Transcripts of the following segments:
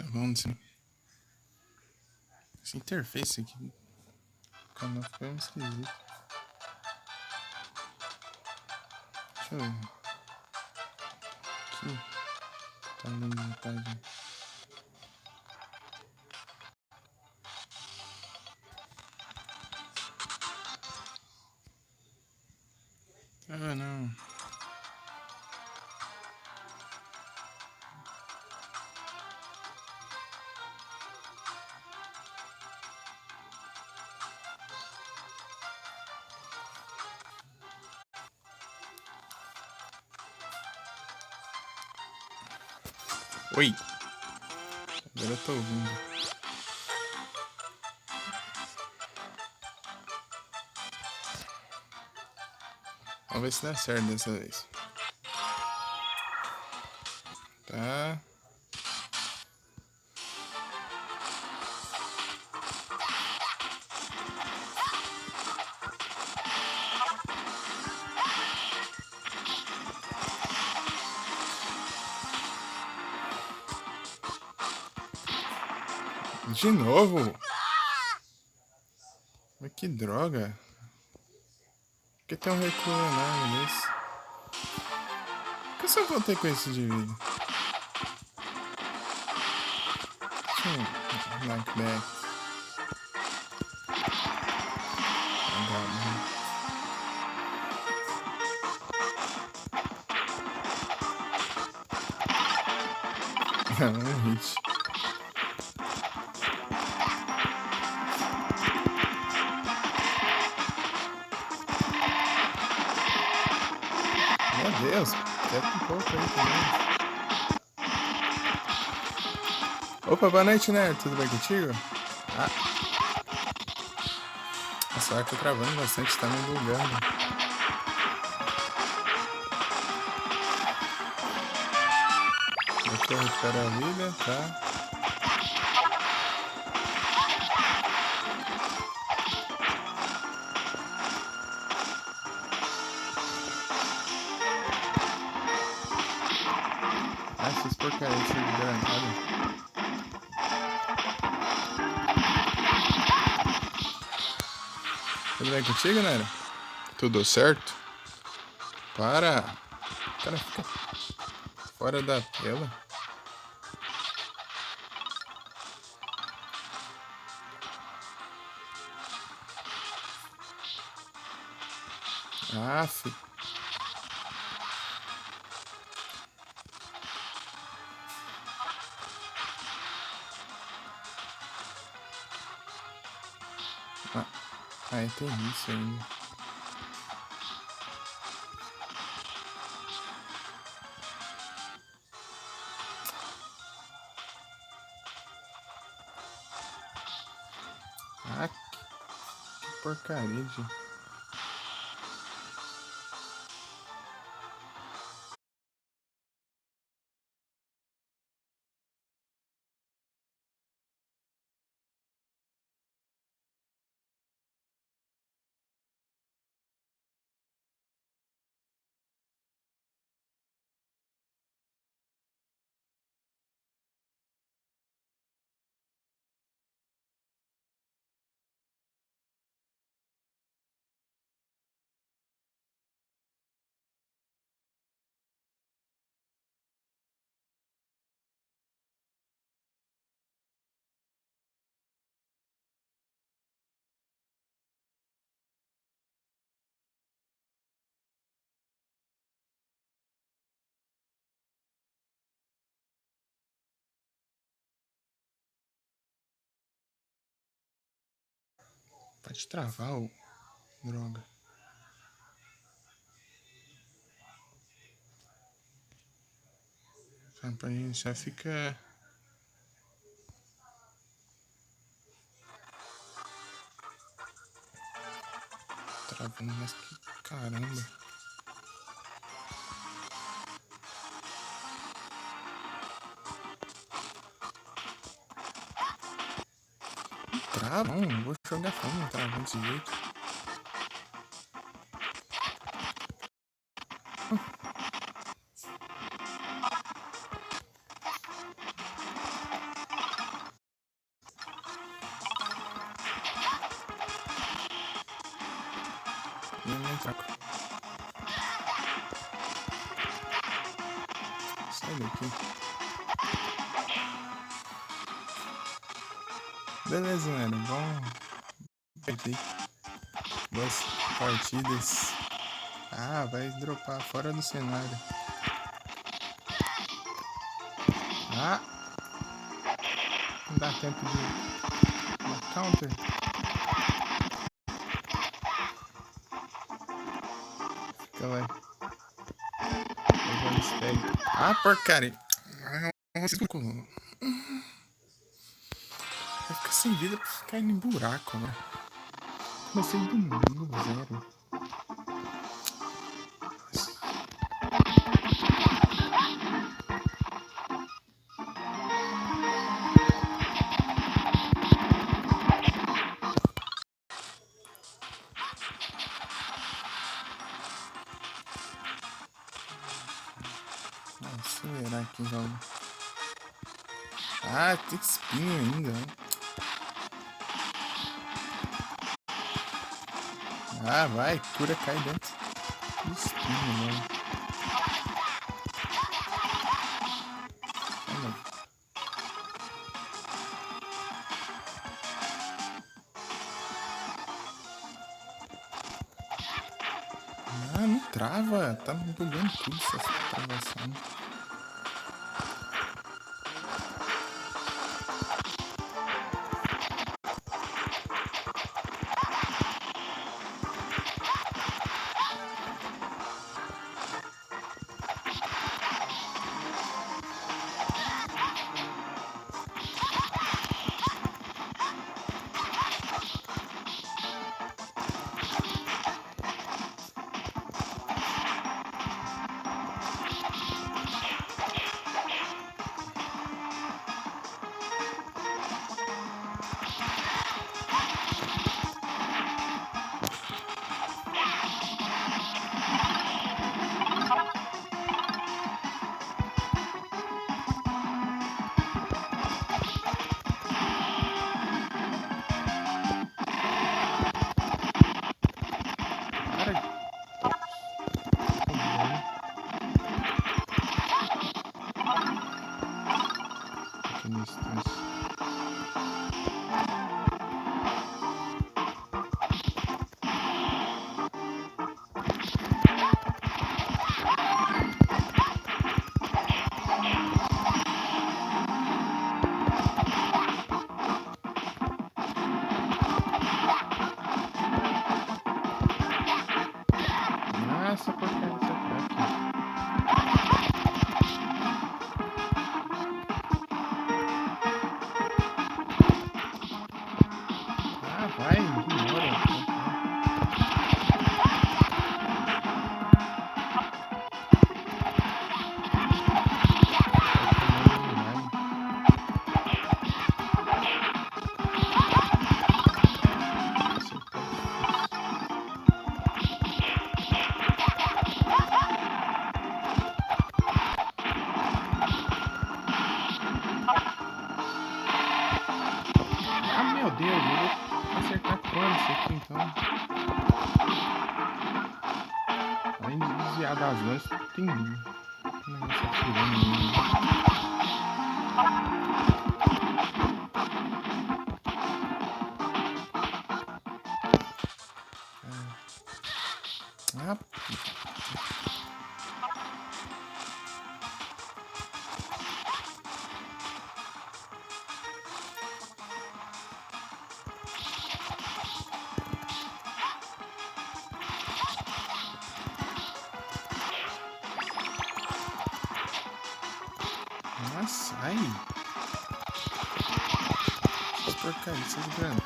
Vamos sim. Essa interface aqui do canal fica meio esquisito. Deixa eu ver. Aqui. Tá lendo a página. Ah, não. Oi. Agora eu tô ouvindo. Vamos ver se dá certo dessa vez. Tá. De novo? Mas que droga. Por que tem um recuo enorme nesse? Por que eu só voltei com esse de vida? Like that. Não, hit. Meu Deus, quieto um pouco aí também. Opa, boa noite, né? Tudo bem contigo? Ah. Nossa, eu tô travando bastante, tá me bugando. Aqui eu recupero a vida, tá? Ah, essas porcarias de granada. Tudo bem contigo, né? Tudo certo? Para! O cara fica fora da tela. Aff. Ah, tem isso ainda. Ah, que porcaria de... Pode travar o... Droga. Pra iniciar fica... Travando, mas que caramba. Trava? Não vou jogar fome, travando desse jeito. Nem troco. Sai daqui. Beleza, mano. Bom. Perdi. Boas partidas. Ah, vai dropar fora do cenário. Ah! Não dá tempo de uma counter. Fica lá. Eu vou espelho. Ah, porcaria. Vai ficar sem vida pra ficar indo em buraco, né? Comecei do zero. Vou acelerar aqui, jogo. Ah, tem espinho ainda, né? Ah, vai, cura cai dentro. Que espinho, mano. Ah, não trava. Tá me bugando tudo essas travações. Nossa, porcaria dessa crack. Ah, vai, ignora. Ah, meu Deus, eu vou acertar quando isso aqui então. Além de desviar das lanças, tem um negócio atirando em mim. Ah, nossa, ai. Essas porcarias, essas granadas.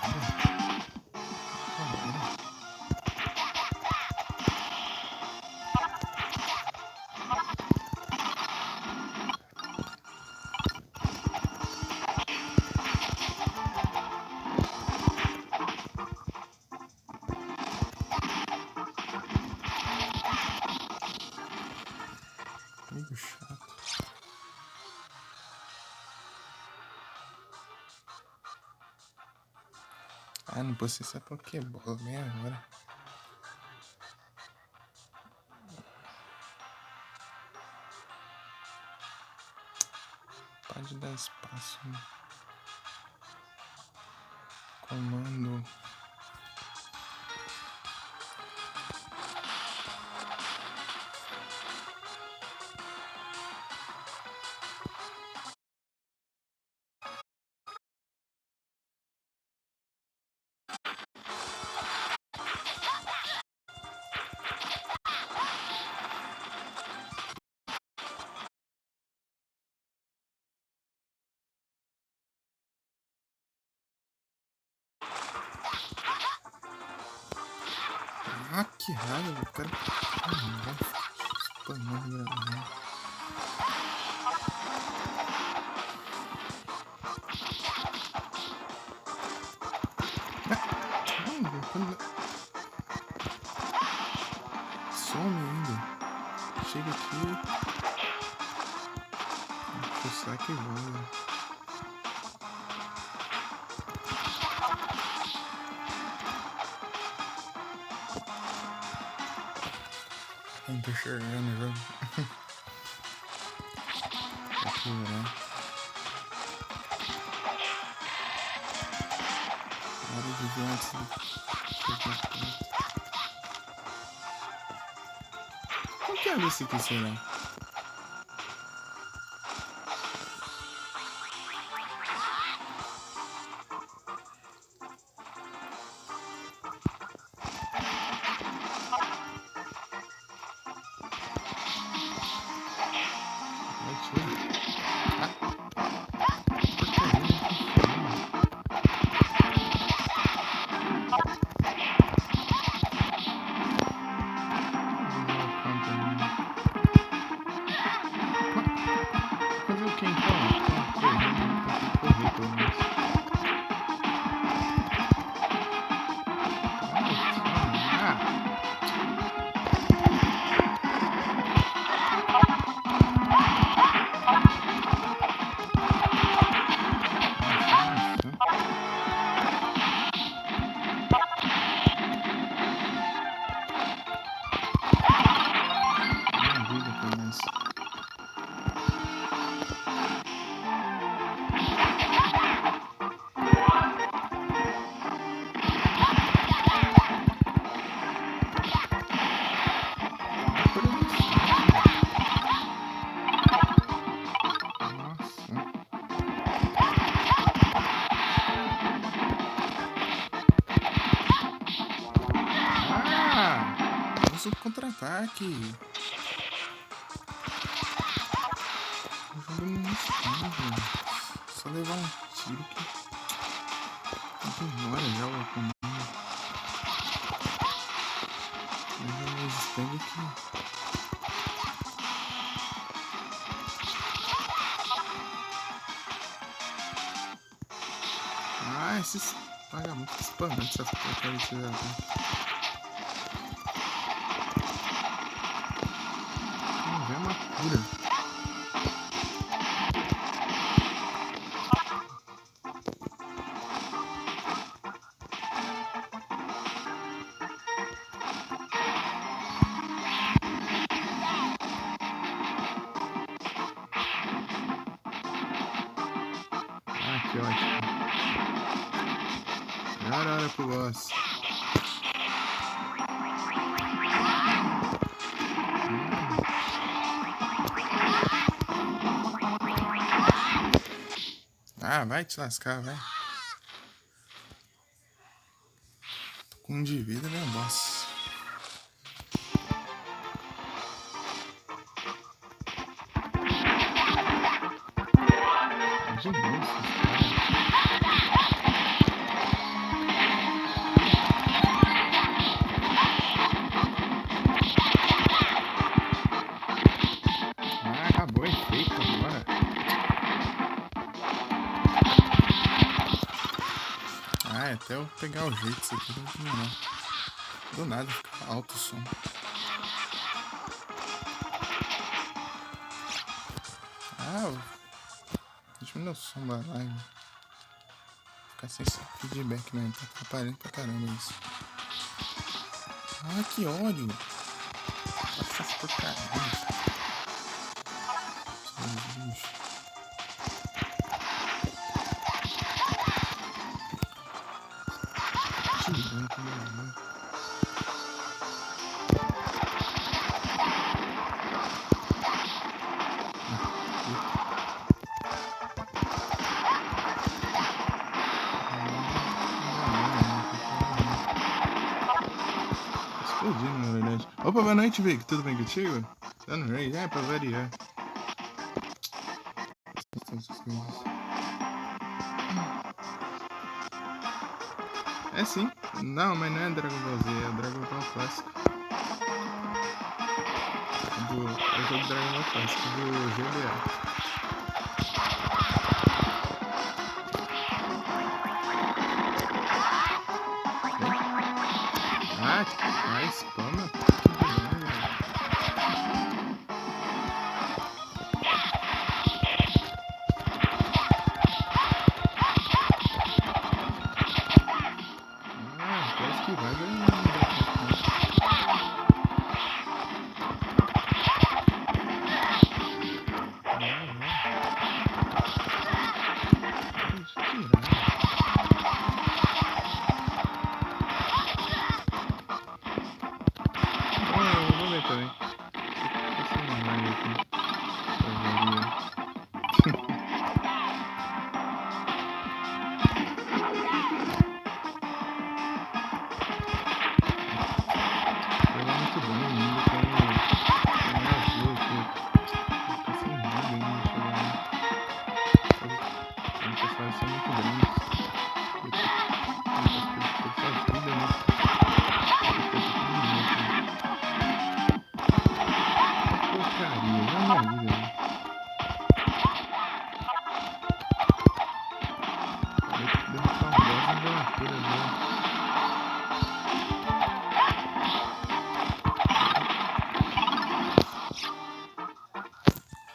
Amigo chato. Ah, não posso ser essa Pokébola bem agora. Pode dar espaço. Comando. Ah, que raiva, o cara. Vai spamando gravando. Some ainda. Chega aqui. Deixa o saque e voa. Não tô enxergando o jogo. Aqui, né? Hora de ver antes de chegar perto. Qual que é esse aqui, será? Fazer o que então? Correr pelo menos. Usa o contra-ataque. O jogo não esconde. Só levar um tiro que demora já o comando. Leva mais stang aqui. Ah, esses vagabundos spamando essas porcarias de cidadão. Não vê uma cura. Ah, que ótimo. Melhor hora pro boss. Ah, vai te lascar, vai. Tô com 1 de vida, né, boss? De novo, ah, acabou o efeito agora. Ah, até eu pegar o jeito disso aqui não demorar. Do nada fica alto o som. Ah, diminui o som da live. Ficar sem esse feedback mesmo, tá atrapalhando pra caramba isso. Ah, que ódio! Essas porcarias. explodindo, na verdade. Opa, boa noite, Vic. Tudo bem contigo? Tá no raid? É, pra variar. Essas coisas. É sim. Não, mas não é Dragon Ball Z, é Dragon Ball Clássico. É o jogo Dragon Ball Clássico do GBA. Ah, spama? Que demônio, velho. Ah, parece que vai ganhar. Vou ver também. Esse não vai aqui. Ele é muito bom, o mundo tem azul aqui. Tá sem nada ainda chegando. Os pessoas são muito grandes.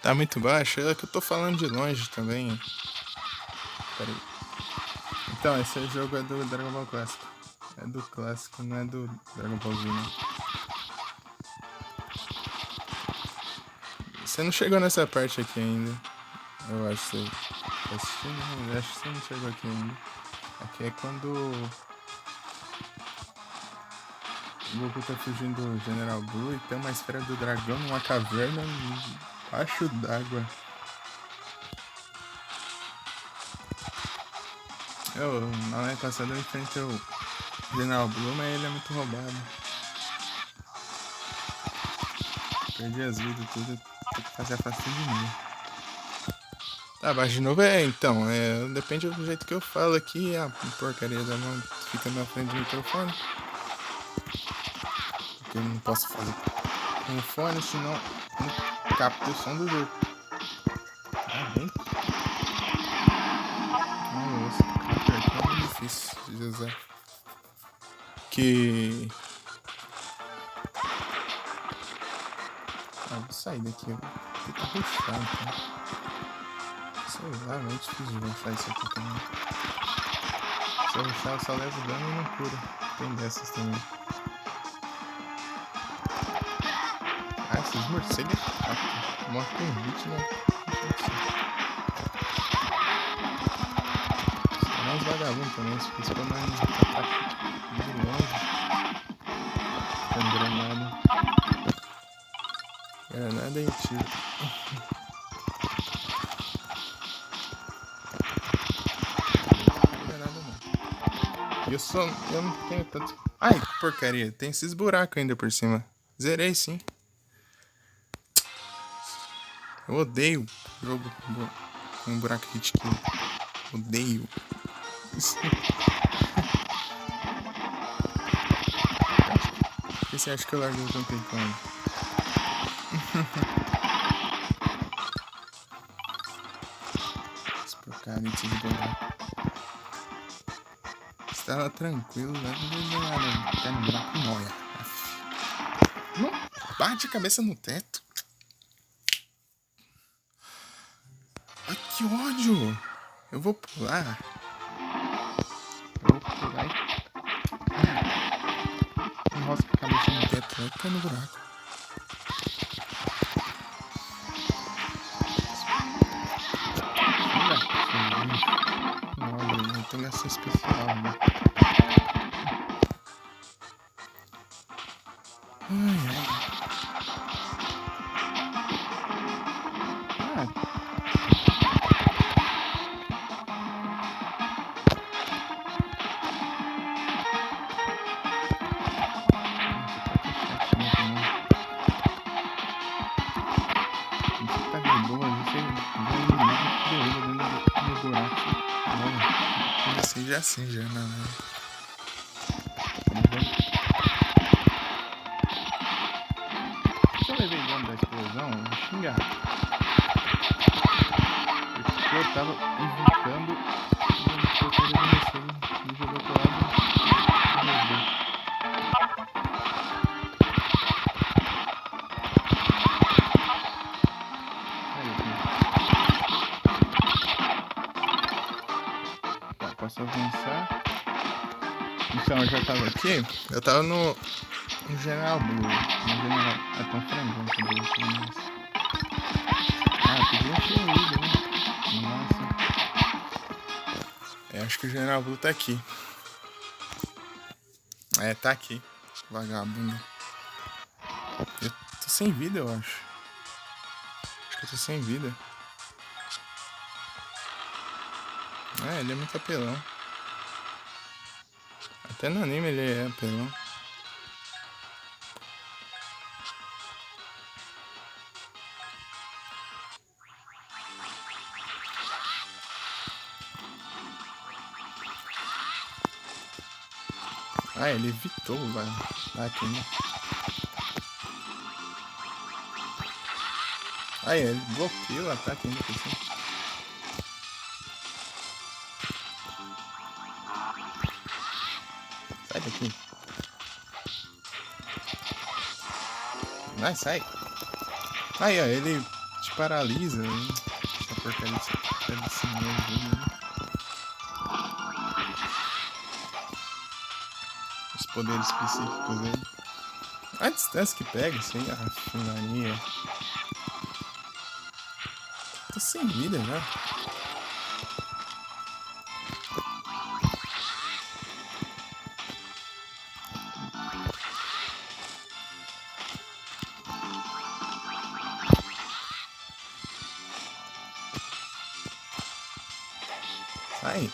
Tá muito baixo? É que eu tô falando de longe também. Pera aí. Então, esse jogo é do Dragon Ball Clássico. É do clássico, não é do Dragon Ball Z, né? Você não chegou nessa parte aqui ainda. Eu acho que você tá assistindo. Eu acho que você não chegou aqui ainda. Aqui é quando o Goku tá fugindo do General Blue e tem uma esfera do dragão numa caverna embaixo d'água. Na live passada eu enfrentei o General Blue, mas ele é muito roubado. Perdi as vidas e tudo, tem que fazer a facinho de mim. Tá, baixo de novo então, depende do jeito que eu falo aqui, a porcaria da mão fica na frente do microfone. Porque eu não posso fazer com o fone, senão não capta o som do jogo. Tá bem? Nossa, é muito difícil de usar. Vou sair daqui, porque tá ruxado, tá? Sei lá, é muito difícil de ruxar isso aqui também. Se eu ruxar, eu só levo dano e não cura. Tem dessas também. Esses morcegos é chato. Morre com um hit, né? São uns vagabundos também, se fosse pra mais ataque de longe. Com granada. Granada e tiro. Eu não tenho tanto. Ai, que porcaria. Tem esses buracos ainda por cima. Zerei sim. Eu odeio jogo com um buraco hit kill. Odeio. Por que você acha que eu larguei o tempão? Esse porcaria de buraco. Estava tranquilo, né? Não cai no buraco e molha. Não bate a cabeça no teto. Ai, que ódio! Eu vou pular. e... Nossa, a cabeça no teto. Vai cair no buraco. Não tem essa especial, né? vídeo assim já, não. Se eu levei dano da explosão, eu vou xingar. Porque eu tava invocando e eu porcaria do morcego me jogou pro lado e resolveu. Tá, posso avançar. Então, eu já tava aqui. Eu tava no General Blue. No General... É tão frangão que Blue aqui, mas... Ah, podia ter ido, né? Nossa. É, acho que o General Blue tá aqui. É, tá aqui. Vagabundo. Eu tô sem vida, eu acho. Acho que eu tô sem vida. É, ele é muito apelão. Até no anime ele é apelão. Ah, ele evitou o aqui, né? Ah, ele bloqueou o ataque ainda por cima. Sai daqui. Vai, sai. Aí, ó, ele te paralisa, né? Essa porcaria de cinema dele, né? Os poderes específicos dele. A distância que pega, isso aí, a finaria. Tô sem vida já. Sai.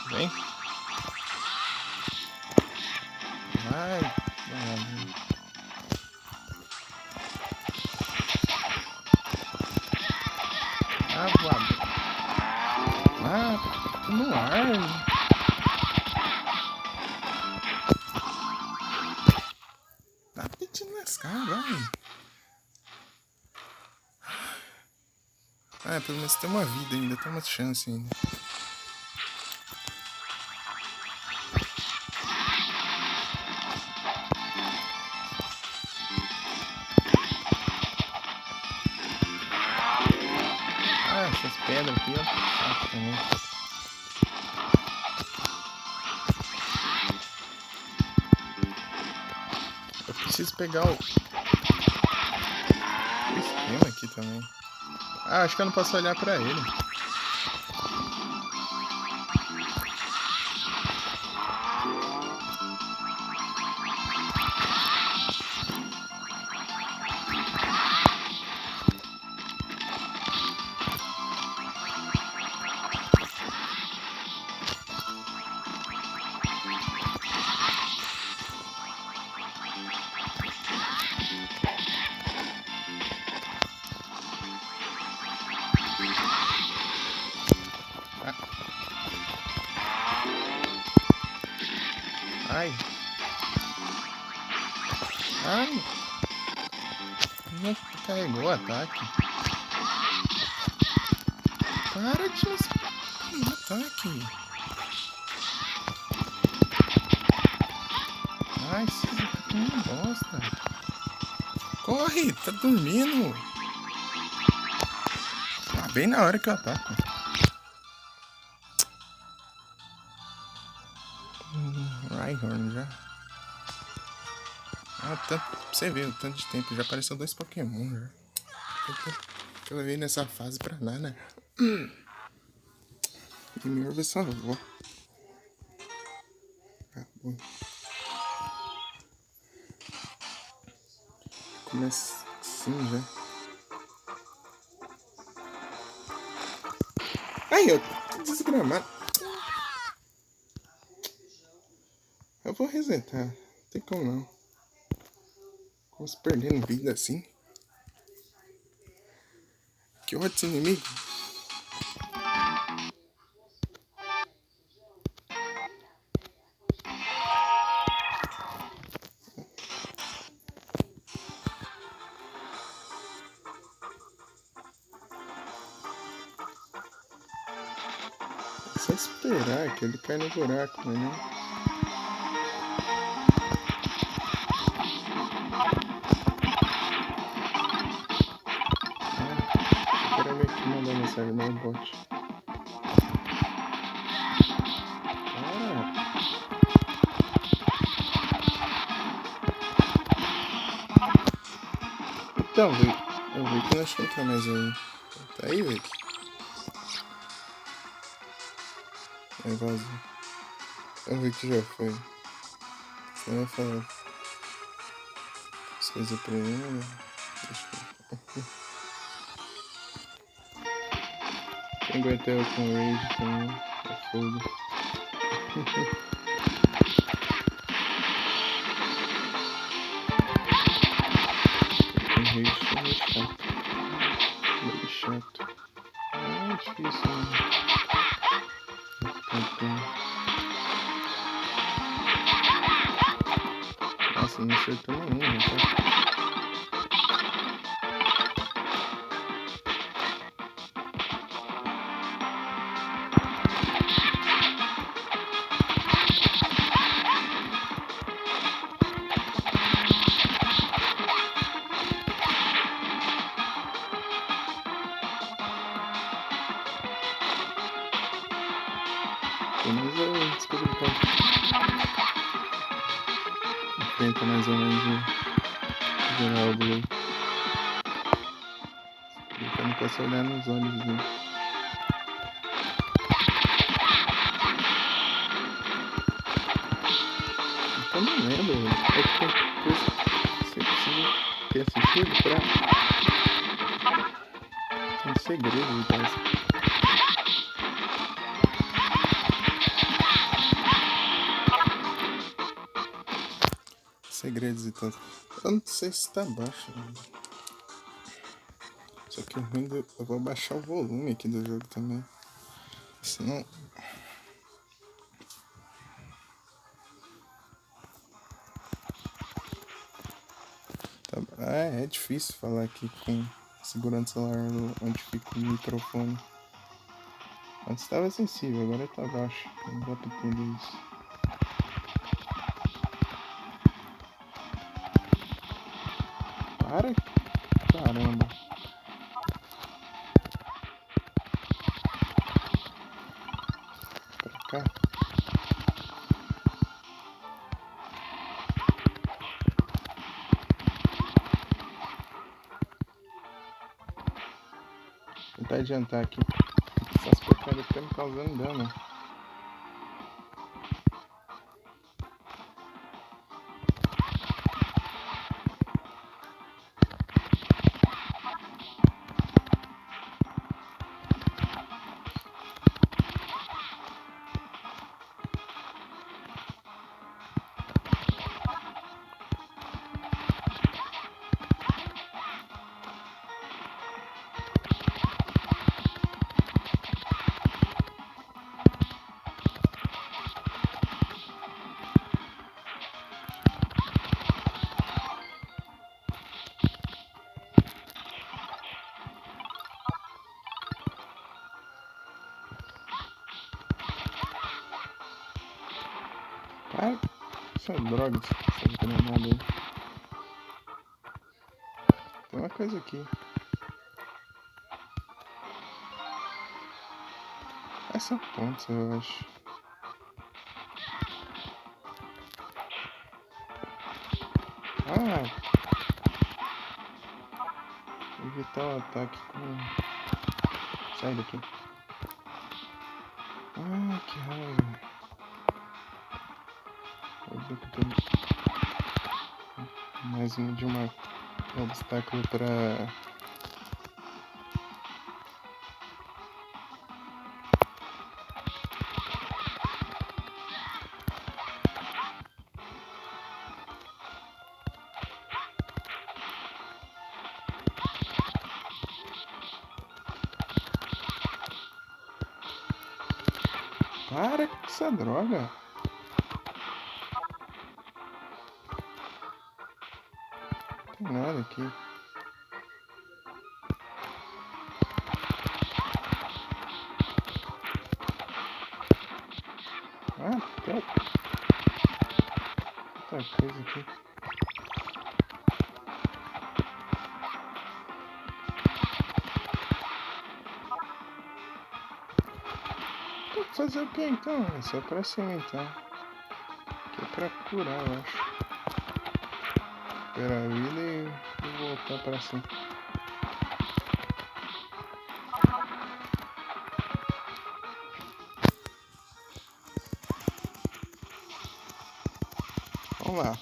Vem. Vai. Ah, voado. Ah, tô no ar. Tá pedindo lascar, vai. Ah, pelo menos tem uma vida ainda, tem uma chance ainda. Ah, essas pedras aqui, ó. Saco também. Eu preciso pegar o esquema aqui também. Ah, acho que eu não posso olhar pra ele. Ai. Ai. Não carregou o ataque. Para de me ataque. Ai, que bosta. Corre, tá dormindo. Ah, bem na hora que eu ataco. Rhyhorn já. Ah, tanto, pra você ver o tanto de tempo. Já apareceu 2 Pokémon já. Que eu levei nessa fase pra lá, né? E melhor ver sua avó. Acabou. Começa assim já. Ai, eu tô desgramado. Eu vou resetar. Não tem como não. Vamos perdendo vida assim. Que ódio esse inimigo. esperar que ele cai no buraco, mas não. Eu quero ver que mandou mensagem no bot. Então, Vic, eu vi que nós não tá mais aí. Tá aí, Vic? Aí vazou. Eu vi que já foi. Você vai falar as coisas pra ele? Deixa eu... Quem aguentou eu com Rage também? É fogo. Com Rage é meio chato. Meio chato. É difícil, né? Nossa, não acertou nenhum, tá? Pelo menos eu descobri que enfrenta mais ou menos o geral Blue. Eu não posso olhar nos olhos dele. Eu não lembro, é que tem coisa que você precisa ter assistido pra... Tem segredos e tal. Segredos e tal. Eu não sei se tá baixo. Só que o ruim do... Eu vou baixar o volume aqui do jogo também. Senão... É difícil falar aqui com segurando o celular onde fica o microfone. Antes estava sensível, agora tá baixo. Não dá pra entender isso. Para! Caramba! Pra cá. Vou tentar adiantar aqui. Essas porcarias estão me causando dano. Para! Isso é droga, essa granada aí. Tem uma coisa aqui. Essa ponta, eu acho. Ah! Evitar o ataque com... Sai daqui. Ah, que raiva. Vou ver que tem mais um de um obstáculo pra... Para com essa droga. Não tem nada aqui. tanta coisa aqui. Tem que fazer o que então? É só pra cima então. Que é pra curar, eu acho. Recuperar a vida e voltar pra cima. Vamos lá.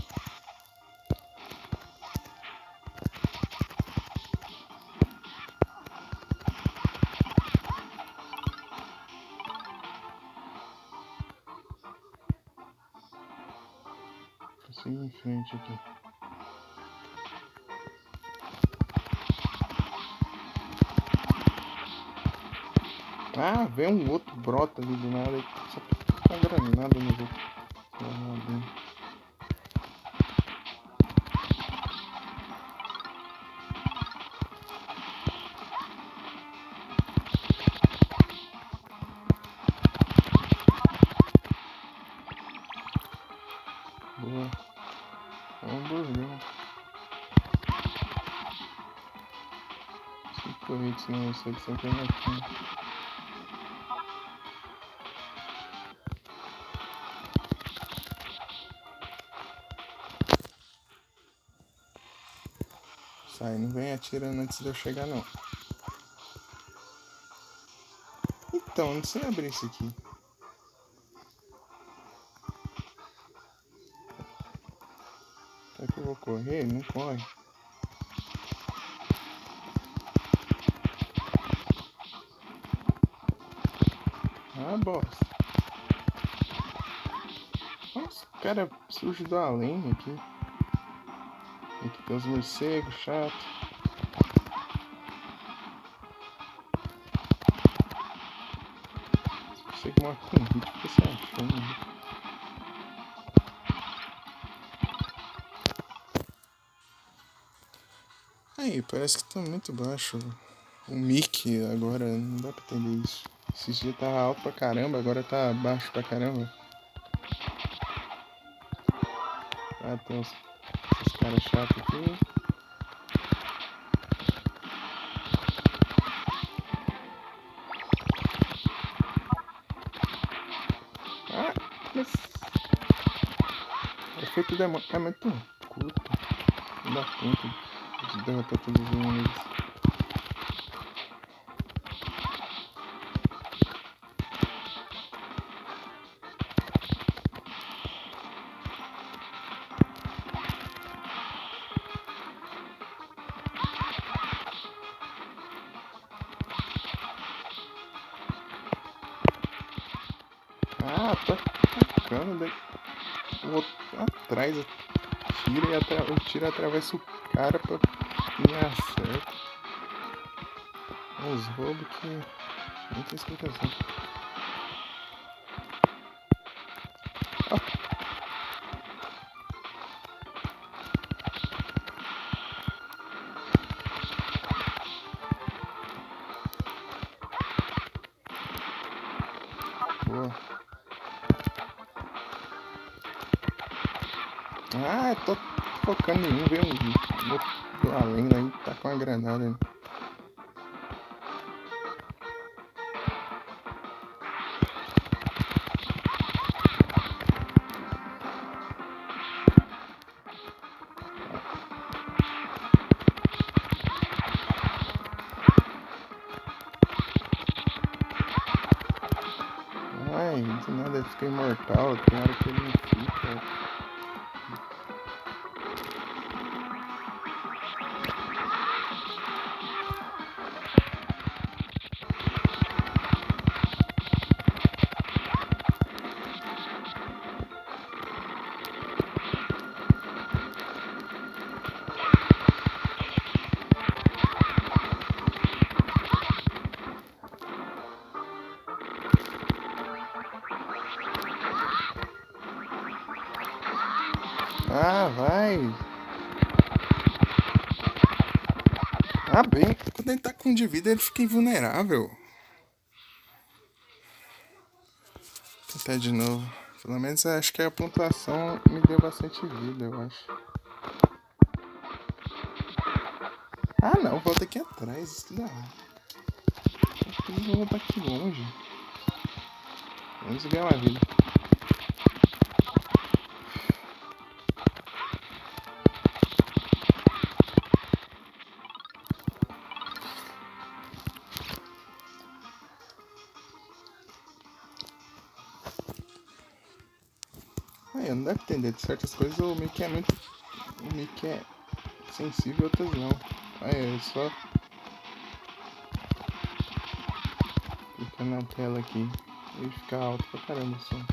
Vou seguir em frente aqui. Ah, vem um outro brota ali do nada. Só tá granada no outro. Boa. Hamburgão. 5 hits, não, eu sei que você tem aqui. Sai, não vem atirando antes de eu chegar não. Então, não sei abrir isso aqui. Será que eu vou correr? Não corre. Ah, bosta. Nossa, o cara surge do além aqui. Aqui tem os morcegos chato. Se você morre com hit, fica se achando. Aí, parece que tá muito baixo. O mic agora, não dá pra entender isso. Esse dia tava alto pra caramba, agora tá baixo pra caramba. Ah, tem esses caras chatos aqui. Ah, mas... O efeito demora é muito curto. Não dá tempo de derrotar todos os inimigos. Ah, tá atacando daí. O outro atrás tira e o tiro atravessa o cara pra me acertar. Uns roubos que não tem explicação. Ah. Boa. Ah, eu tô focando em um, veio um outro do além aí, tá com a granada. Ai, do nada ele fica imortal, tem hora que ele não fica. Ah, vai! Ah, bem, quando ele tá com de vida ele fica invulnerável. Vou tentar de novo. Pelo menos acho que a pontuação me deu bastante vida, eu acho. Ah não, volta aqui atrás, isso dá. Eu vou voltar aqui longe. Vamos ganhar uma vida. Eu não deve entender de certas coisas, o Mickey é muito. O Mickey é sensível, outras não. É só clicar na tela aqui e ficar alto pra caramba o som.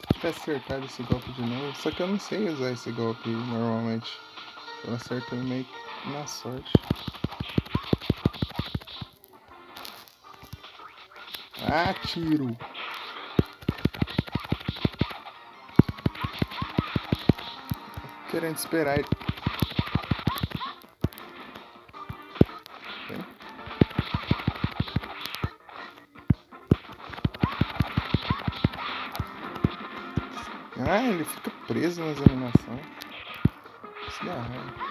Se tivesse acertado esse golpe de novo, só que eu não sei usar esse golpe normalmente. Eu acerto meio na sorte. Ah, tiro! Querendo esperar ele. Ah, ele fica preso nas animações. Isso dá raiva.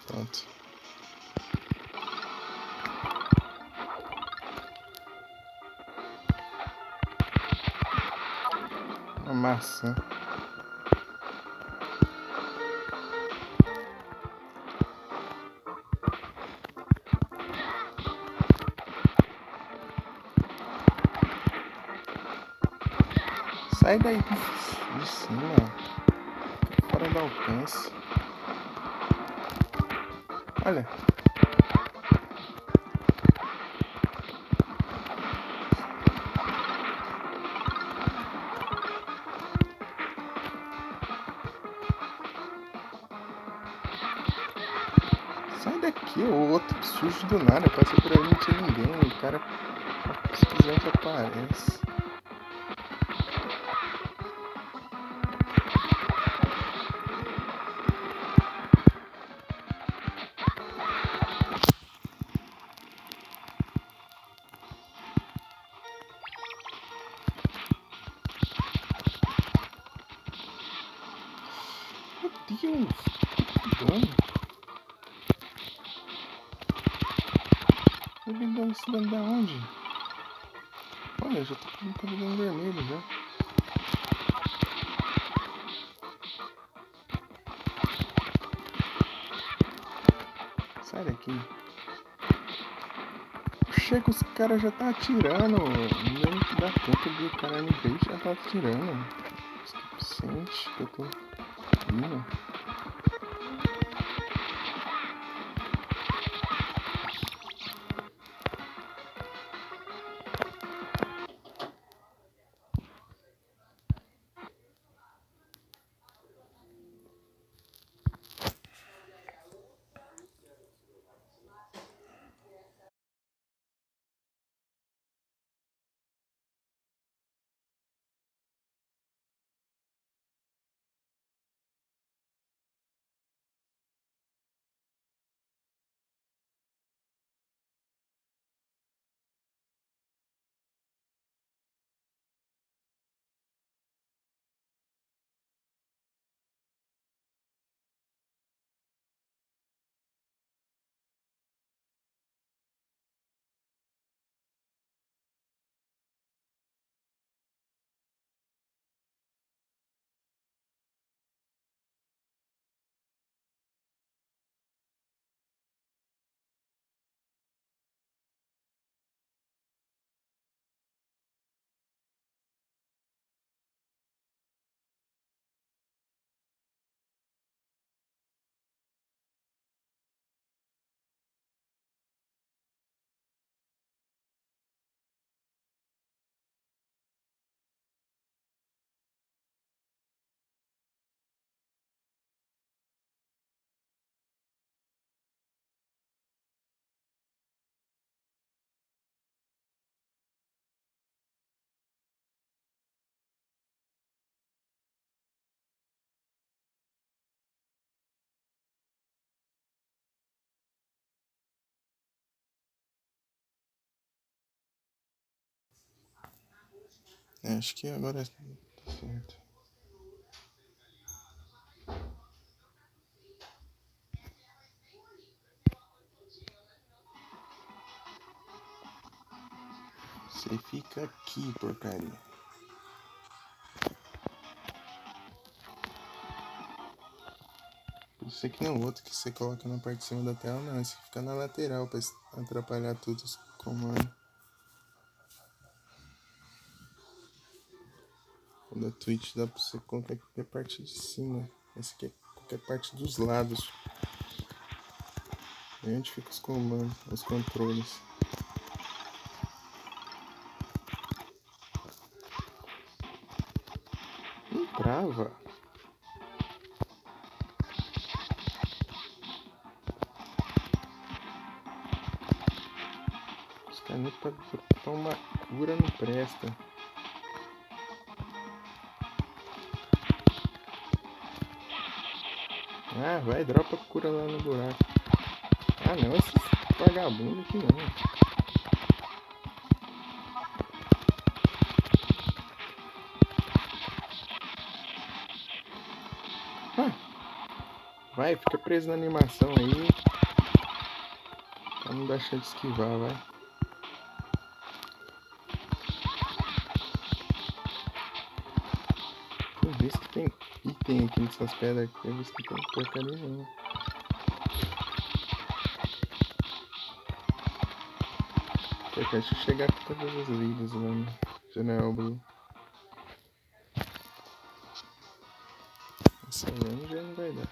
Pronto. Uma maçã. Sai daí de cima. Fora do alcance. Olha. Sai daqui, o outro surge do nada. Passa por aí, não tinha ninguém. O cara simplesmente aparece. Meu Deus! Que dano! Tá vindo esse dano da onde? Olha, já tô com o cabelo vermelho já. Sai daqui. Chega, os caras já tá atirando. Nem dá tempo de o cara me ver, já tá atirando. Suficiente que eu tô indo. Acho que agora tá certo. Você fica aqui, porcaria. Isso aqui não é o outro que você coloca na parte de cima da tela, não. Esse fica na lateral pra atrapalhar tudo os comandos. O da Twitch dá pra você colocar qualquer parte de cima. Esse aqui é qualquer parte dos lados. É onde fica os comandos, os controles. Não trava. Os canetas pra uma cura não presta. Ah, vai, dropa a cura lá no buraco. Ah não, esses vagabundos aqui não. Vai, fica preso na animação aí. Pra não deixar de esquivar, vai. Tem vez que tem item aqui nessas pedras aqui, tem vez que tem porcaria não. Deixa eu chegar com todas as vidas lá no General Blue. Essa run já não vai dar.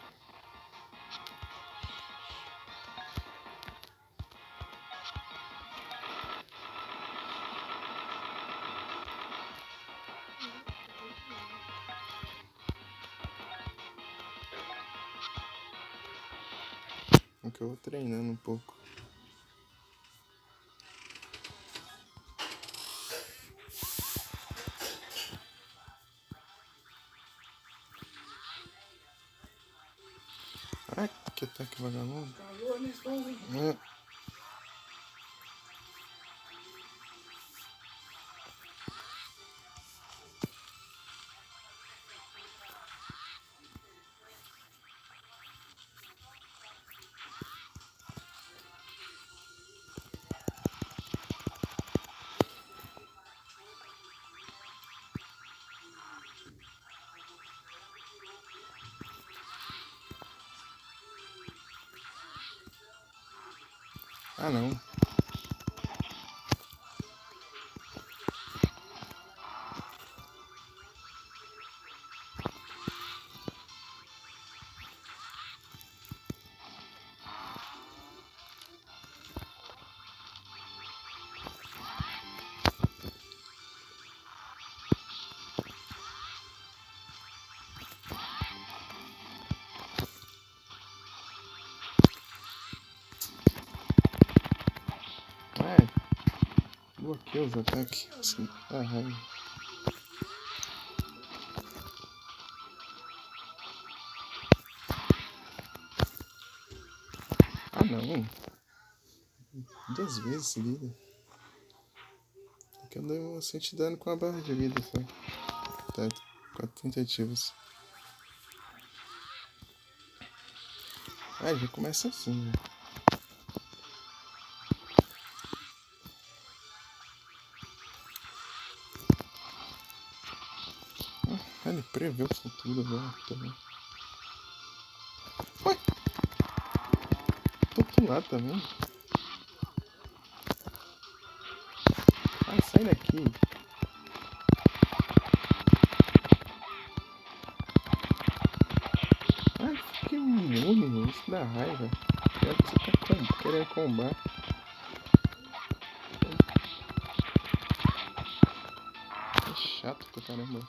Porque eu vou treinando um pouco. Ah, que ataque vagabundo. Ah não. Vai. Bloqueia os ataques. Assim. Aham. Ah não. 2 vezes seguida. Aqui eu dei um 7 dano com a barra de vida só. Tá, 4 tentativas. Ah, já começa assim, né? Ah, ele prevê o futuro agora também. Ué! Tô aqui lá também. Ah, sai daqui. Ah, que imune, isso dá raiva. Você tá querendo combar. É chato pra caramba.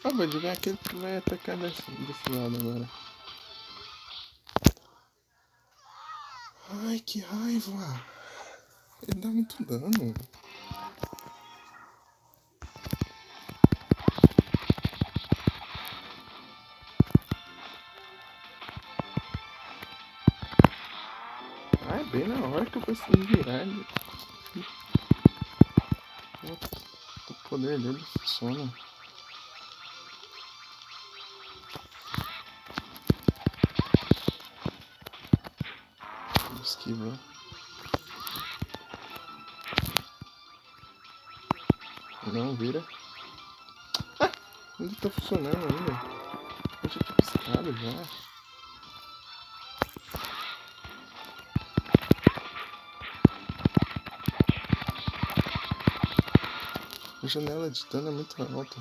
Ah, vou adivinhar aquele que vai atacar desse lado agora. Ai, que raiva. Ele dá muito dano. hora que eu consegui virar, o poder dele funciona. Esquiva. Não, vira. Ah! Ainda tá funcionando ainda. Eu já tinha piscado já. A janela de dano é muito alta.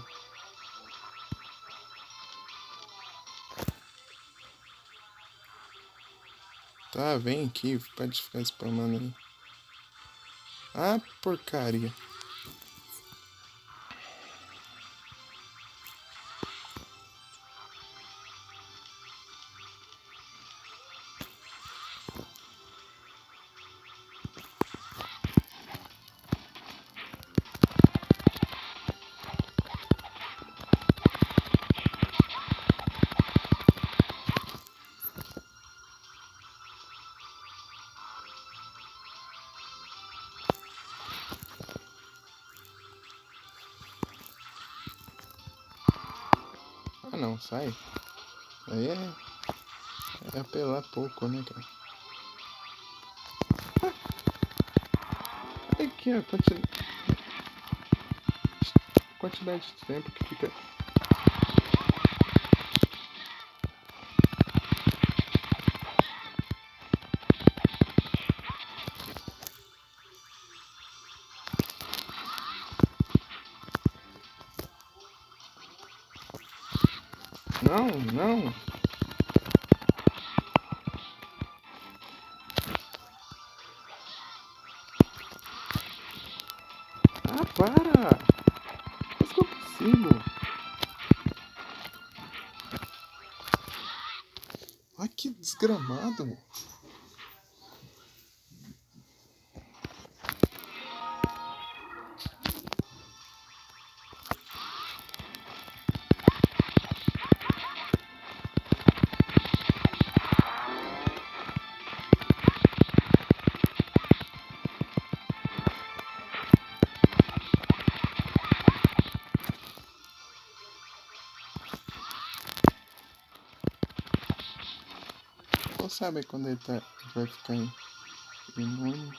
Tá, vem aqui, pode ficar spamando aí. Ah, porcaria. Ah não, sai. Aí é apelar pouco, né, cara? Aqui a quantidade de tempo que fica. Não, não. Ah, para! Mas que eu consigo? Ai, que desgramado. Ou sabe quando ele vai ficar imune?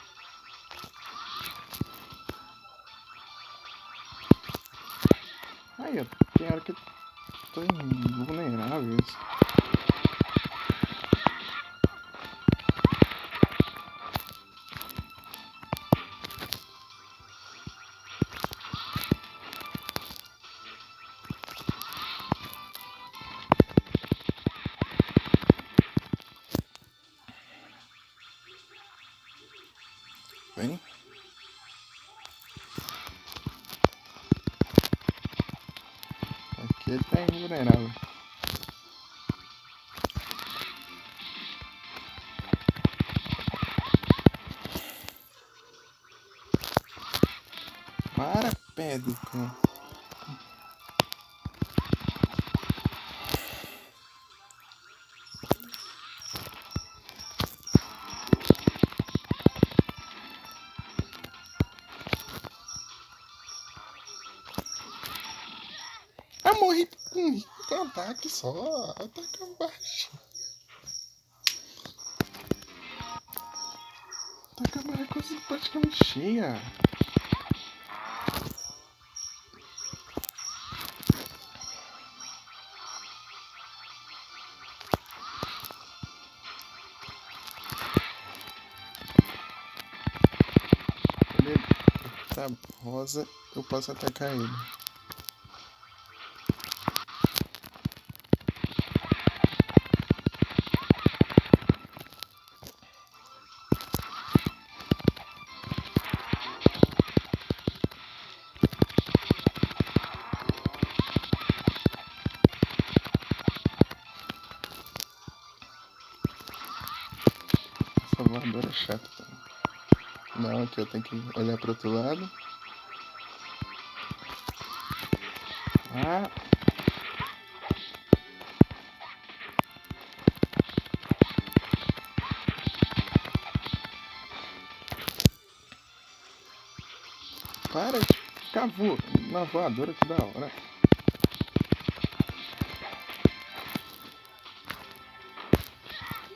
Ai, tem hora que eu tô invulnerável. Vem. Aqui ele tá invulnerável. Para, pé do cão. Ah, morri com ataque só. Ataque abaixo. Ataque abaixo é quase praticamente cheia. Quando ele tá rosa, eu posso atacar ele. Essa voadora é chata também. Não, aqui eu tenho que olhar pro outro lado. Ah! ficar na voadora que da hora.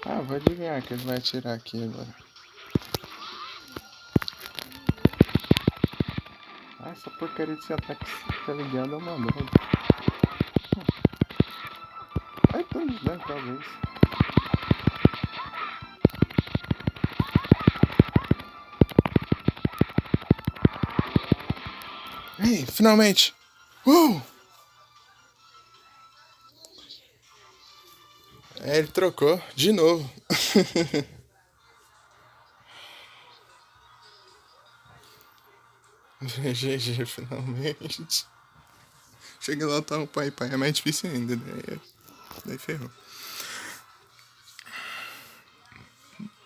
Ah, vou adivinhar que ele vai atirar aqui agora. Ah, essa porcaria desse ataque tá ligada a uma droga. Ai, tão de dano talvez. Ei, finalmente! É, ele trocou de novo. GG, finalmente. Cheguei lá, tá o pai. É mais difícil ainda, né? Daí ferrou.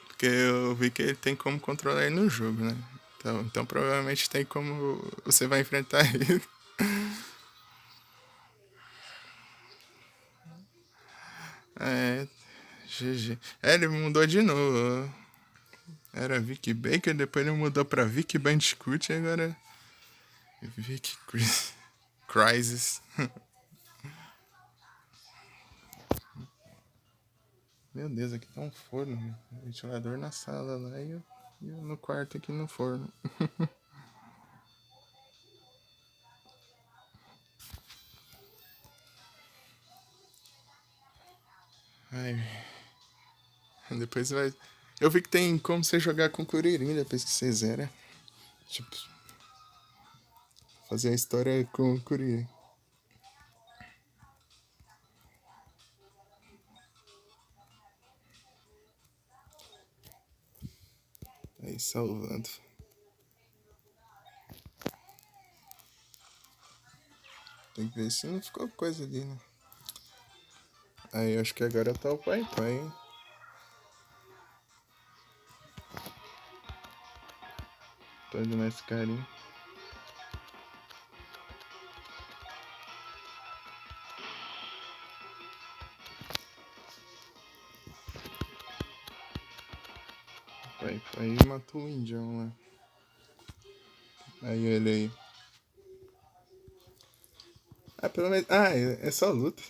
Porque eu vi que ele tem como controlar ele no jogo, né? Então provavelmente tem como você vai enfrentar ele. É, GG. É, ele mudou de novo. Era Vicky Baker, depois ele mudou pra Vicky Bandicoot e agora Vicky Crisis. Meu Deus, aqui tá um forno. Ventilador na sala lá e eu no quarto aqui no forno. Ai, depois vai. Eu vi que tem como você jogar com Kuririn depois que você zera. Tipo, fazer a história com Kuririn. Aí, salvando. Tem que ver se não ficou coisa ali, né? Aí, acho que agora tá o pai, hein? Tô indo mais carinho. Aí matou o indião lá. Aí ele aí. Ah, pelo menos. Ah, é só luta.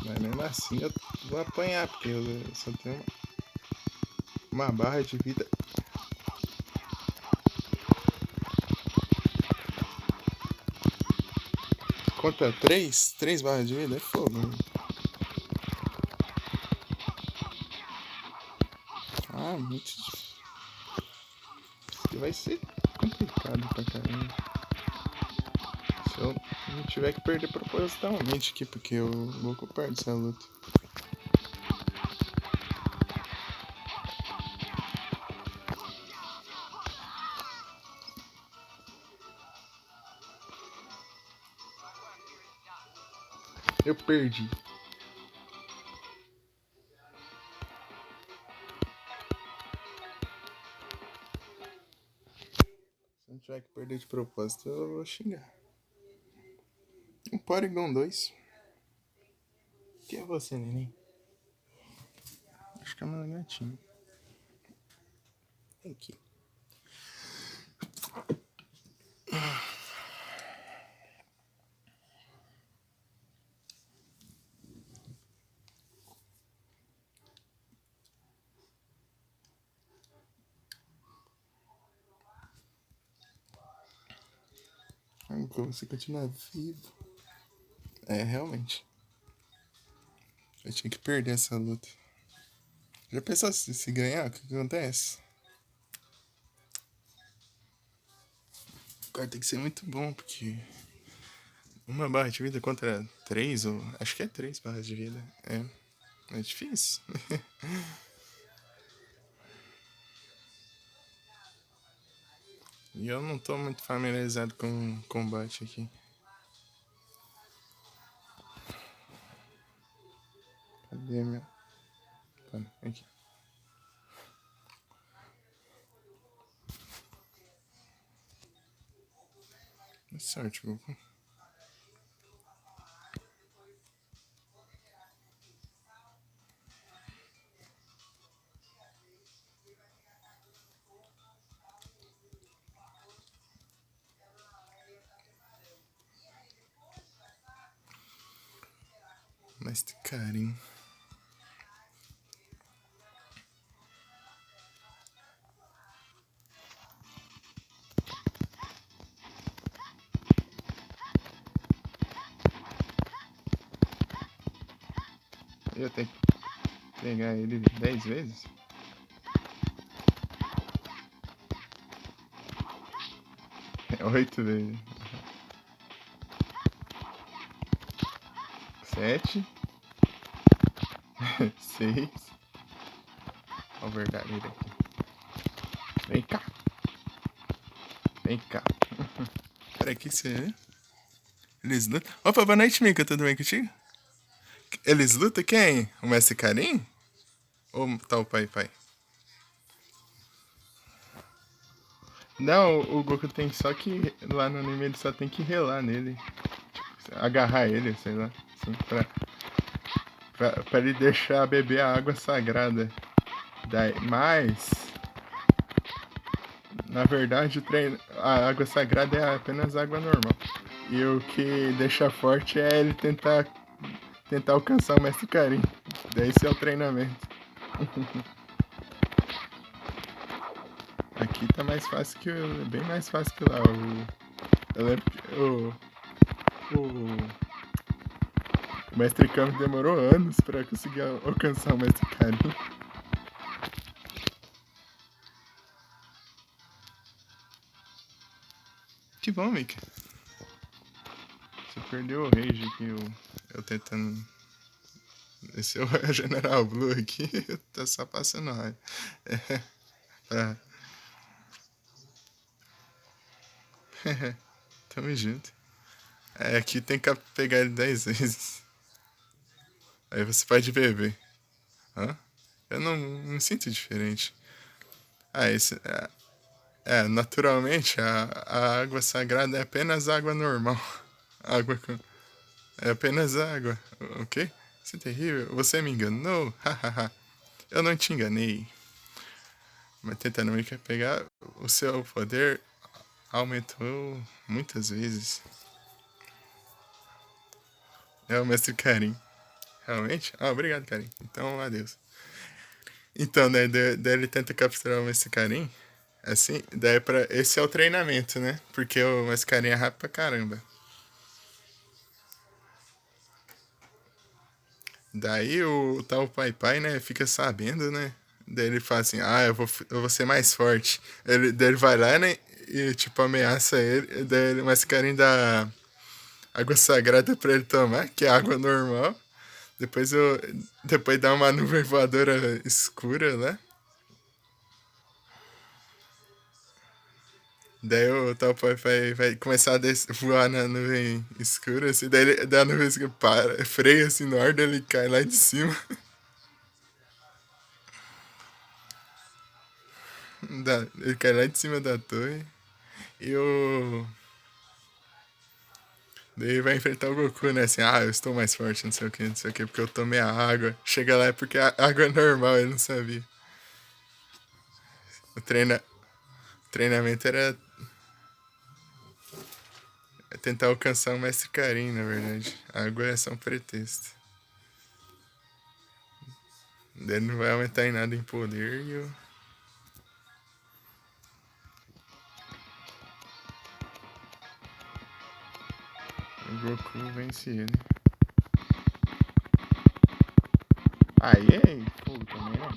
Mas mesmo assim eu vou apanhar, porque eu só tenho uma barra de vida. Conta três barras de vida? É fogo, né? Ah, muito difícil. Isso aqui vai ser complicado pra caramba. Se eu não tiver que perder propositalmente aqui, porque eu vou ocupar dessa luta. Eu perdi. Se eu não tiver que perder de propósito, eu vou xingar. Um Porygon 2. Quem é você, neném? Acho que é uma gatinha. Aqui. Como você continuar vivo. É, realmente. Eu tinha que perder essa luta. Já pensou se ganhar? O que acontece? Cara, tem que ser muito bom, porque uma barra de vida contra três, ou acho que é 3 barras de vida. É difícil. E eu não tô muito familiarizado com combate aqui. Cadê meu? Tá, aqui. Sorte, Goku. mestre Karim. Eu tenho que pegar ele 10 vezes? É 8 vezes. 7. 6. Olha o verdadeiro aqui. Vem cá. Vem cá. Peraí, que você é? Eles lutam. Opa, boa noite, Mika. Tudo bem contigo? Eles lutam quem? O mestre Karim? Ou tá o pai pai? Não, o Goku tem só que. Lá no anime ele só tem que relar nele. Tipo, agarrar ele, sei lá. Assim, pra ele deixar beber a água sagrada. Mas. Na verdade, a água sagrada é apenas água normal. E o que deixa forte é ele tentar alcançar o mestre Karim. Daí esse é o treinamento. Aqui tá mais fácil que bem mais fácil que lá. Eu lembro que o mestre Kami demorou anos pra conseguir alcançar o mestre Karim. Que bom, Mika. Você perdeu o rage aqui, eu tentando. Esse é o General Blue aqui, tá só passando raiva. Tá. Tamo junto. Aqui tem que pegar ele 10 vezes. Aí você pode beber. Hã? Eu não me sinto diferente. Esse. Naturalmente, a água sagrada é apenas água normal. Água com. É apenas água. Ok? Isso é terrível. Você me enganou? Hahaha. Eu não te enganei. Mas tentando me pegar, o seu poder aumentou muitas vezes. É o mestre Karim. Realmente? Obrigado, Karim. Então, adeus. Então, né, daí ele tenta capturar o mestre Karim. Assim, daí esse é o treinamento, né? Porque o mestre Karim é rápido pra caramba. Daí o tal Pai Pai, né, fica sabendo, né? Daí ele fala assim, eu vou ser mais forte. Daí ele vai lá, né, e tipo ameaça ele. Daí o mestre Karim dá água sagrada pra ele tomar, que é água normal. Depois dá uma nuvem voadora escura, né? Daí o tal pai vai começar a voar na nuvem escura, assim, daí a nuvem escura freia assim no ar, daí ele cai lá de cima. Ele cai lá de cima da torre. E daí vai enfrentar o Goku, né? Assim, eu estou mais forte, não sei o que, porque eu tomei a água. Chega lá é porque a água é normal, ele não sabia. O treinamento era tentar alcançar o mestre Karim, na verdade. A água é só um pretexto. Ele não vai aumentar em nada em poder e o Goku vence ele. Aí, fogo também, né?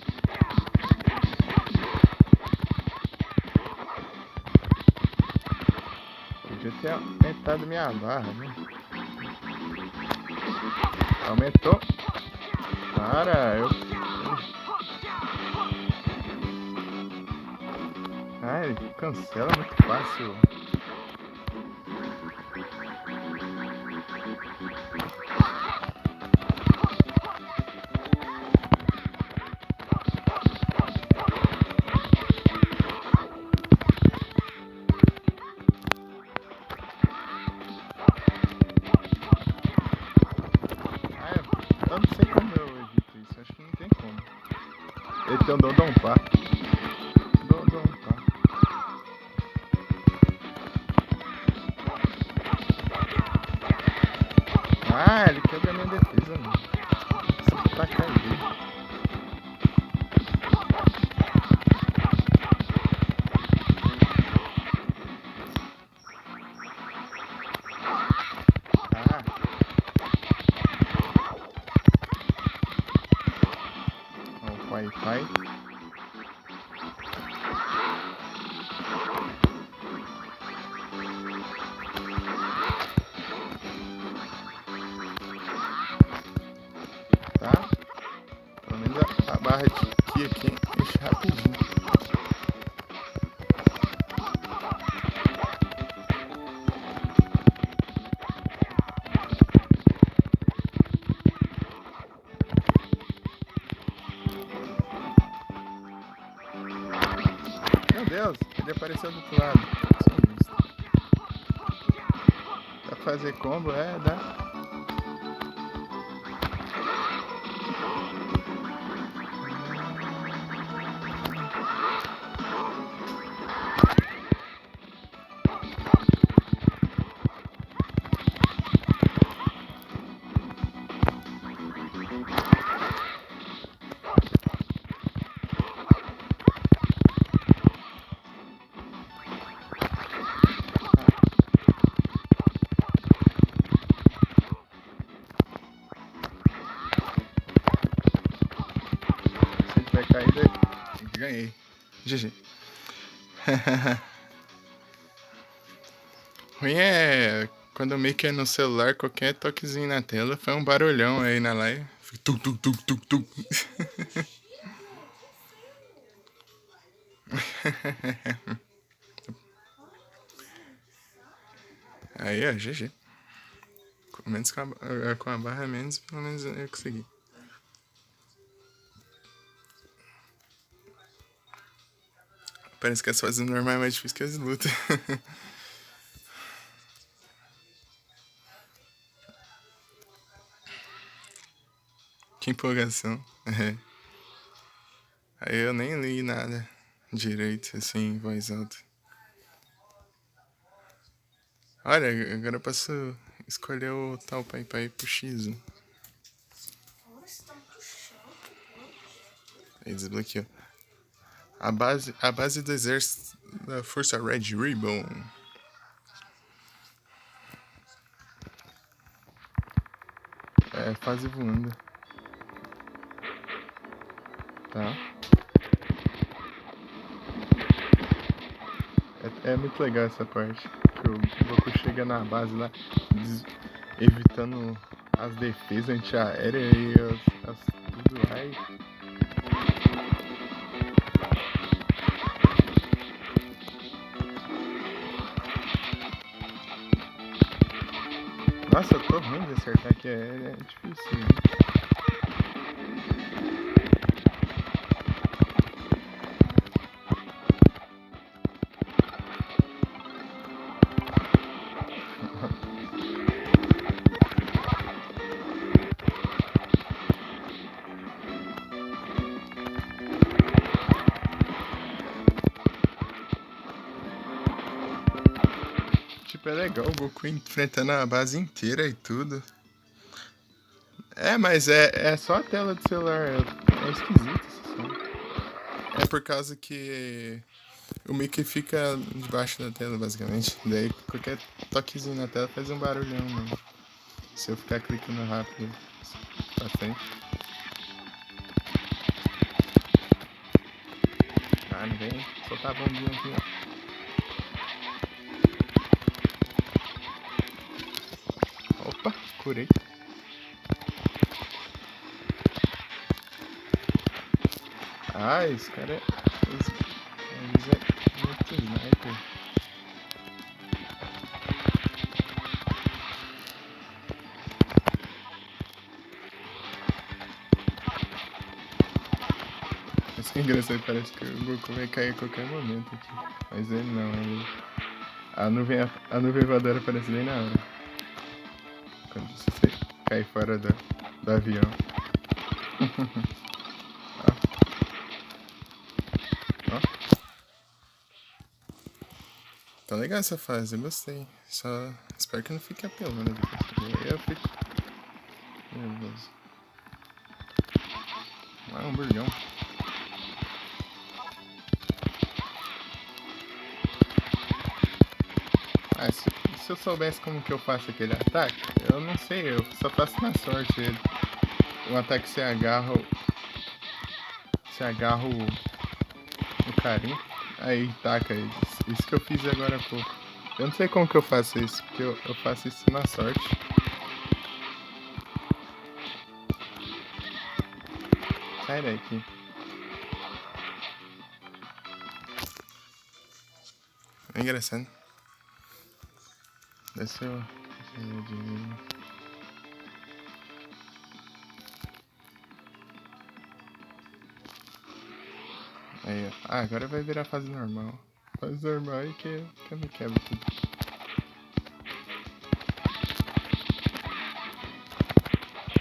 Podia ter aumentado minha barra, né? Aumentou. Cara, ele cancela muito fácil. Eu não sei como eu evito isso, acho que não tem como. Ele tem um Dodonpá. Ele quebra a minha defesa, mano. Vai. Tá? Pelo menos a barra aqui enche rapidinho. Meu Deus, ele apareceu do outro lado. Dá pra fazer combo? É, dá. Se ele vai cair daí. Ganhei. GG. Ruim é quando o Mickey é no celular, qualquer toquezinho na tela foi um barulhão aí na live. Fica tuk tuk tuk tuk tuk. Aí, ó, GG. Menos com a barra menos, pelo menos eu consegui. Parece que as fases normais é mais difícil que as lutas. Que empolgação. É. Aí eu nem li nada direito, assim, em voz alta. Olha, agora eu posso escolher o tal pai pai pro X. Aí desbloqueou. A base do exército da Força Red Ribbon. É, fase voando. Tá. É muito legal essa parte. Que o Goku chega na base lá, evitando as defesas antiaéreas e tudo lá. Nossa, eu tô ruim de acertar aqui, é difícil. Né? Tipo, é legal o Goku enfrentando a base inteira e tudo. É, mas é só a tela do celular. É esquisito esse som. É por causa que o Mickey fica debaixo da tela, basicamente. Daí qualquer toquezinho na tela faz um barulhão, mano. Se eu ficar clicando rápido pra frente. Ah, não vem soltar a bombinha aqui, ó. Opa, curei. Ah, esse cara é. Eles é muito sniper. Isso é engraçado, parece que o Goku vai cair a qualquer momento aqui. Mas ele não, a nuvem voadora aparece bem na hora. Quando você cai fora do avião. Ó. Tá legal essa fase, eu gostei. Só espero que não fique apelando. Aí eu fico nervoso. Ah, um burgão. Ah, se eu soubesse como que eu faço aquele ataque, eu não sei, eu só faço na sorte ele. Um ataque que você agarra. Você agarra o carinho, aí taca eles. Isso que eu fiz agora há pouco. Eu não sei como que eu faço isso, porque eu faço isso na sorte. Sai daqui. É engraçado. Deixa eu aí, ó. Ah, agora vai virar fase normal. Fase normal aí que eu me quebro tudo.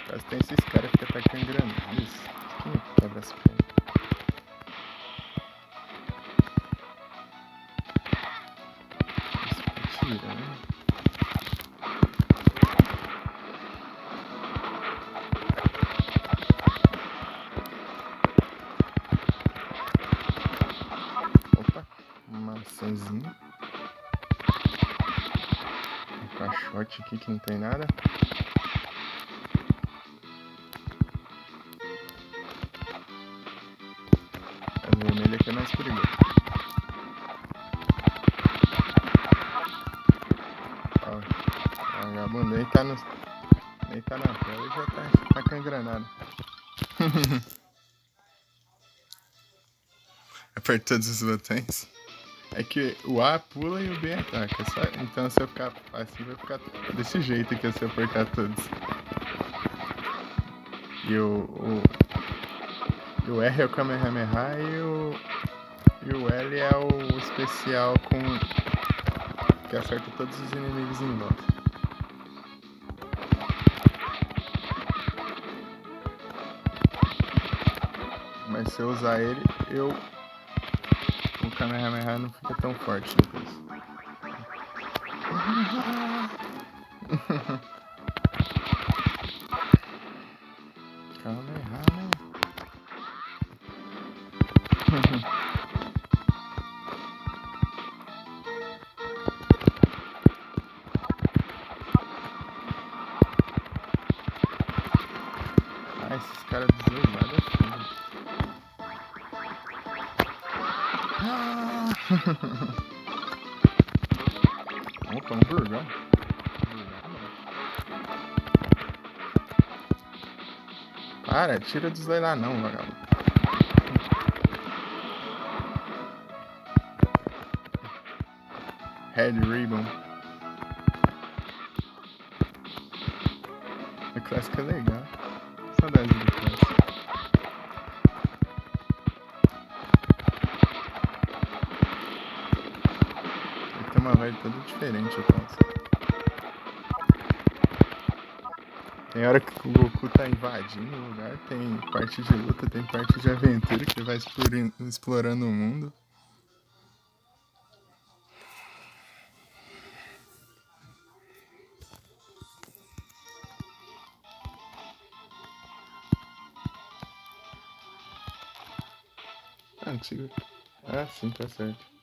Quase tem esses caras que atacam granadas. Isso. Que me quebra as pernas. Isso que tira, né? Opa, maçãzinha. Um caixote aqui que não tem nada. A vermelha aqui é mais perigosa. Ó, o vagabundo nem tá na tela e já tá tacando granada. Aperta todos os botões. É que o A pula e o B ataca. Então se eu ficar assim, vai ficar desse jeito aqui se eu apertar todos. E o R é o Kamehameha e o L é o especial que acerta todos os inimigos em volta. Mas se eu usar ele, o Kamehameha não fica tão forte depois. Kamehameha. Ah, esses caras dos dois lados é foda. Opa, um burgão. Para, tira dos dois lá não, vagabundo. Red Ribbon. A clássica é legal. Saudades do clássico. Tem uma vibe toda diferente o clássico. Tem hora que o Goku tá invadindo o lugar, tem parte de luta, tem parte de aventura que vai explorando o mundo. Antigo. Ah, sim, tá certo.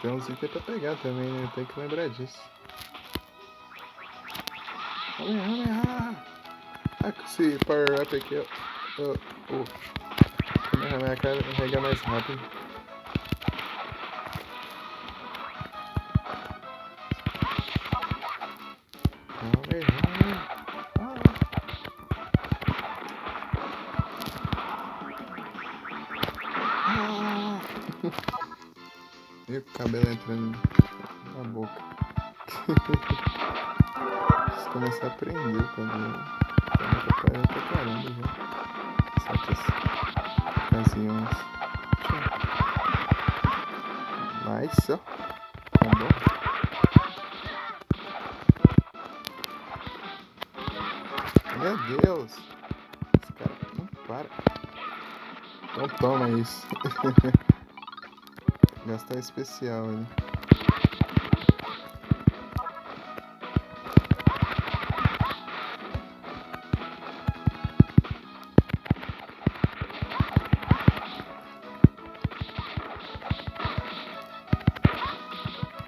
Tem uns itens pra pegar também, né? Tem que lembrar disso. Ah, com esse power up aqui, ó. A minha cara carrega mais rápido. E o cabelo entrando na boca. Preciso começar a prender o cabelo. Tá atrapalhando pra caramba já. Certas ocasiões. Mas, ó. Tá bom. Meu Deus. Esse cara não para. Então toma isso. Gastar especial ali.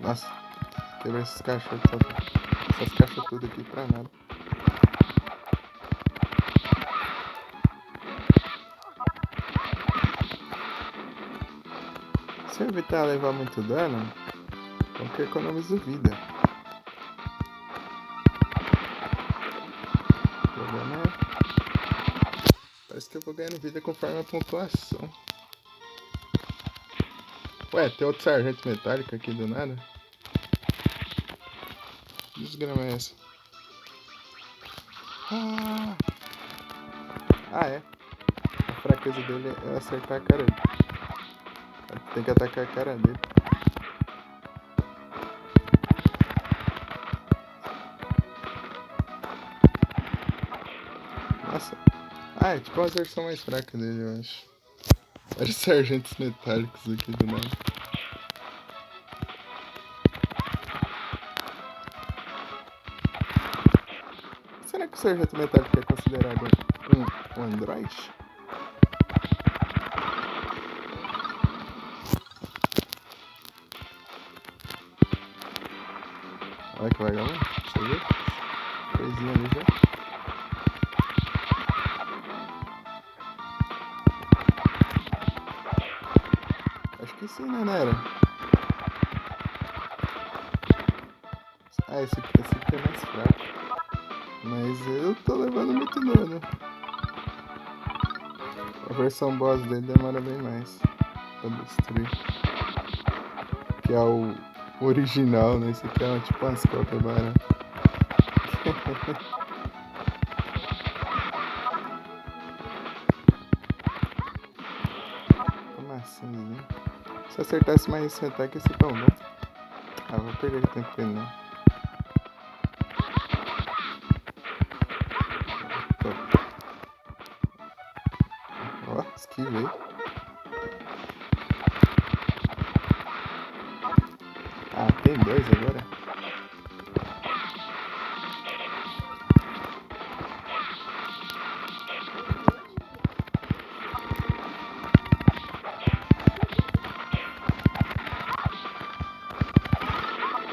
Nossa, quebra esses cachorros, essas caixas tudo aqui pra nada. Se eu evitar levar muito dano, então que eu economizo vida. O problema é... Parece que eu vou ganhando vida conforme a pontuação. Ué, tem outro sargento metálico aqui do nada? Que desgrama é essa? É. A fraqueza dele é acertar a cara dele. Tem que atacar a cara dele. Nossa. É tipo uma versão mais fraca dele, eu acho. Vários sargentos metálicos aqui do nada. Será que o sargento metálico é considerado um androide? Olha que legal, né? Você viu? Coisinha ali já. Acho que sim, né, Nera? Esse aqui é mais fraco. Mas eu tô levando muito dano. A versão boss dele demora bem mais pra destruir. Que é o original, né? Esse aqui é tipo umas cópias baratas. Como assim, né? Se eu acertasse mais esse ataque, ia ser tão bom. Vou perder tempo com ele não. Ó, esquivei. Tem dois agora.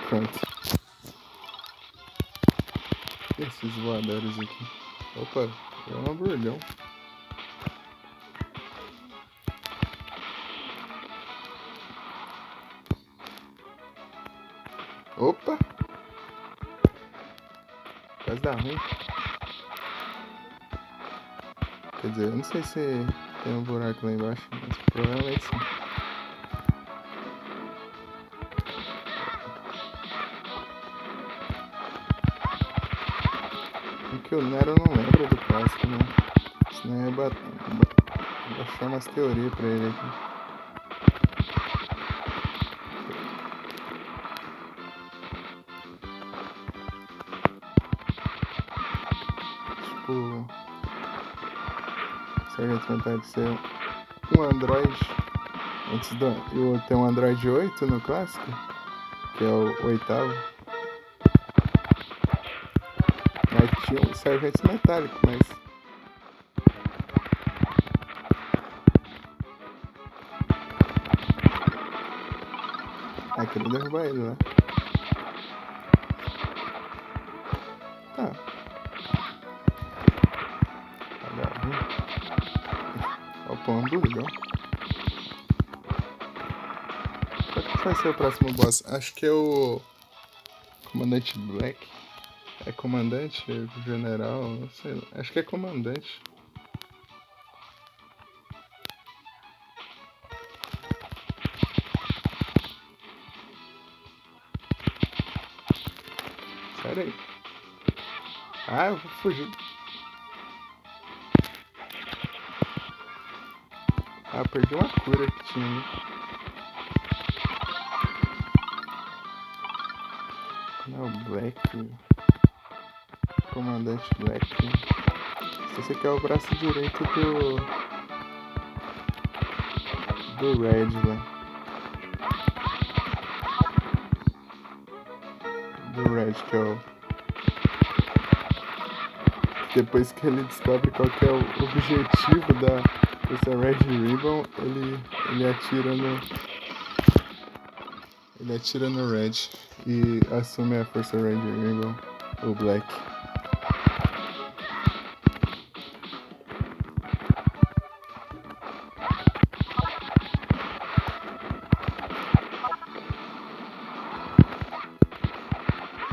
Pronto. Esses voadores aqui. Opa, é um hamburgão. Opa! Quase dá ruim. Quer dizer, eu não sei se tem um buraco lá embaixo, mas provavelmente sim. Porque o Nero não lembra do clássico, né? Senão eu ia baixar umas teorias pra ele aqui. Tipo... Sargento Metálico ser um Android. Antes eu tenho um Android 8 no clássico, que é o oitavo. Mas tinha um sargento metálico, mas... queria derrubar ele, né? Tá. Olha o pão hamburgão. Qual que vai ser o próximo boss? Acho que é o... Comandante Black. É comandante? General? Não sei. Acho que é comandante. Sai daí. Eu vou fugir. Perdi uma cura que tinha. Não, Black. Comandante Black. Esse aqui é o braço direito do Red lá. Do Red, que é o... Depois que ele descobre qual que é o objetivo dessa Red Ribbon, ele atira no... Ele atira no Red e assume a Força Ranger Rainbow, o Black.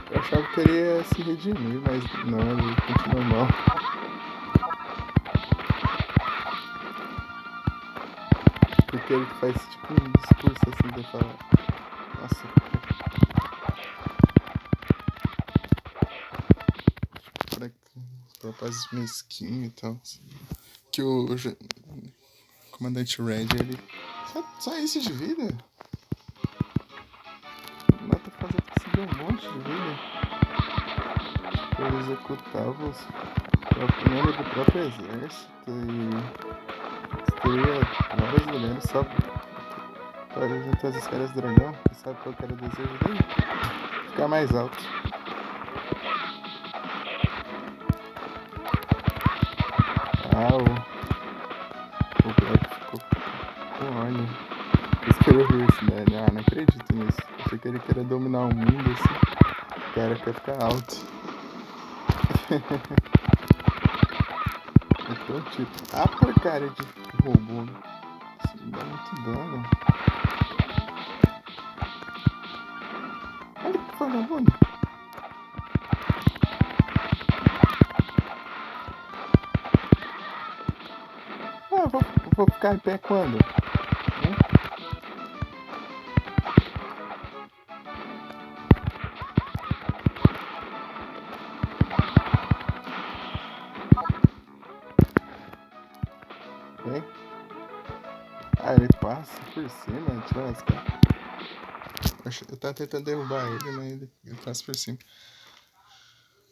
Eu achava que ele ia se redimir, mas não, ele continua mal. Porque ele faz tipo um discurso assim de falar, nossa, pra propósito mesquinho e tal. Que o comandante Red, ele só isso de vida? Mata fazer conseguir um monte de vida. Tipo, ele executava os membros do próprio exército e destruía vários lugares só para juntar as esferas do dragão. E sabe qual que era o desejo dele? Ficar mais alto. O Black ficou com ódio. Por isso que ele viu isso, né? Ah, não acredito nisso. Achei que ele queria dominar o mundo assim. O cara quer ficar alto. Então, tipo, a porcaria de robô. Isso me dá muito dano. Olha que vagabundo. Ah, vou ficar em pé quando? Vem. Ah, ele passa por cima, tira as caras. Eu tava tentando derrubar ele, mas ele passa por cima.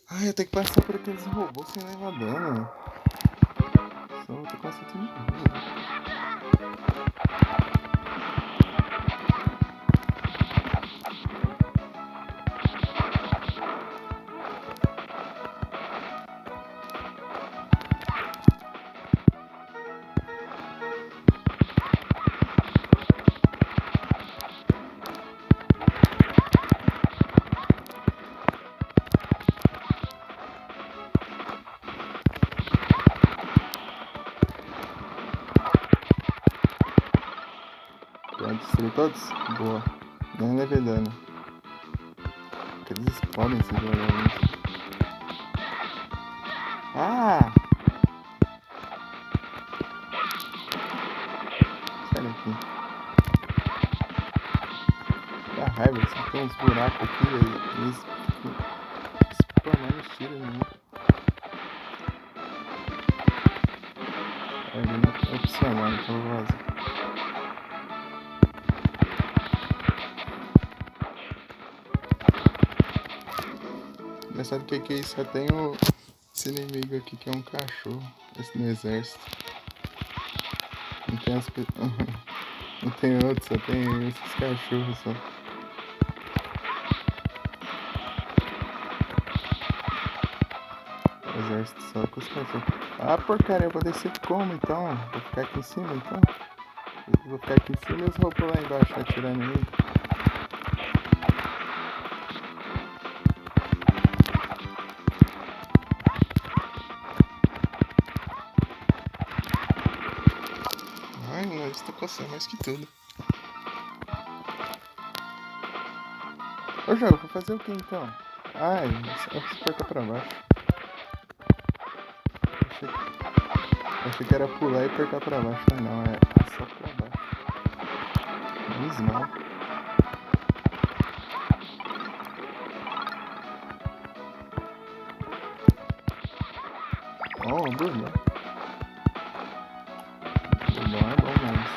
Ah, eu tenho que passar por aqueles robôs sem levar dano. Só eu tô com essa de vida. Destruir todos? Boa. Nem levei dano. Porque eles explodem esses dragões. Ah! Sai daqui. Dá raiva, assim, tem uns buracos aqui e eles spamando os tiros em mim. Ele não é opcional, então eu vou vazar. Engraçado que aqui só tem esse inimigo aqui que é um cachorro, esse no exército. Não tem não tem outros, só tem esses cachorros só. O exército só com os cachorros. Ah, porcaria, eu vou descer como então? Vou ficar aqui em cima então? Eu vou ficar aqui em cima e os robôs lá embaixo atirando em mim. Ai, meu nariz tá coçando mais que tudo. Ô jogo, vou fazer o que então? Ai, eu preciso apertar pra baixo. Achei que era pular e apertar pra baixo, mas não, é só pra baixo. Menos mal. Oh, bourbon. Bourbon é bom, mas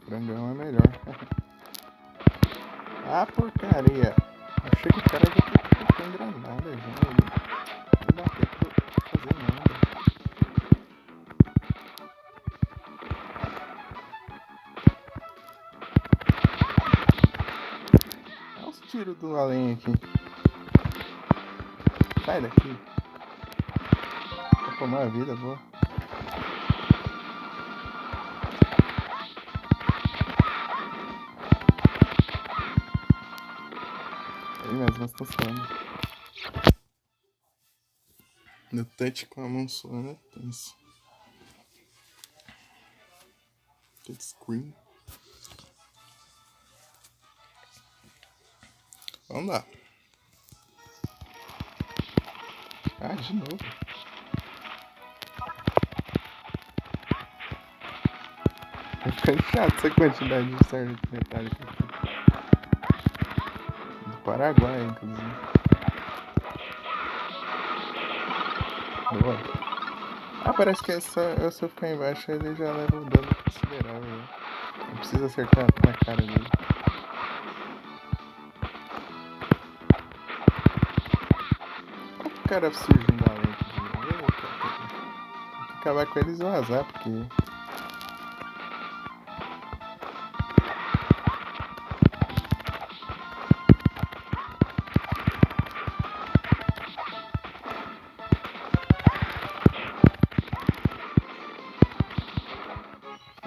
frangão é melhor. Ah, porcaria. Achei que o cara já tem granada já. Não dá tempo pra fazer nada. Olha os tiros do além aqui. Sai daqui. Vou tomar a vida, boa. nós estamos falando. No touch com a mão só, né? Tenso. Touchscreen. Vamos lá. Ah, de novo. Vai ficando chato essa quantidade de sarna metálica aqui. Do Paraguai, inclusive. Boa. Ah, parece que se eu ficar embaixo ele já leva um dano considerável. Né? Não precisa acertar na cara dele. Olha o cara surgindo da lente de novo. Tem que acabar com eles e vazar, porque...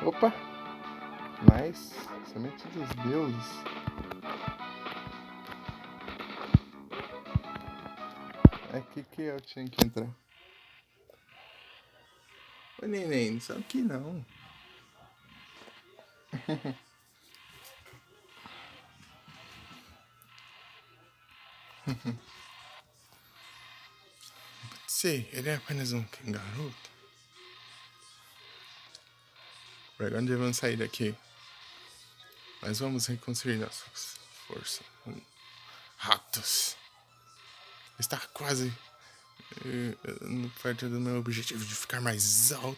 Opa! Nice! Semente dos deuses. Aqui que eu tinha que entrar. Ô neném, não sabe que não. Sim, ele é apenas um garoto. Agora devemos sair daqui. Mas vamos reconstruir nossas forças. Ratos. Está quase perto do meu objetivo de ficar mais alto.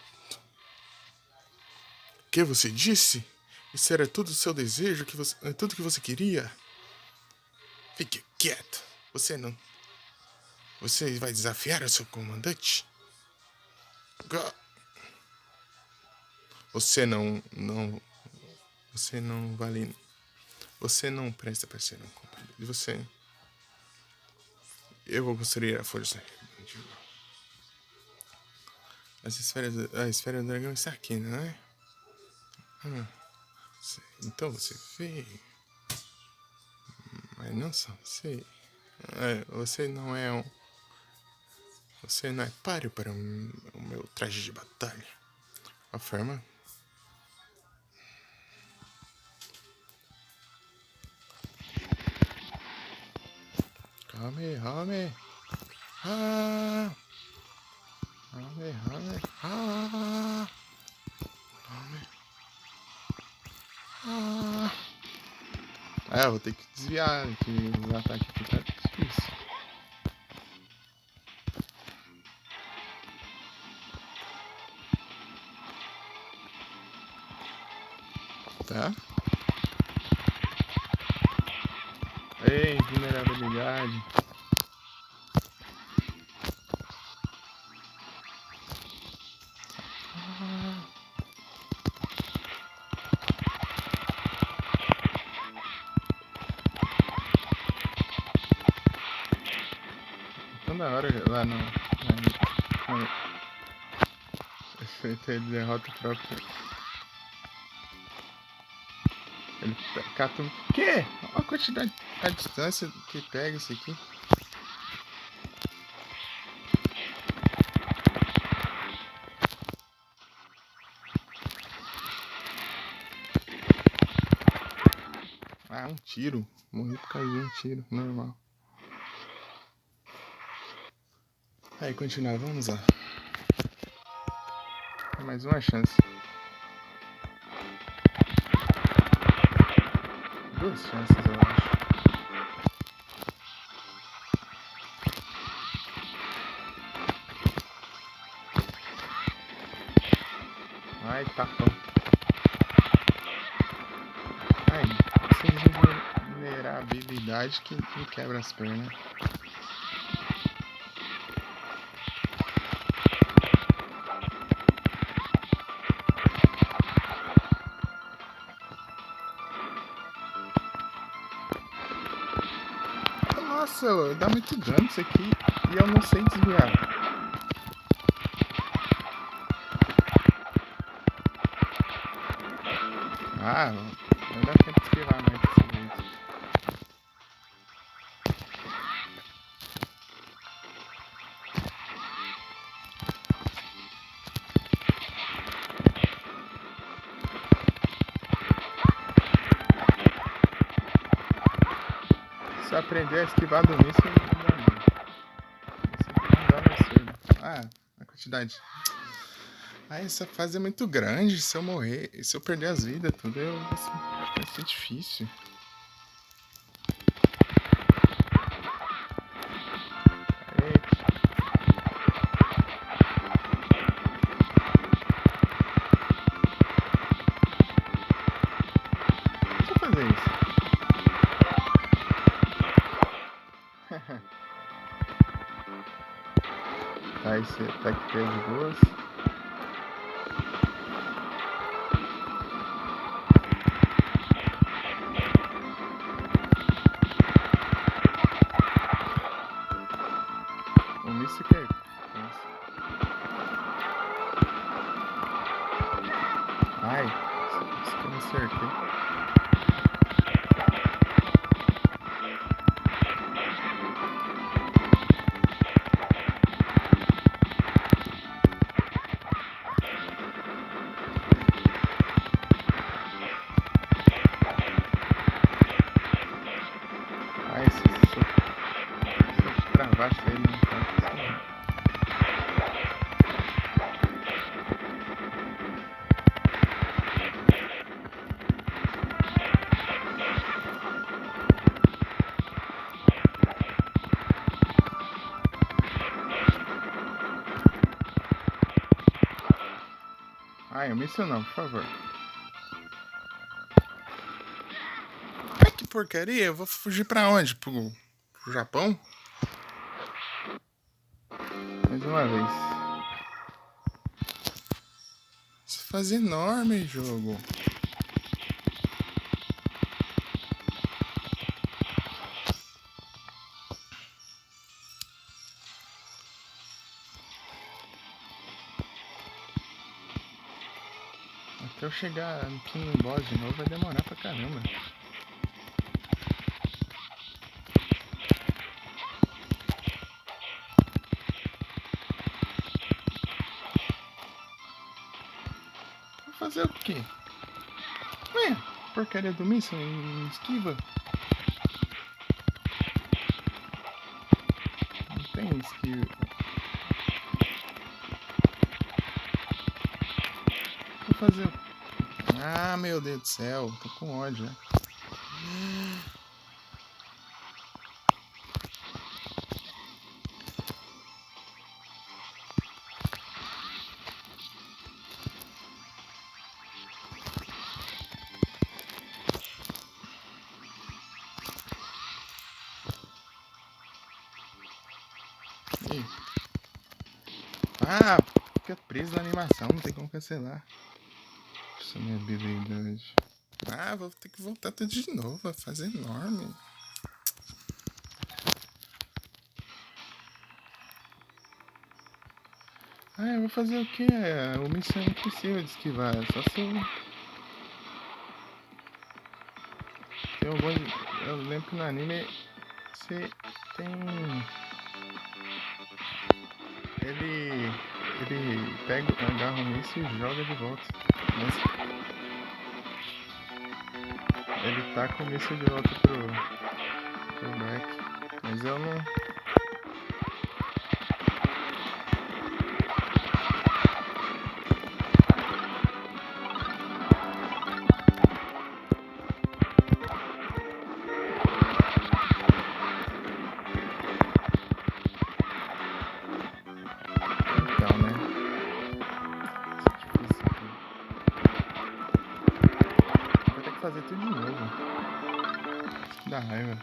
O que você disse? Isso era tudo o seu desejo? Tudo que você queria? Fique quieto. Você vai desafiar o seu comandante? Você não vale. Você não presta para ser um comandante. Eu vou construir a força. A esfera do dragão está aqui, não é? Então você veio. Mas não só você. Você não é páreo para o meu traje de batalha. Afirma. Rame. Eu vou ter que desviar, que o ataque aqui tá difícil. Tá? Ei, vulnerabilidade. Tão da hora lá no efeito ele derrota o próprio. Ele cata um. Que? Olha a quantidade, a distância que pega isso aqui. Ah, um tiro. Morri por causa de um tiro, normal. Aí, continuar, vamos lá. Mais uma chance. Duas chances, eu acho. Ai, tapão. Ai, essa vulnerabilidade que me quebra as pernas. Nossa, dá muito dano isso aqui e eu não sei desviar. Ah, não dá tempo de esquivar mais desse jeito. Se eu aprender a esquivar do míssil, não dá não. Isso não dá no cedo. Ah, a quantidade. Ah, essa fase é muito grande. Se eu morrer, se eu perder as vidas, tudo, vai ser difícil. Eita. Deixa eu fazer isso. Tá, esse ataque pé de boas. O míssil que é. Ai, isso que eu não acertei. Ai, se eu travasse ele, não tá assim. Ai, o míssil não, por favor. Ai, que porcaria, eu vou fugir pra onde? Pro Japão? Mais uma vez. Essa fase é enorme, jogo. Até eu chegar aqui no boss de novo vai demorar pra caramba. Vou fazer o quê? Ué, porcaria do míssil, esquiva. Não tem esquiva. Vou fazer o quê? Ah, meu Deus do céu, tô com ódio, né? Ih. Ah, fica preso na animação, não tem como cancelar. Essa minha habilidade. Ah, vou ter que voltar tudo de novo, vai fazer enorme. Ah, eu vou fazer o quê? O míssil é impossível de esquivar, só se eu... Tem algum... Eu lembro que no anime você tem... Ele pega, agarra o míssil e joga de volta. Mas ele taca o míssil de volta pro back. Mas eu não... Então, né? Isso é difícil aqui. Vou ter que fazer tudo de novo. Isso que dá raiva.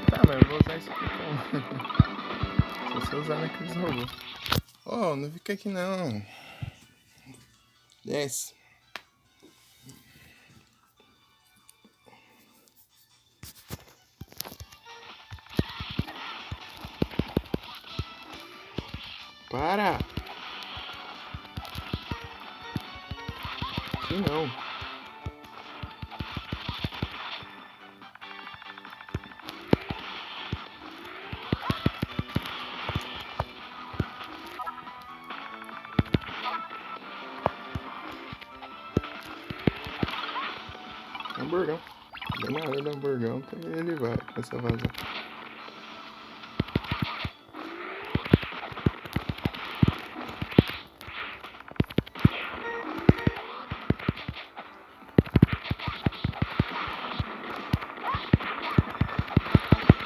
Tá, mas eu vou usar isso aqui como... Se você usar naqueles robôs. Oh, não fica aqui não. Desce. Para! Aqui não. hamburgão. Bem na hora do hamburgão, ele vai começar a vazar.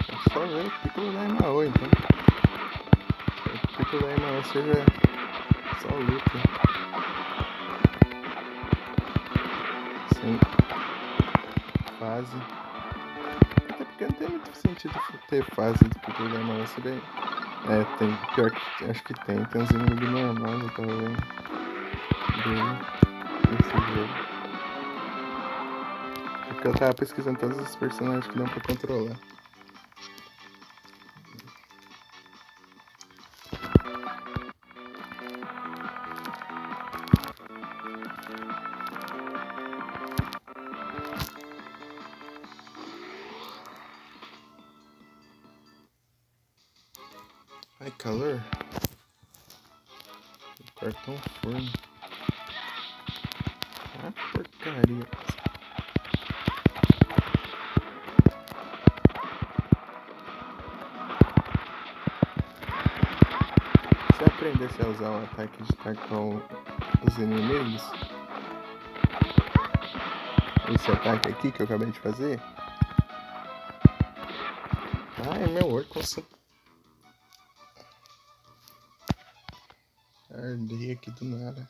É só ver o piccolo da Emaô, então. O piccolo da Emaô seja só luta. Sem fase. Até porque não tem muito sentido ter fase do piccolo da Emaô, se bem... tem. Pior que acho que tem. Tem uns inimigos normais, eu tava vendo. Nesse jogo. Porque eu tava pesquisando todos os personagens que dão pra controlar. Ai, calor. Cartão forno. Ah, porcaria. Se eu aprendesse a usar o ataque de tacar os inimigos, esse ataque aqui que eu acabei de fazer. Ai, meu olho coçou. Ardei aqui do nada.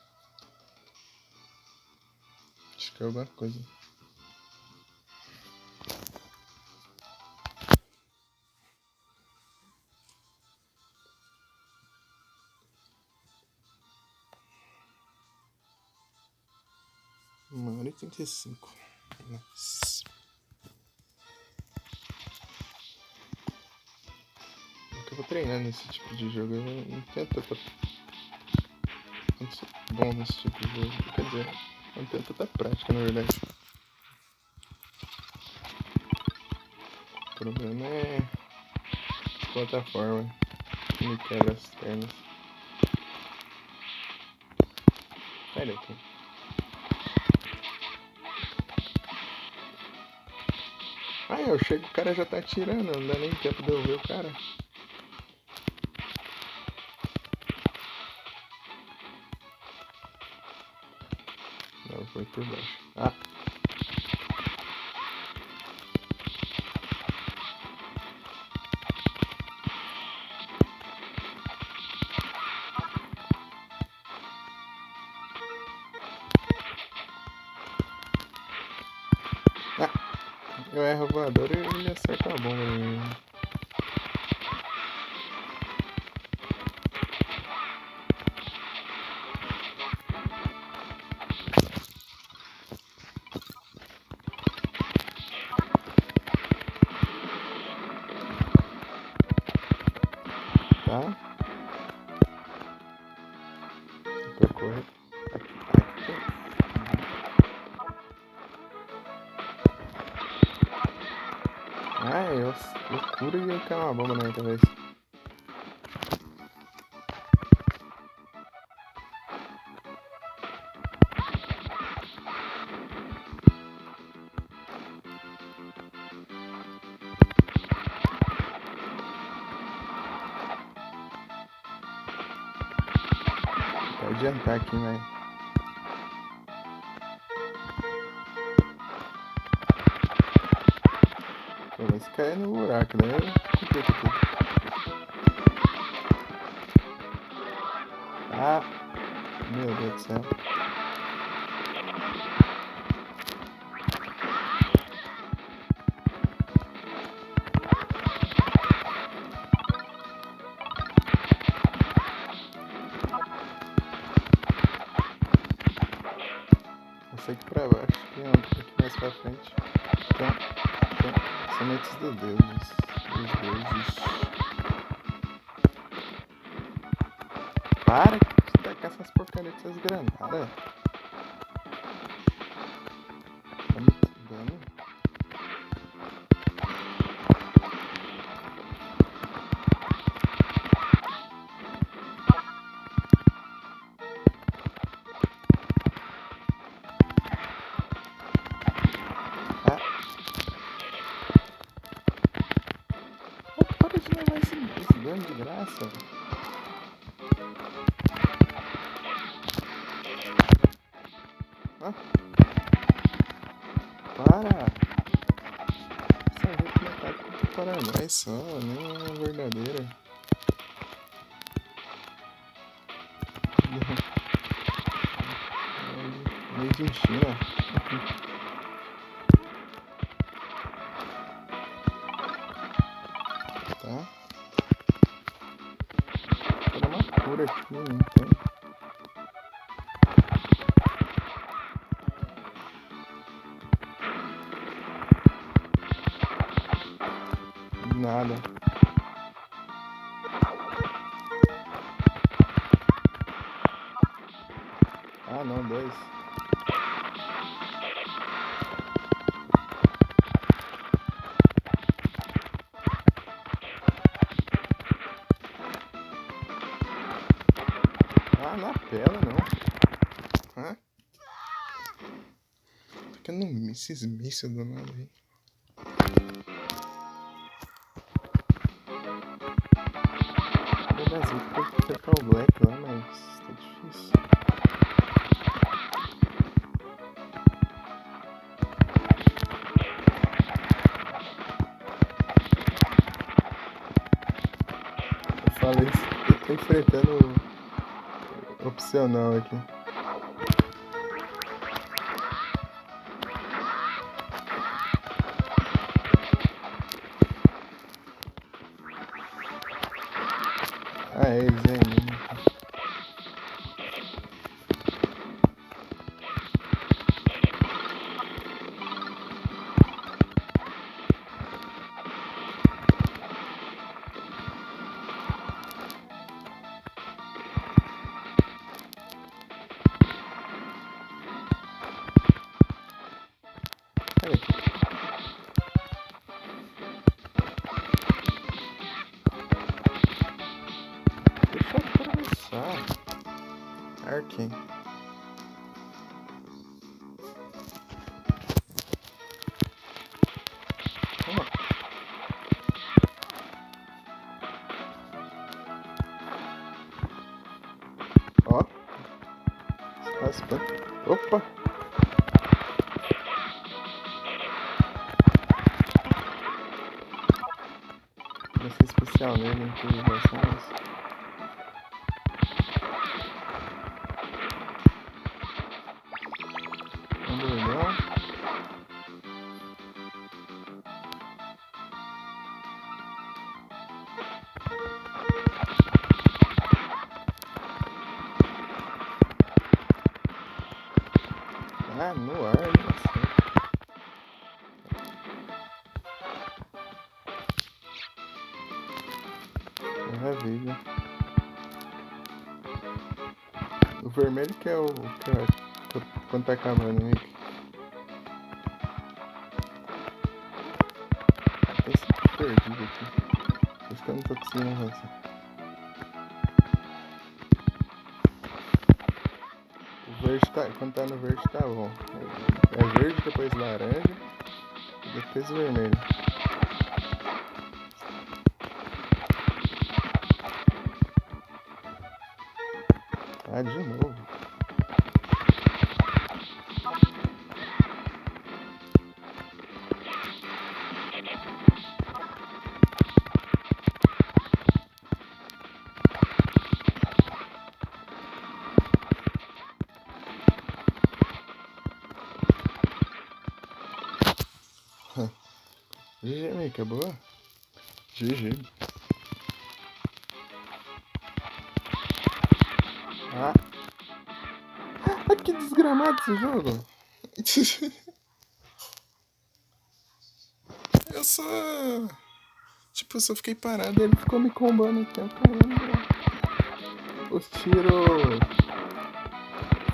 Acho que é alguma coisa. Uma hora e 35. Nossa. Eu vou treinar nesse tipo de jogo. Eu não tenho tanta... bom nesse tipo de jogo. Quer dizer, eu não tenho tanta prática, na verdade. O problema é a plataforma que me quebra as pernas. Sai daqui. Ah, eu chego, o cara já tá atirando, não dá nem tempo de eu ver o cara. Não, foi por baixo. Ah! Eu erro o voador e ele acerta a bomba. Tá? Pra correr. Aqui. Ai, loucura e cair uma bomba na minha cabeça. Vou adiantar aqui, velho. Vai se cair no buraco, né? Complica tudo. Ah! Meu Deus do céu. Eu sei que pra baixo tem um pouquinho mais pra frente. Então, sementes dos deuses. Dos deuses. Para de tacar essas porcarias dessas granadas. Tá me dando. pode levar esse dano de graça. Ah. Para! Essa gente me ataca para nós só, nem é verdadeira. Made in China. Tá? Vou dar uma cura aqui, não tem. Nada. Ah, não, 2. Ah, na tela não. Hã? Fica no esses mísseis do nada aí. No Brasil pode cercar o Black lá, mas tá difícil. Eu falei isso, eu tô enfrentando o opcional aqui. Ah, é eles aí mesmo. Peraí. Deixa eu atravessar. Arquem. Ó. Raspando. Opa! Vai ser especial nele, improvisação, mas... Underground. Ah, no ar, nossa. Maravilha. O vermelho que é o que é quando tá acabando, né? Até se perdido aqui. Por isso que eu não tô conseguindo avançar. O verde tá, quando tá no verde tá bom. É verde, depois laranja e depois vermelho. Ah, de novo. GG, meio acabou? GG. Ah. Ah, que desgramado esse jogo. Eu só... Tipo, eu só fiquei parado e ele ficou me combando então, caramba. Os tiros...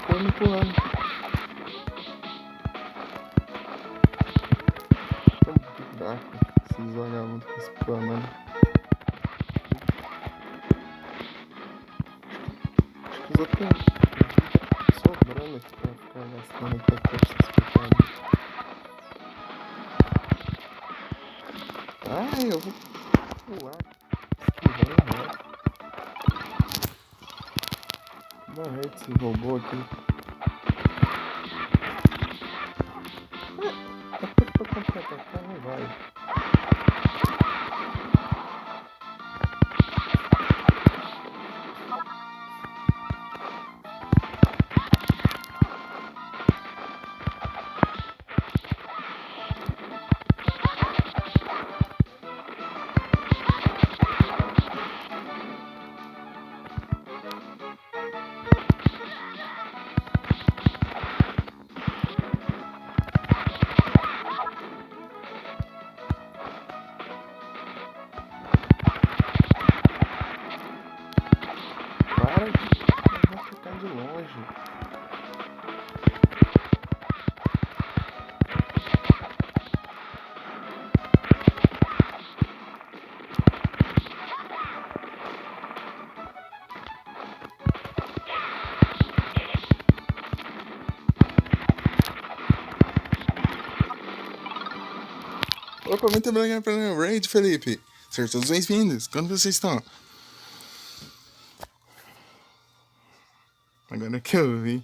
Ficou me pulando. Tão buraco. Esses vagabundos que spamando. Acho que os outros têm sobrando aqui pra ficar gastando até força especial. Ai, eu vou pular. morrer desse robô aqui. Até que pra contra-atacar não vai. Para de... Eu vou ficar de longe. Opa, muito obrigado pelo raid, Felipe. Sejam todos bem-vindos. Quando vocês estão? Agora que eu vi.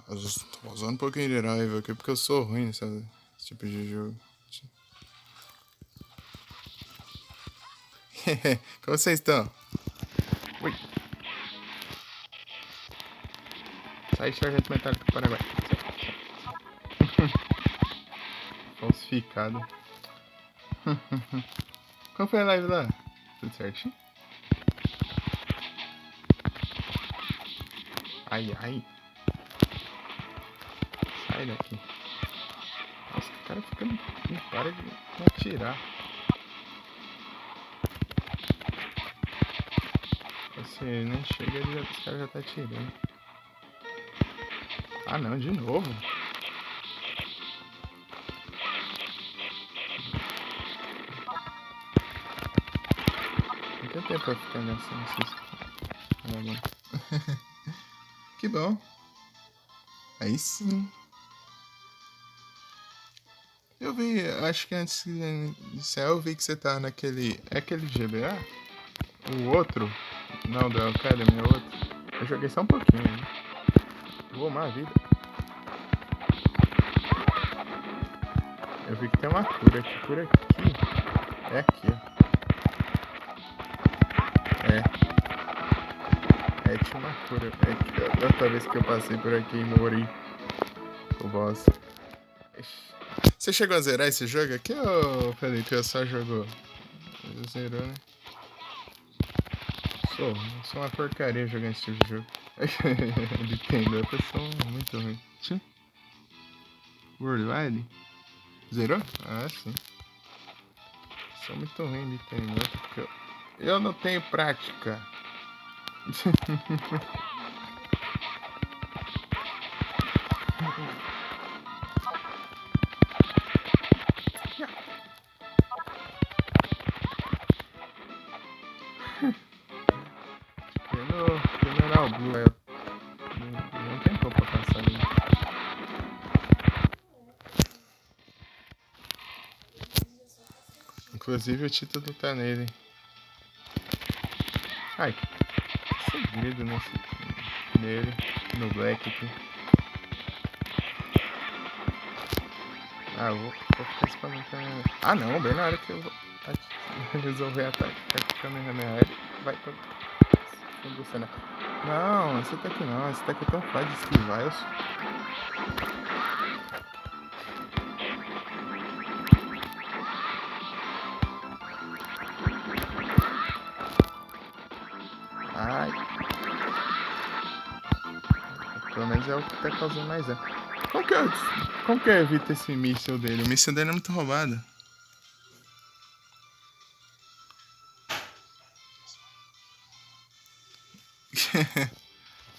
Eu tô usando um pouquinho de raiva aqui porque eu sou ruim nesse tipo de jogo. Como vocês estão? Ui. Sai, sargento metálico do Paraguai. Falsificado. Qual foi a live lá? Tudo certinho? Ai, ai. Sai daqui. Nossa, o cara fica... Não para de me atirar. Você nem chega e os caras já tá atirando. Ah não, de novo. Não tem tempo pra ficar nessa. Que bom. Aí sim. Eu vi, acho que antes de sair eu vi que você tá naquele... É aquele GBA? O outro? Não, da Academy, é outro. Eu joguei só um pouquinho, né? Vou amar a vida. Eu vi que tem uma cura aqui, por aqui. É aqui, ó. Tinha uma cura. Da outra vez que eu passei por aqui e morri. O boss. Você chegou a zerar esse jogo aqui, ô Felipe? Ou só jogou? Zerou, né? Sou uma porcaria jogando esse tipo de jogo. De Kendo, eu sou muito ruim. Worldwide? Zerou? Ah, sim. Sou muito ruim de Kendo, porque eu não tenho prática. General Blue, não tem como pra passar ali. Inclusive o título tá nele. Ai, que segredo nele, no Black aqui. Ah, eu vou ficar spamando também. Ah não, bem na hora que eu vou resolver atacar com a minha área, vai pra fundo do cenário. Não, esse ataque não, esse ataque é tão fácil de esquivar. Ai. Pelo menos é o que tá causando mais dano. Como que eu evito esse míssil dele? O míssil dele é muito roubado.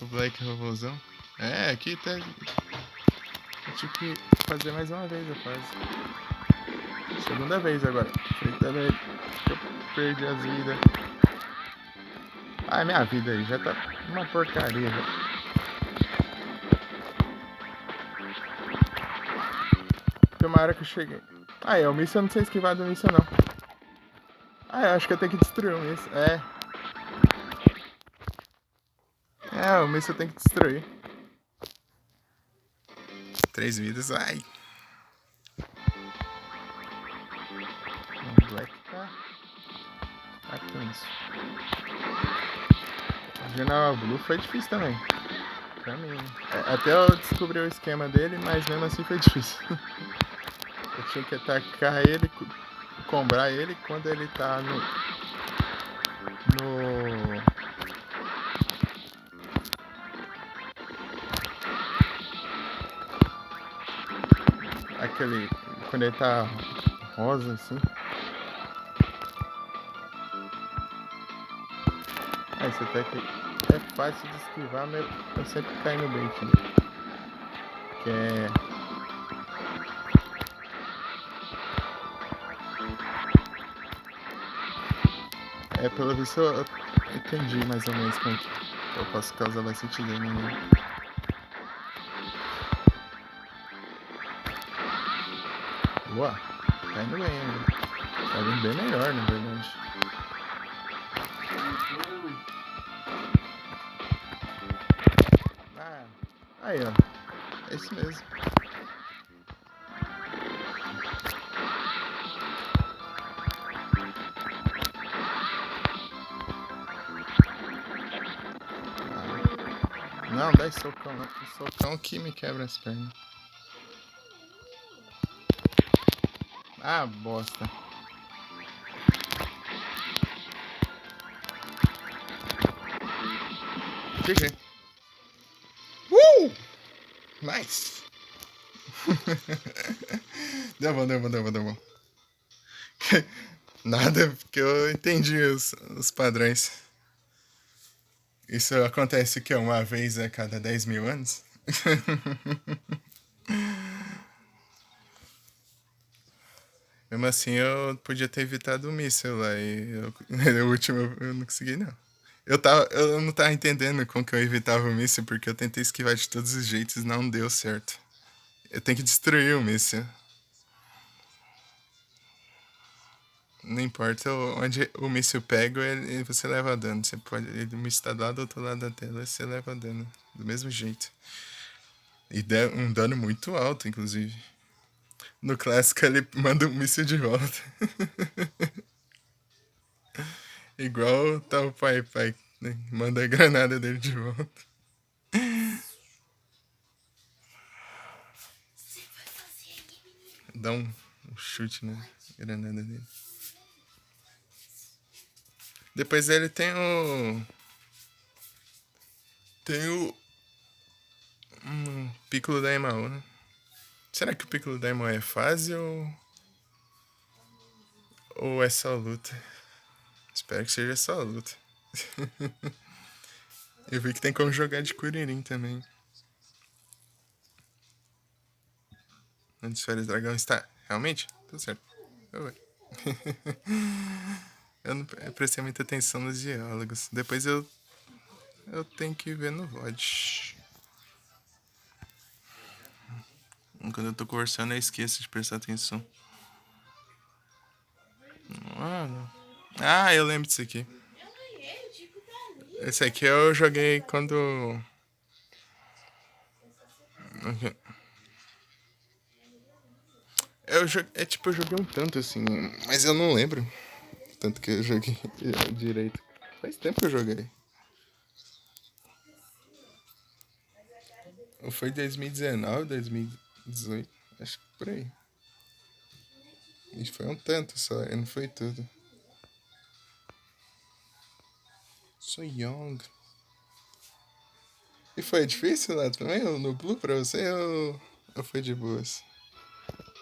O Black Robozão. É, aqui tá... Eu tive que fazer mais uma vez a fase. Segunda vez agora. Primeira vez que eu perdi as vidas. Ah, minha vida aí já tá uma porcaria. Já. Tem uma hora que eu cheguei. Ah, o míssil eu não sei esquivar do míssil não. Ah, eu acho que eu tenho que destruir o míssil. É, o míssil tem que destruir. 3 vidas, ai. O Black tá tenso. General Blue foi difícil também. Pra mim. Até eu descobri o esquema dele, mas mesmo assim foi difícil. Eu tinha que atacar ele, combrar ele quando ele tá no aquele, quando ele tá rosa assim. Aí você tá aqui. É fácil de esquivar, mas eu sempre caio no bait dele. Que pelo visto eu entendi mais ou menos como que eu posso causar bastante dano nele. Boa, tá indo bem ainda. Tá indo bem melhor, na verdade. Ah, aí ó, é isso mesmo. Não, dá esse socão não. O socão que me quebra as pernas. Ah, bosta. GG. Nice. Deu bom. Nada, porque eu entendi os padrões. Isso acontece que uma vez a cada 10 mil anos? Mesmo assim, eu podia ter evitado o míssil lá. O último eu não consegui, não. Eu não tava entendendo como que eu evitava o míssil, porque eu tentei esquivar de todos os jeitos e não deu certo. Eu tenho que destruir o míssil. Não importa onde o míssil pega, você leva dano. Você pode, o míssil tá lá do outro lado da tela e você leva dano. Do mesmo jeito. E um dano muito alto, inclusive. No clássico ele manda um míssil de volta. Igual tá o pai, né? Manda a granada dele de volta. Dá um chute na granada dele. Depois ele tem o. Tem o. Piccolo da Emaô, né? Será que o Piccolo da Emaô é fase ou é só luta? Espero que seja só luta. Eu vi que tem como jogar de Kuririn também. Antes de Férias Dragão está. Realmente? Tudo certo. Eu não prestei muita atenção nos diálogos. Depois eu tenho que ver no VOD. Quando eu tô conversando, eu esqueço de prestar atenção. Ah, eu lembro disso aqui. Esse aqui eu joguei quando. Eu joguei um tanto assim, mas eu não lembro. Tanto que eu joguei direito. Faz tempo que eu joguei. Ou foi 2019, 2018? Acho que por aí. E foi um tanto só, não foi tudo. So young. E foi difícil lá também, no Blue pra você ou foi de boas?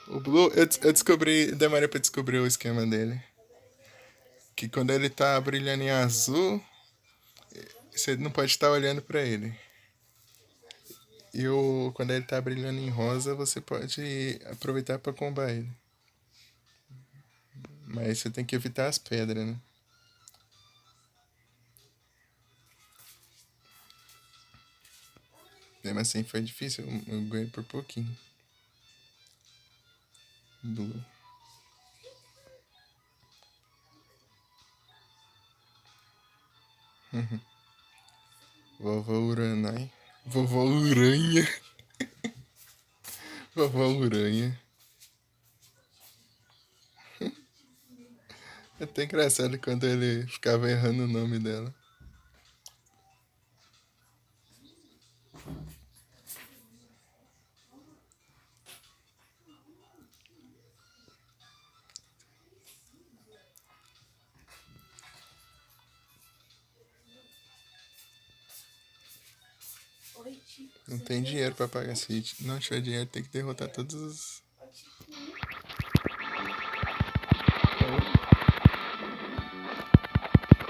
O Blue, eu descobri, demorei pra descobrir o esquema dele. Que quando ele tá brilhando em azul, você não pode estar olhando pra ele. E quando ele tá brilhando em rosa, você pode aproveitar pra combar ele. Mas você tem que evitar as pedras, né? Mesmo assim foi difícil, eu ganhei por pouquinho. Blue. Vovó Uranai. Vovó Uranha. Vovó Uranha. É até engraçado quando ele ficava errando o nome dela. Não tem dinheiro pra pagar City. Não achou dinheiro, tem que derrotar todos os.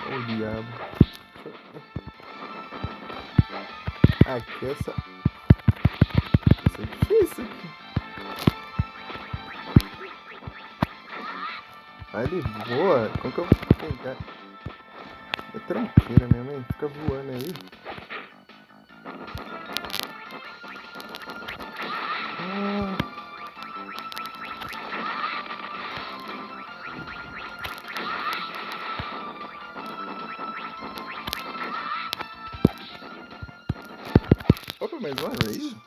Ô diabo. Aqui essa. Isso é difícil aqui. Aí ele voa. Como que eu vou pegar? É tranqueira, minha mãe. Fica voando aí. Opa, mais uma raid?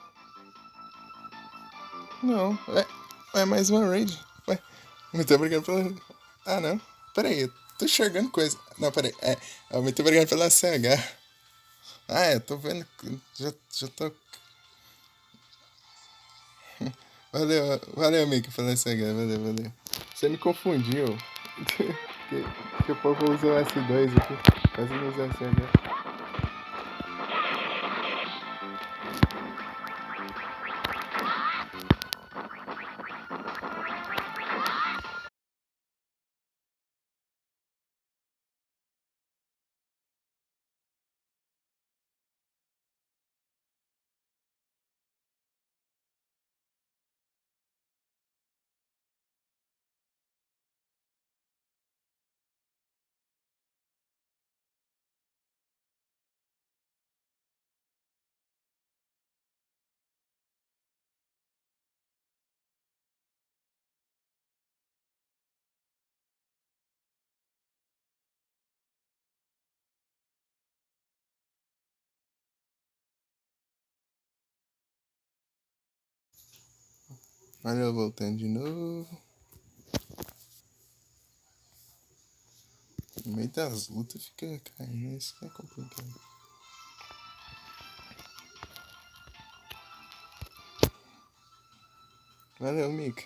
Não, é mais uma raid. Ué, muito obrigado pela. Ah, não. Pera aí, eu tô enxergando coisa. Não, pera aí. Muito obrigado pela CH. Ah, eu tô vendo. Já tô. Valeu, amigo, pela CH. Valeu. Você me confundiu. que o povo usa o S2 aqui. Quase não usa SH. Olha eu voltando de novo. No meio das lutas fica caindo, isso que é complicado. Valeu, Mika.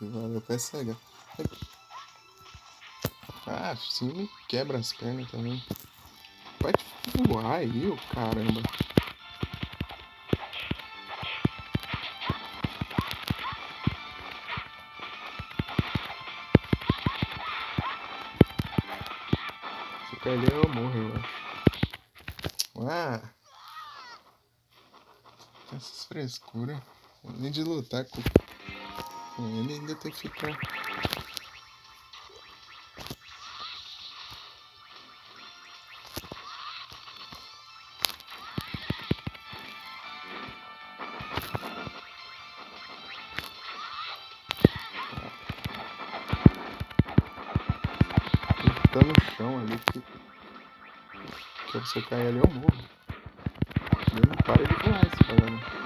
E valeu pra SH. Ah, sim, me quebra as pernas também. Pode voar aí, ô caramba. Se perder eu morro, eu acho. Ah, essas frescuras. Além de lutar com ele, ainda tem que ficar. Tá no chão ali que se eu cair ali eu morro. Ele não para de voar esse cara.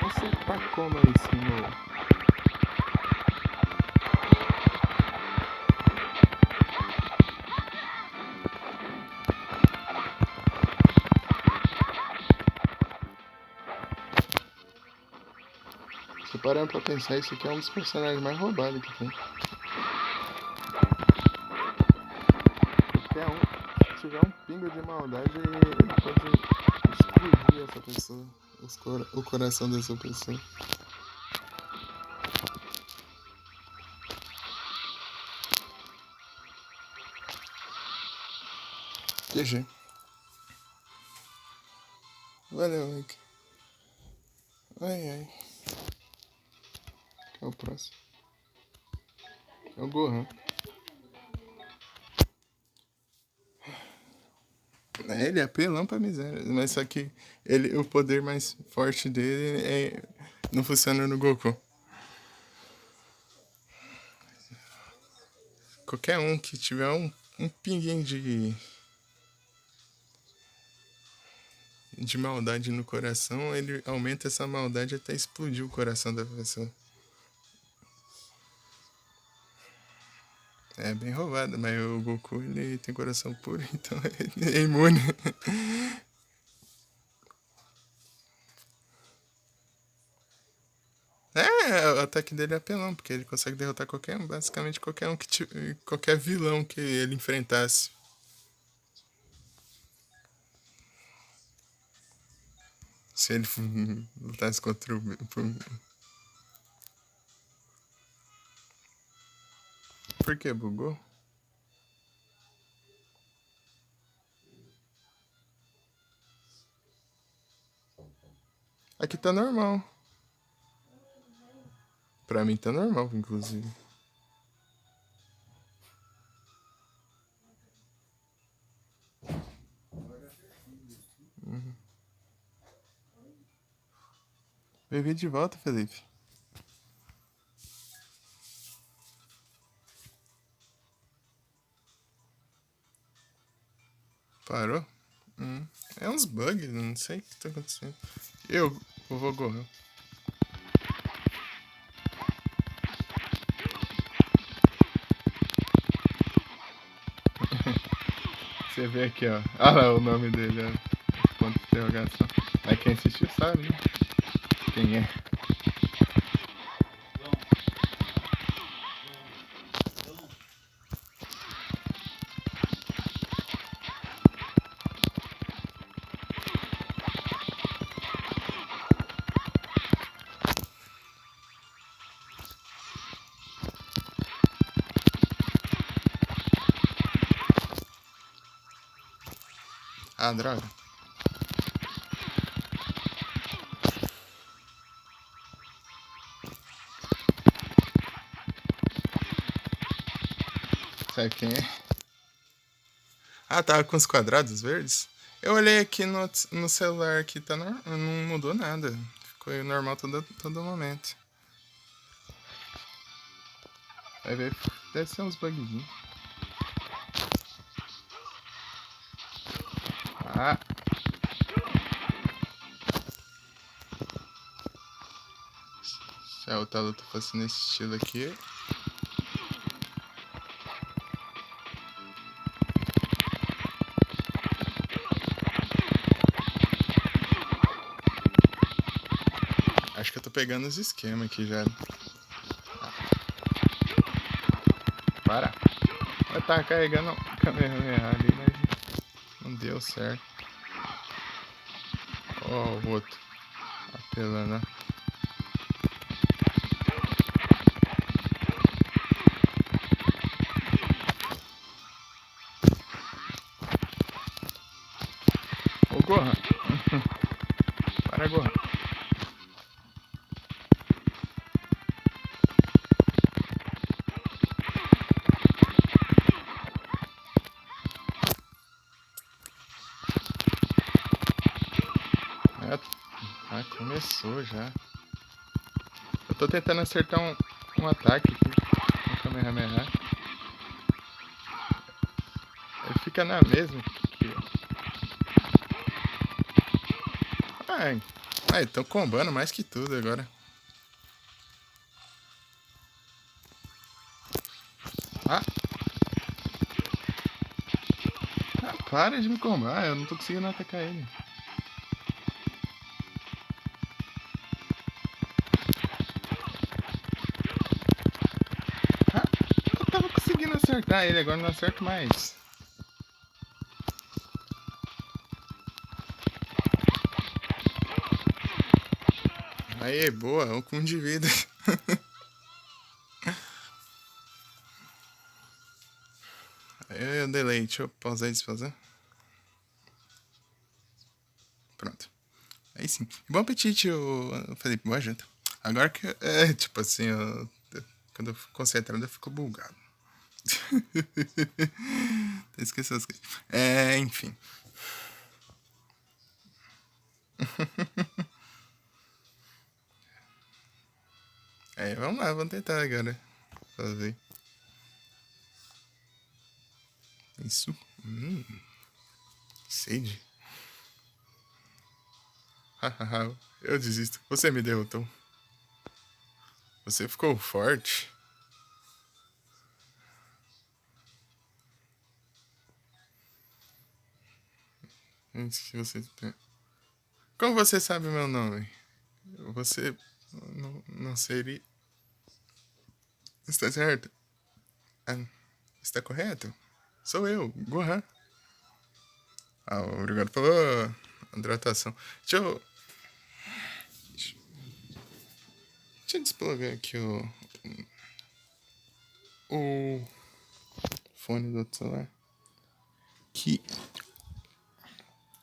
Você tá como aí, senhor? Se parar pra pensar, isso aqui é um dos personagens mais roubados que tem. Se tiver um pingo de maldade, ele pode explodir essa pessoa. O coração dessa pessoa. GG. Valeu, Mike. Ai, ai. É o próximo. É o Gohan. Ele é apelão pra miséria. Mas só que o poder mais forte dele não funciona no Goku. Qualquer um que tiver um pinguinho de maldade no coração, ele aumenta essa maldade até explodir o coração da pessoa. É bem roubado, mas o Goku ele tem coração puro, então ele é imune. O ataque dele é apelão, porque ele consegue derrotar qualquer um, basicamente qualquer um qualquer vilão que ele enfrentasse. Se ele lutasse contra o. Por que bugou? Aqui tá normal. Pra mim tá normal, inclusive. Bem-vindo de volta, Felipe. Parou? É uns bugs, não sei o que tá acontecendo. Eu vou Gohan. Você vê aqui, ó. Olha lá o nome dele, ó. Ponto de interrogação. Mas quem assistiu sabe, né? Quem é? Ah, droga. Sabe quem é? Ah, tava com os quadrados verdes? Eu olhei aqui no celular aqui, tá não mudou nada. Ficou normal todo momento. Vai ver, deve ser uns bugzinhos. Ah. Se a outra luta fosse nesse estilo aqui. Acho que eu tô pegando os esquemas aqui já. Para. Eu tava carregando o Kamehameha ali, mas não deu certo. Ó, o outro. Apelando, ó. Ô, Gohan. Para, Gohan. Ah, começou já. Eu tô tentando acertar um ataque aqui no Kamehameha. Ele fica na mesma. Ai, tão combando mais que tudo agora. Ah, para de me combar, eu não tô conseguindo atacar ele. Eu tava conseguindo acertar ele, agora não acerto mais. Aê, boa, um de vida. Aí eu delay, deixa eu pausar e despausar. Aí sim. Bom apetite, Felipe. Boa janta. Agora que. Tipo assim, quando eu fico concentrado, eu fico bugado. Esqueci as coisas. Enfim. Vamos lá, vamos tentar agora. Fazer. Isso. Sede. Hahaha. Eu desisto. Você me derrotou. Você ficou forte. Antes que você. Como você sabe meu nome? Você não seria. Está certo? Ah, está correto? Sou eu, Gohan. Obrigado pela hidratação. Deixa eu desplugar aqui o fone do outro celular. Que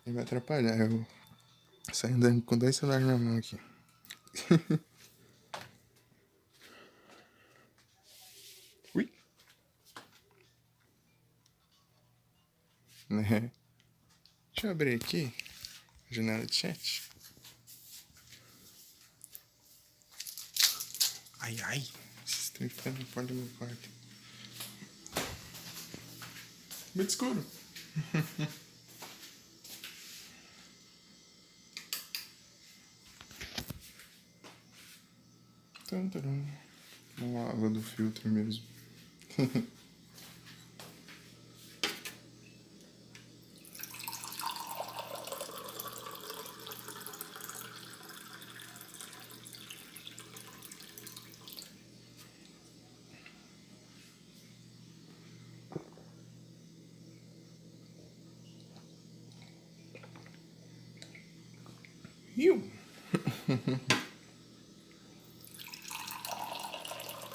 ele vai atrapalhar. Eu saio andando com 2 celulares na mão aqui. Ui. Né? Deixa eu abrir aqui a janela de chat. Ai. Vocês estão ficando fora do meu quarto. Muito escuro. Uma água do filtro mesmo. Rio.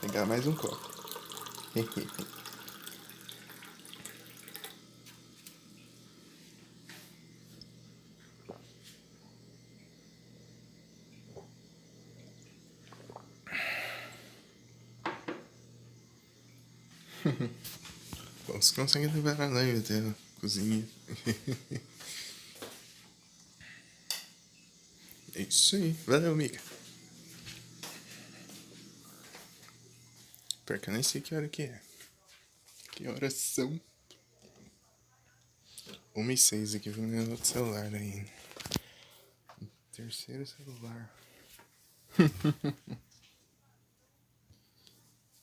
Pegar mais um copo. Bom, você consegue levar a live até a cozinha. É isso aí. Valeu, amiga. Pior que eu nem sei que hora que é. Que horas são? 1h06 aqui, vendo meu outro celular ainda. Terceiro celular.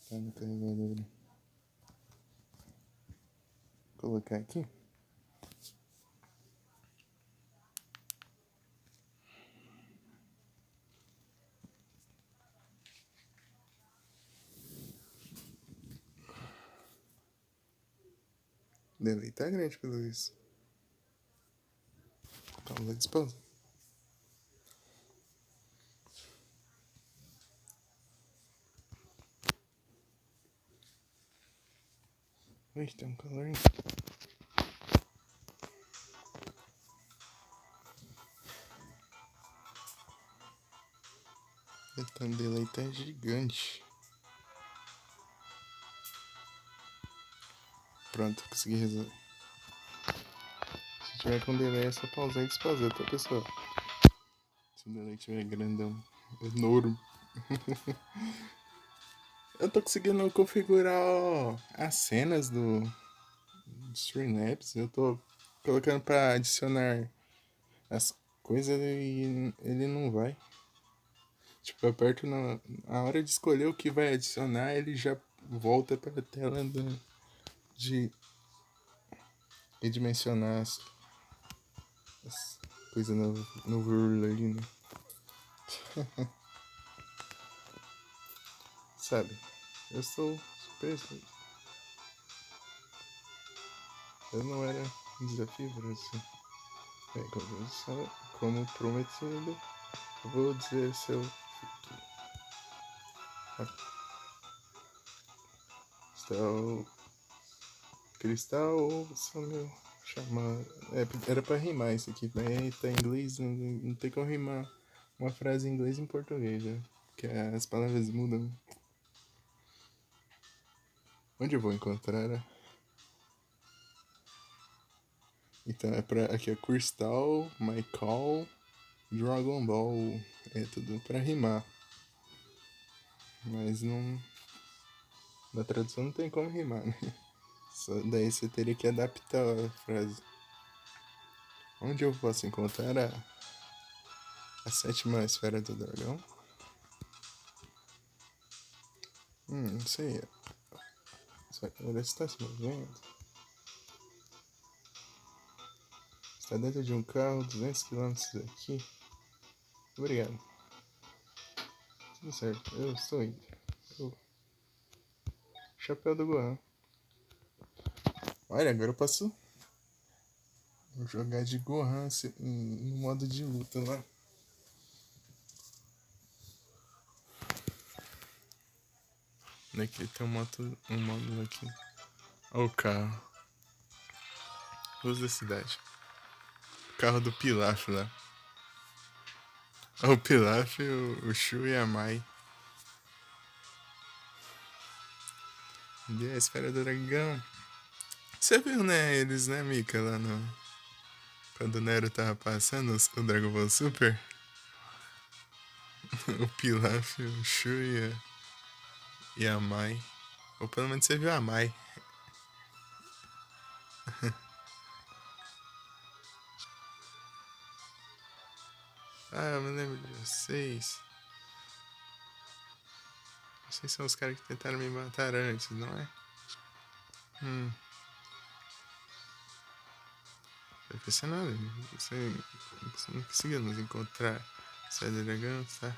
Tá no carregador. Vou colocar aqui. Delay tá grande pelo isso. Pausa de pausa. Ui, tá um calor ainda. Então o delay tá gigante. Pronto, consegui resolver. Se tiver com delay é só pausar e despausar, tá, pessoal? Se o delay tiver grandão, enorme. Eu tô conseguindo configurar as cenas do Streamlabs. Eu tô colocando pra adicionar as coisas e ele não vai. Tipo, eu aperto a hora de escolher o que vai adicionar, ele já volta pra tela de redimensionar as coisas no Word ali, né? Sabe? Eu sou super. Eu não era um desafio pra você. Como prometido, eu vou dizer seu futuro. Cristal ou sou meu Chamar. Era pra rimar isso aqui, mas tá em inglês, não tem como rimar uma frase em inglês e em português, né? Porque as palavras mudam. Onde eu vou encontrar? Então é pra. Aqui é Crystal, My Call, Dragon Ball. É tudo pra rimar. Mas não. Na tradução não tem como rimar, né? Daí você teria que adaptar a frase. Onde eu posso encontrar a sétima esfera do dragão? Não sei. Ele está se movendo. Está dentro de um carro, 200 quilômetros daqui. Obrigado. Tudo certo, eu estou indo. Chapéu do Gohan. Olha, agora eu posso jogar de Gohan no modo de luta lá. Aqui tem um módulo aqui. Olha o carro. Luz da cidade. Carro do Pilaf lá. Olha o Pilaf, o Shu e a Mai. E a esfera do dragão. Você viu, né, eles, né, Mika, lá no... Quando o Nero tava passando o Dragon Ball Super? O Pilaf, o Shu e a Mai. Ou pelo menos você viu a Mai. Ah, eu me lembro de vocês. Vocês são os caras que tentaram me matar antes, não é? Vai pensar nada. Você não conseguiu nos encontrar. Você é dragão, tá?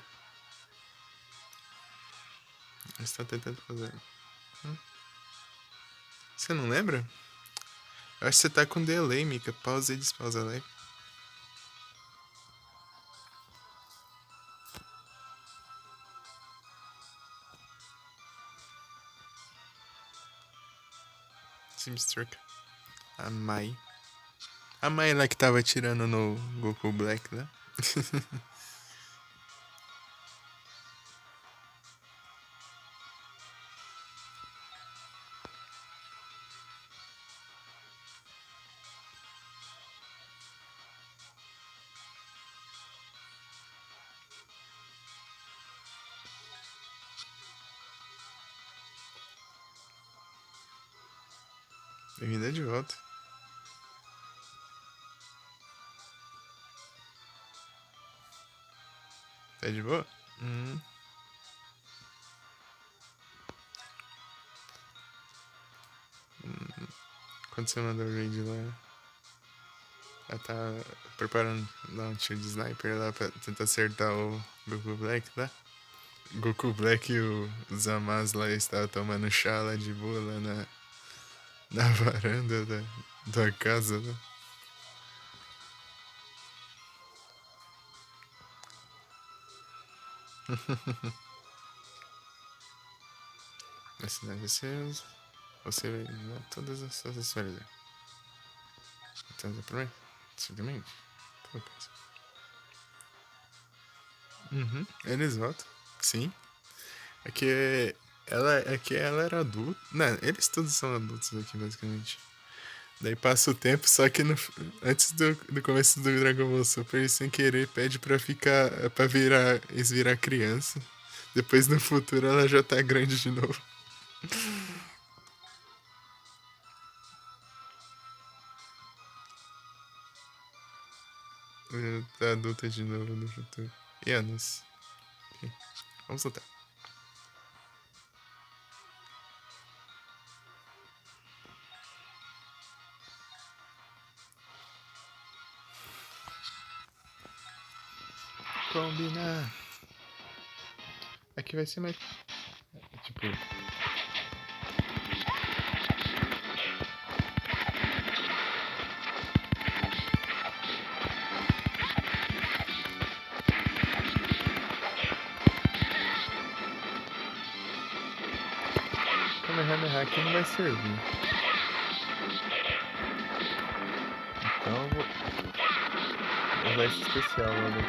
Você está tentando fazer. Você não lembra? Eu acho que você tá com delay, Mika. Pausa e despausa a live. Simstruck. A Mai. A Mai lá que tava atirando no Goku Black, né? Bem-vinda de volta. Tá de boa? Quando você mandou o raid lá, ela tá preparando dar um tiro de sniper lá pra tentar acertar o Goku Black lá. Goku Black e o Zamaz lá estavam tomando chá lá de boa lá na varanda da casa, né? Na cidade você vai dar todas as suas esferas. Então, primeiro, seguramente. Eles votam, sim. É que ela era adulta. Não, eles todos são adultos aqui, basicamente. Daí passa o tempo, só que antes do começo do Dragon Ball Super, ele sem querer pede pra ficar. Pra eles virar criança. Depois no futuro ela já tá grande de novo. Já tá adulta de novo no futuro. E anos. Okay. Vamos lutar. Combinar. Aqui vai ser mais. Tipo. Kamehameha aqui não vai servir. Então vai ser especial, olha.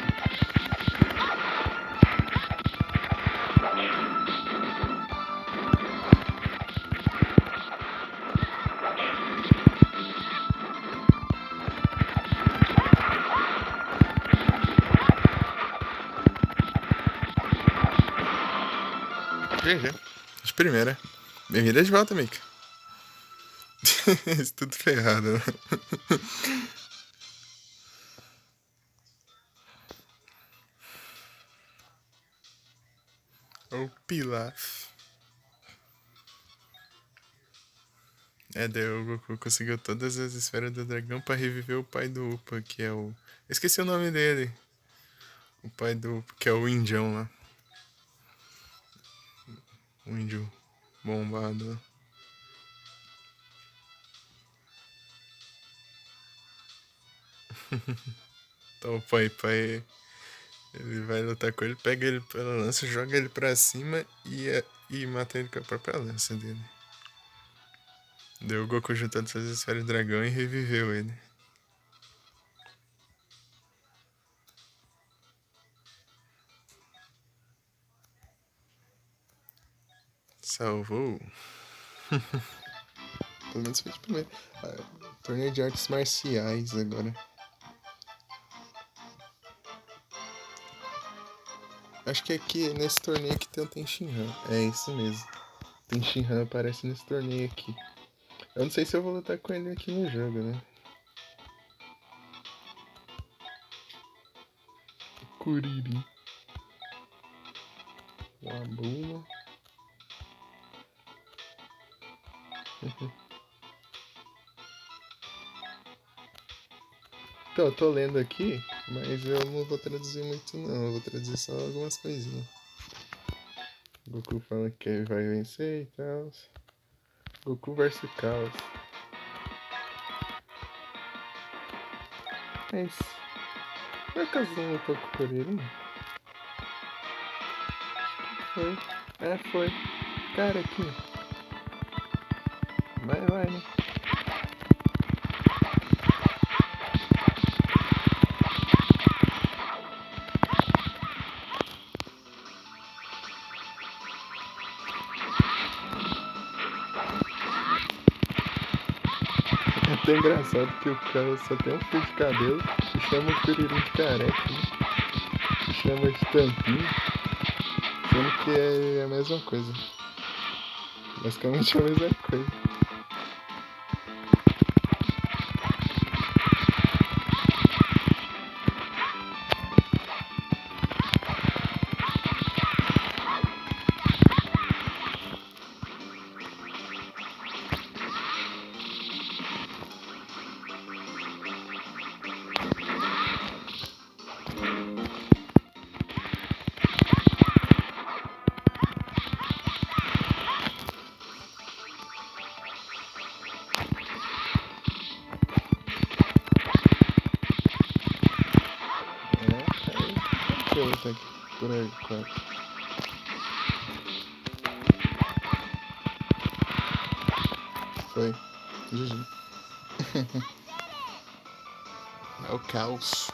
GG. De primeira. Bem-vinda de volta, Mika. Isso tudo ferrado, né? O Pilaf. Daí o Goku conseguiu todas as esferas do dragão pra reviver o pai do Upa, que é o... Esqueci o nome dele. O pai do Upa, que é o Indião lá. O índio bombado. Então o pai, ele vai lutar com ele, pega ele pela lança, joga ele pra cima e mata ele com a própria lança dele. Deu o Goku juntando suas esferas do dragão e reviveu ele. Salvou. Pelo menos foi de primeiro. Torneio de artes marciais agora. Acho que aqui, nesse torneio aqui tem o Tenshinhan. É isso mesmo. Tenshinhan aparece nesse torneio aqui. Eu não sei se eu vou lutar com ele aqui no jogo, né? Kuririn. Labuma. Então, eu tô lendo aqui, mas eu não vou traduzir muito não, eu vou traduzir só algumas coisinhas. Goku fala que vai vencer e tal. Goku versus Caos. É isso. Por acaso não lutou com o Kuririn? Foi. Foi. Cara, aqui. Vai, né? É até engraçado que o cara só tem um fio de cabelo e chama o Kuririn de careca, né? E chama de tampinho, sendo que é a mesma coisa. Basicamente a mesma coisa. Deixa eu lutar aqui por aí, quase. Foi. GG. É o caos.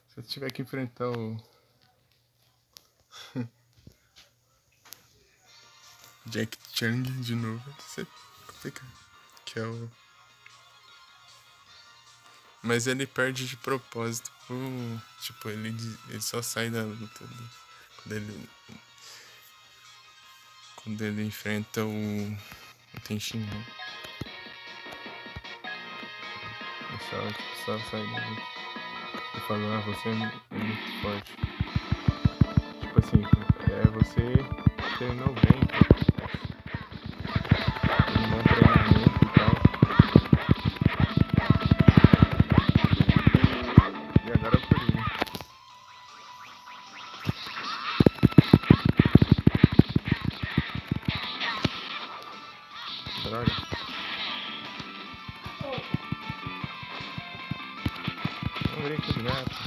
Se eu tiver que enfrentar o Jack Chang de novo, vai ser complicado. Que é o... Mas ele perde de propósito. Tipo, ele só sai da luta quando ele enfrenta o Tenshinhan. Só sai da luta. E fala, você é muito forte. Tipo assim, você treinou bem. Tem um bom treinamento e tal. E agora é por isso. Droga. Não brinca de gato.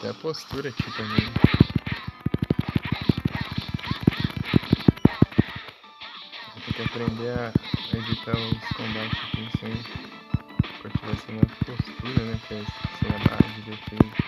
até a postura aqui também. Vou ter que aprender a evitar os combates aqui sem cultivar essa minha postura, né? Que é sem a barra de defesa.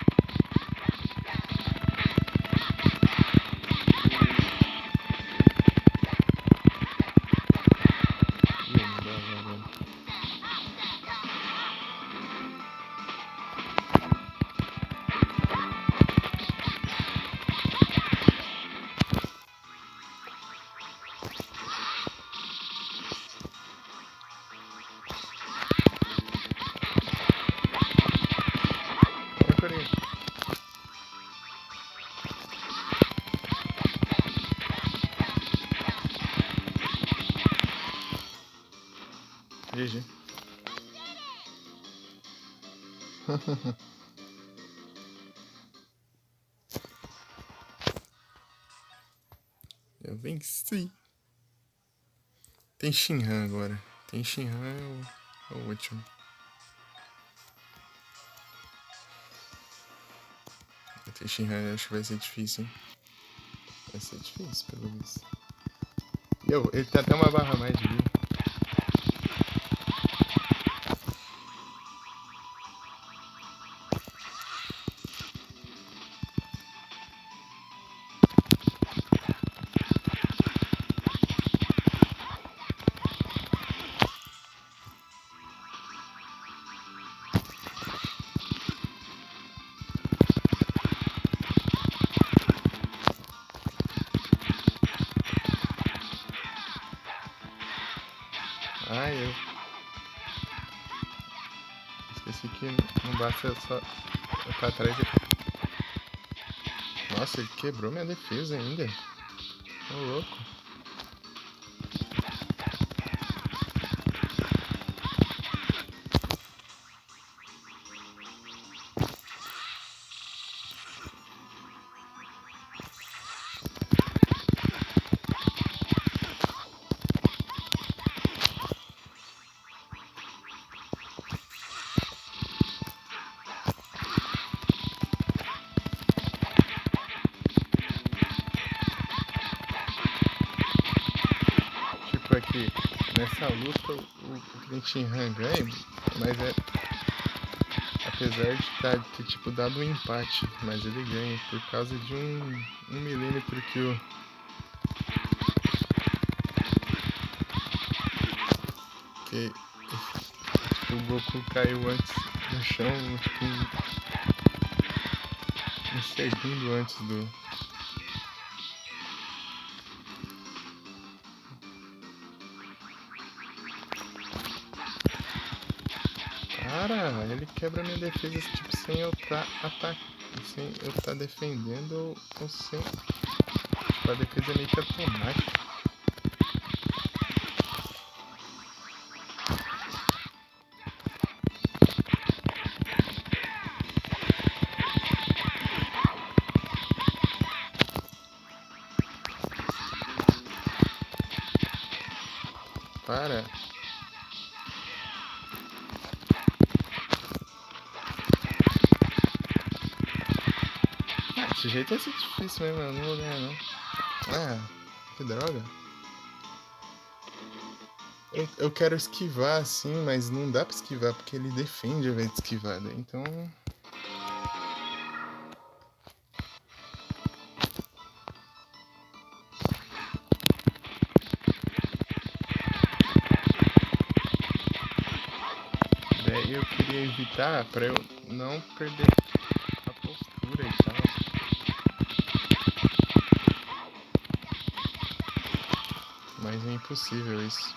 GG. Eu venci. Tem Shinhan agora. Tem Shinhan, é o último. Tem Shinhan, acho que vai ser difícil, hein? Vai ser difícil, pelo visto. Ele tem até uma barra a mais de vida. Eu esqueci que não basta só eu estar atrás de... Nossa, ele quebrou minha defesa ainda. Ô louco. Aqui, nessa luta o Shinhan ganha, mas apesar de ter tipo dado um empate, mas ele ganha por causa de um milímetro que o Goku caiu antes no chão, tipo, um segundo antes do... Cara, ele quebra minha defesa tipo sem eu sem eu estar defendendo ou sem... Tipo, a defesa é meio que automática. Para. Desse jeito vai ser difícil mesmo, eu não vou ganhar não. Que droga. Eu quero esquivar assim, mas não dá pra esquivar porque ele defende ao invés de esquivar, né? Então... Daí eu queria evitar pra eu não perder a postura e tal. Mas é impossível isso.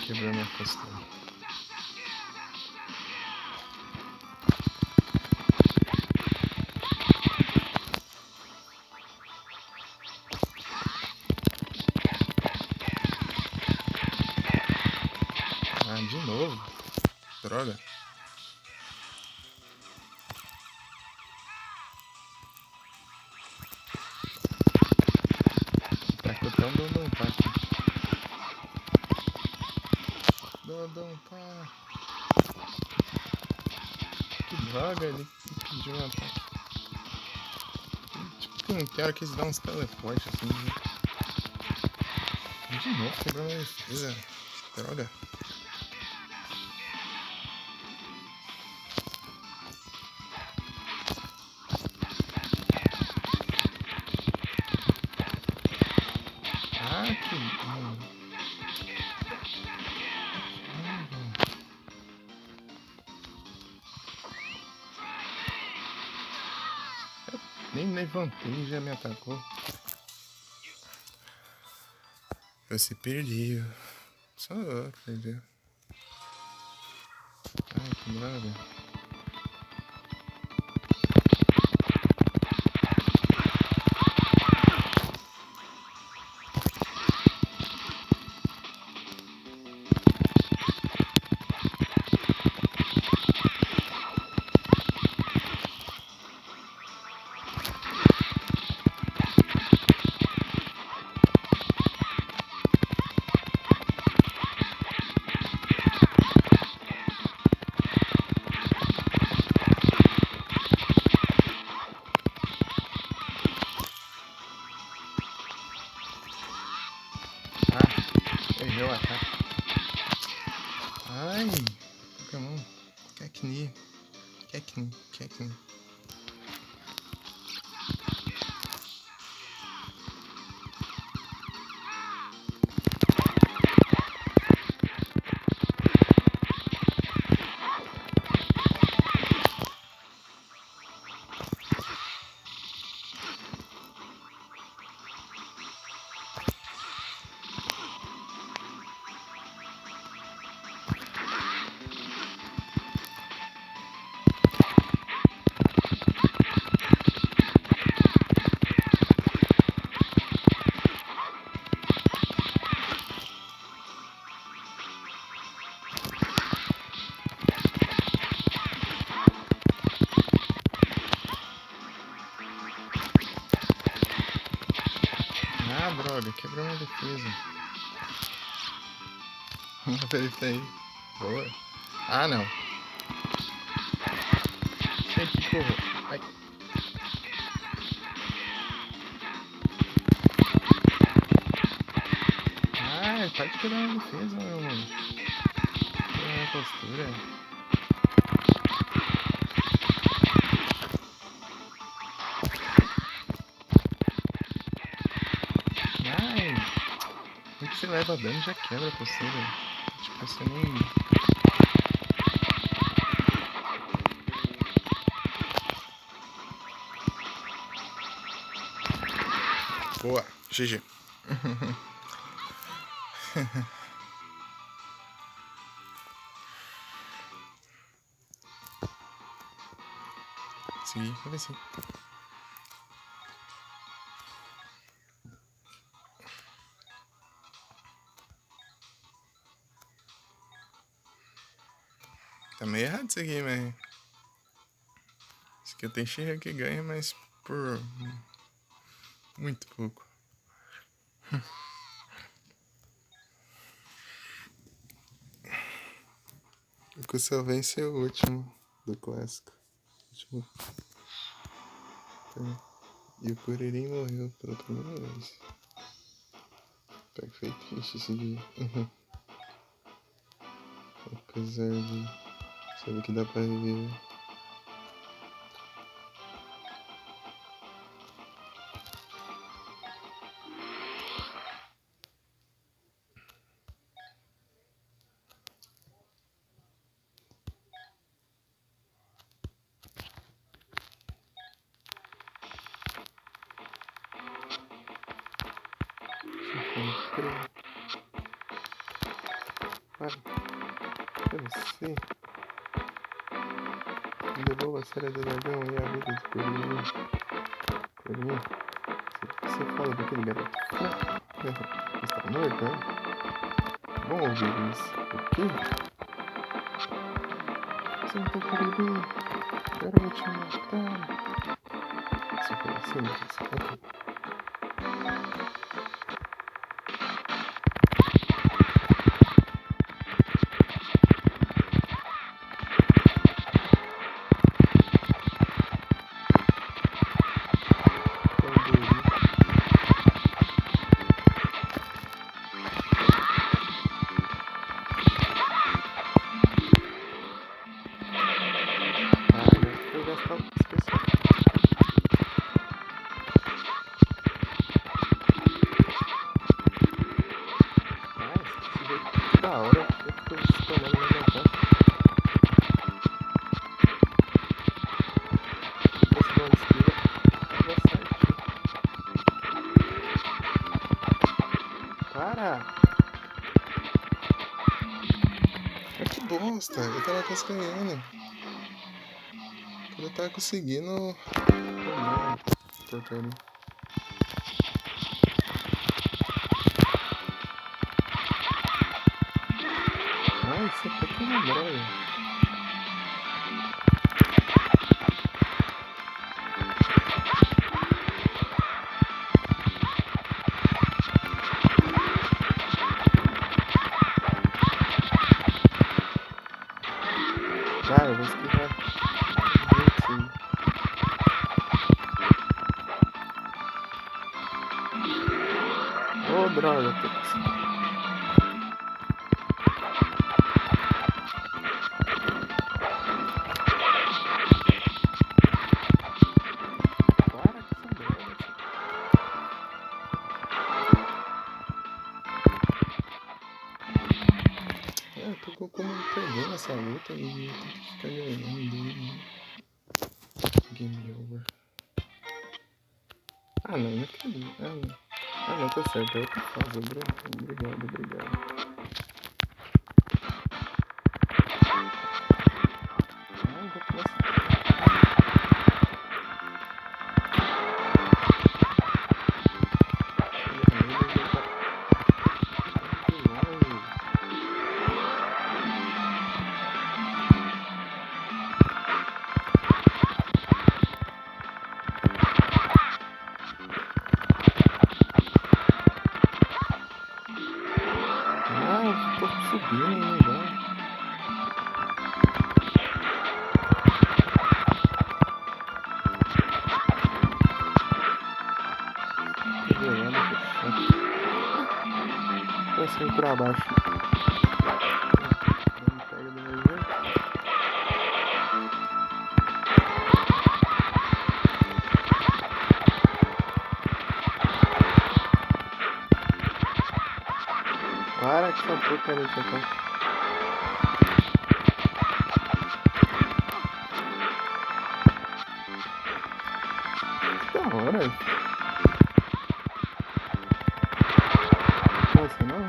Quebrou minha postura. Dom tá aqui. Dom tá. Que droga, ele pediu um ataque. Tipo, não quero que eles dão uns teleportes assim, né? De novo, quebrou minha defesa. Droga. Ah, que... Eu nem levantei e já me atacou. Você perdeu. Só perdeu. Ai, que droga. Errou o ataque. Ai, Pokémon. Cacni. Ah, droga, quebrou minha defesa. Apertei. Boa. Ah, não. Gente, corro. Ai. Ah, para de quebrar minha defesa, meu mano. Quebrar minha postura. Ai. Nem que você leva dano já quebra a postura. Tipo, você nem... Boa, GG. Sim, vai sim. Tá meio errado isso aqui, mas... Isso aqui eu tenho Xirra que ganha, mas por... muito pouco. O que só vence é o último do clássico. E o Kuririn morreu pela primeira vez. Tá feitiço esse dia. Apesar de saber que dá pra reviver. Para você. Devolva a série do dragão e a vida de Corinha. Corinha, você fala daquele garoto. Está morto, né? Bom ouvir isso. O quê? Você não tá querendo? Agora eu vou te matar. Isso foi simples. Ok. Para! Mas que bosta, eu tava quase ganhando. Eu tava conseguindo. Porcaria. Ai, isso aqui é uma droga. Vai, eu vou esquivar. Gente. Ô, droga, tô conseguindo. Para que essa droga. Eu tô como perdendo essa luta e eu tenho que ficar ganhando. Game over. Ah, não, não acredito. Ah, não, tá certo. É outra fase. Obrigado. Não, vou começar. Ah, tô subindo ainda, vai. Tô gelando, que chato. Vai sair pra baixo. Não pega do meu jeito. Para que essa porcaria de ataque. Que da hora. Nossa, não?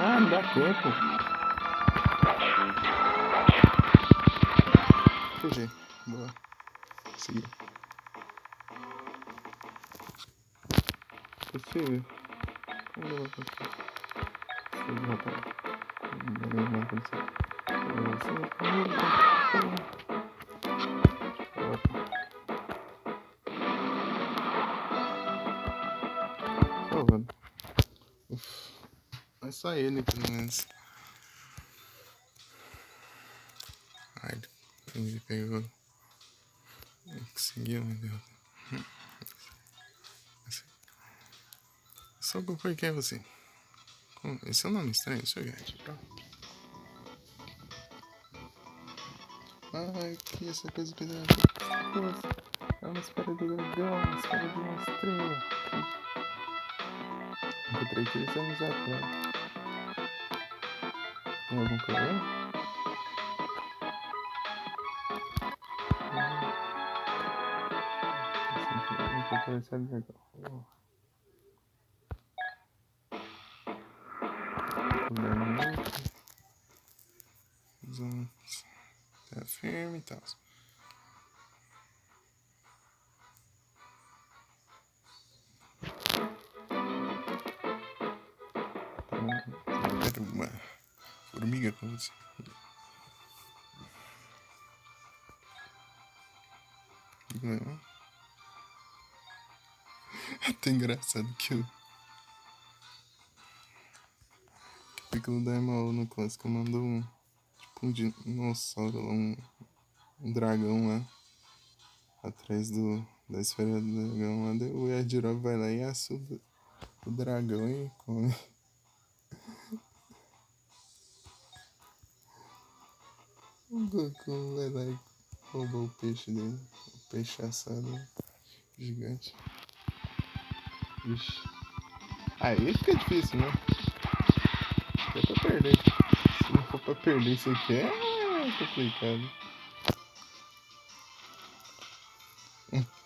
Ah, não dá tempo. GG. Boa. Segui. Possível. Como eu vou conseguir? Deixa eu matar. Não aconteceu. Salvando. É só ele, pelo menos. Ai, ele pegou. Ele conseguiu, meu Deus. Só por quem é você? Esse é um nome estranho, seu gato. Ai, que essa coisa pesada. É uma espada do dragão, uma espada de uma estrela. Encontrei 3 anos atrás. Tem algum problema? Encontrei essa legal. Tá firme e tal. Quero uma formiga com você. Não. É até engraçado que o Piccolo da MO no clássico mandou um dinossauro, um dragão lá atrás da esfera do dragão lá. Daí o Yajirobe vai lá e assa o dragão e come. O Goku vai lá e roubou o peixe dele. O peixe assado gigante. Ixi. Aí fica difícil, né? É pra perder. Se não for pra perder isso aqui é complicado.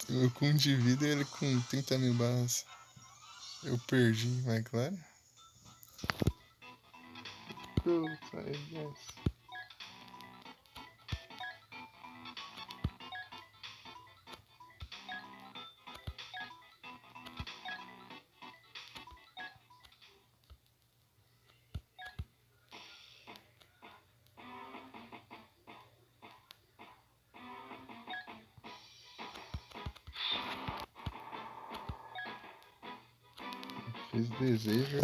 Eu com 1 de vida e ele com 30 mil barras. Eu perdi, mas claro. Yes. Fiz desejo.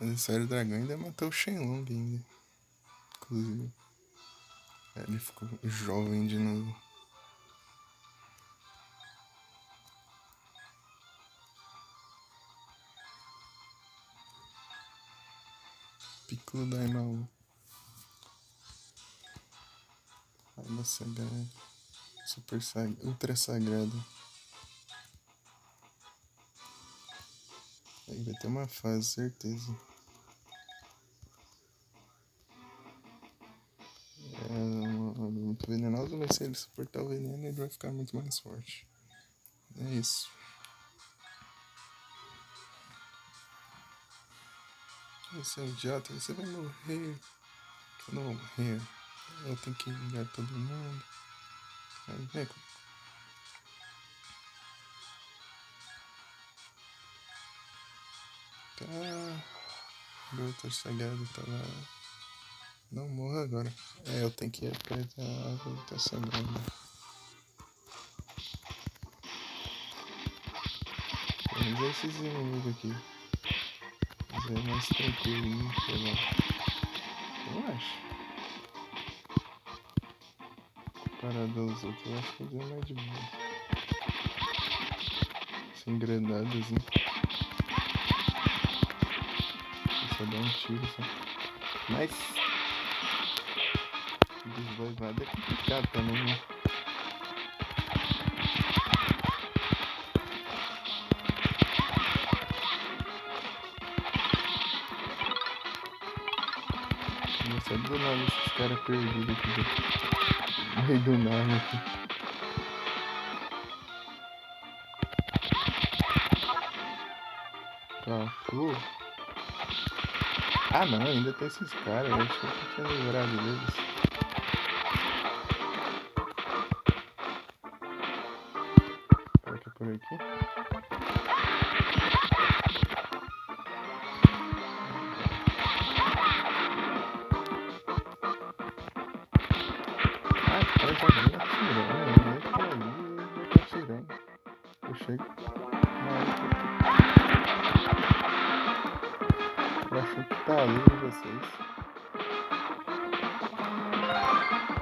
Aniversário do dragão ainda matou o Shenlong ainda. Inclusive. Ele ficou jovem de novo. Piccolo Daimao. Arma sagrada. Super sagrada. Ultra sagrada. Aí vai ter uma fase, certeza. É muito venenoso, mas se ele suportar o veneno, ele vai ficar muito mais forte. É isso. Você é um idiota, você vai morrer. Eu não vou morrer. Eu tenho que vingar todo mundo. Aí, vem. Tá. Gota sagrado tá lá. Não morra agora. É, eu tenho que ir atrás da gota sagrada. Vamos ver esses inimigos aqui. Mas é mais tranquilo, sei lá. Eu acho. Comparado aos outros, eu acho que ele é mais de boa. Sem granadas, né? Só dá um tiro, só. Mas dos dois lados é complicado também, né? Não sei do nada esses caras perdidos aqui no meio do nada aqui. Cachorro? Ah não, ainda tem esses caras, eu acho que eu tinha lembrado deles. Será que é por aqui? Ah, os caras já vêm atirando, né? Que ali vai tá atirando. Eu chego na hora que eu achou que tá ali com vocês.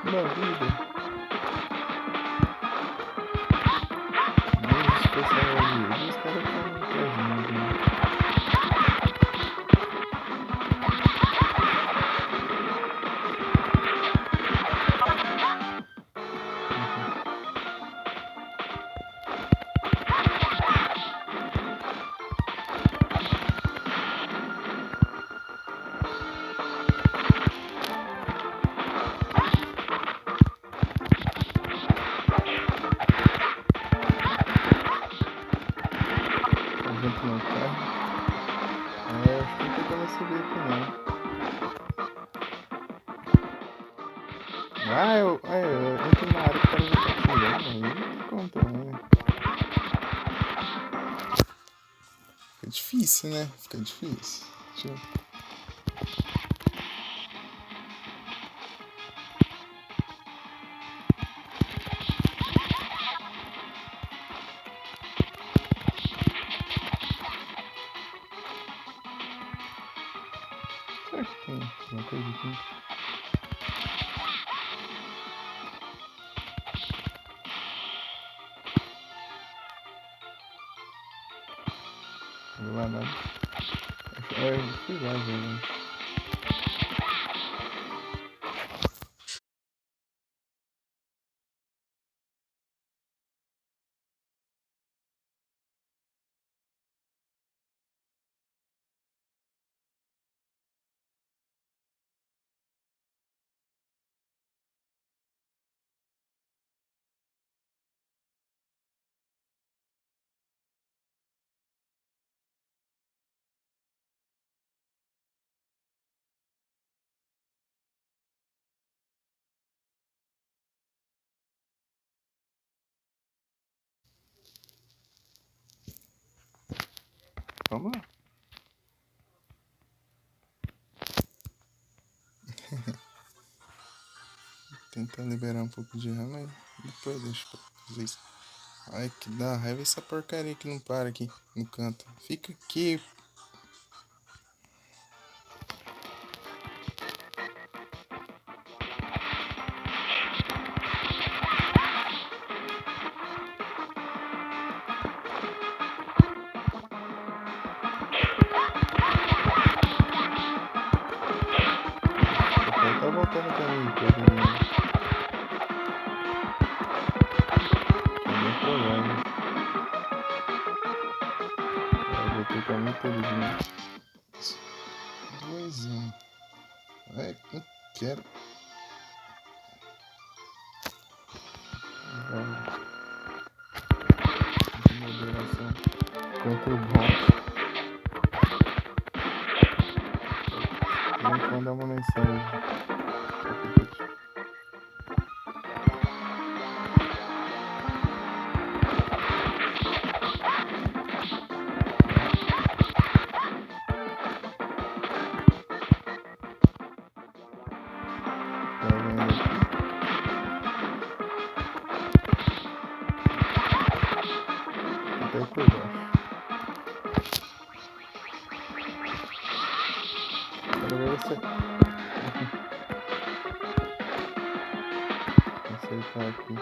Uma vida. Mesmo se fosse a ali, os caras estão atrás de mim, né? A gente não tá. É, acho que não tem como subir aqui não. Eu entro na área que o cara já tá atirando, aí não tem como também, né? Fica difícil, né? Fica difícil. Deixa eu... Será que tem uma coisa aqui? Não vai nada. Eu fui lá, velho. salvar. Tentar liberar um pouco de rama e depois deixa pra fazer isso. Ai, que dá raiva essa porcaria que não para aqui no canto. Fica aqui. Tá voltando pra mim, pelo menos. É bem provável. Eu vou ter caminho todo de novo. 2-1. Ai, não quero. De moderação contra o boss. Tem que mandar uma mensagem. Tá vendo aqui? Até por baixo. Quero ver você. Aceitar aqui.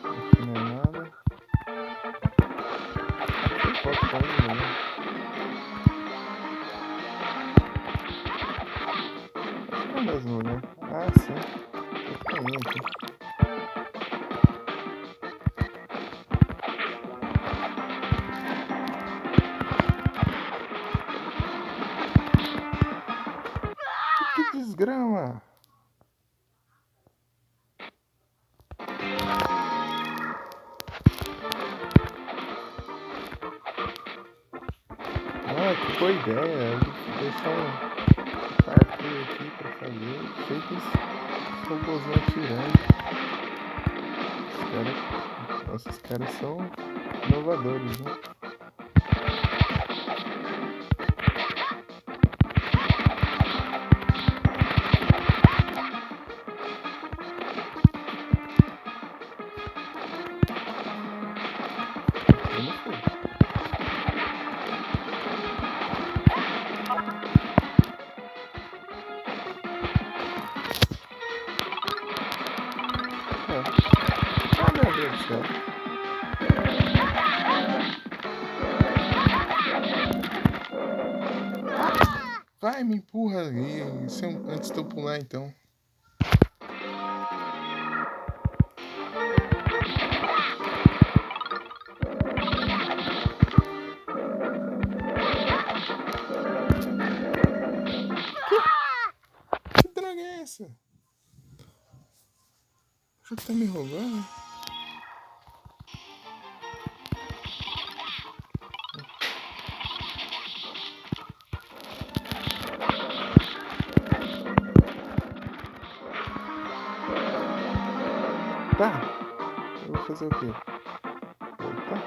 Aqui não é nada. Aqui pode estar indo, né? Acho que é o mesmo lugar. Ah, sim. Tô caindo aqui. Que desgrama! Ah, que boa ideia! Deixar um parkour aqui pra fazer. Feito os robôzinhos atirando. Nossa, esses caras são inovadores, né? Eu não sei. Ah, meu Deus do céu. Vai, me empurra aí. Antes de eu pular, então. Que droga é essa? O jogo tá me roubando? Tá. Eu vou fazer o quê? Voltar?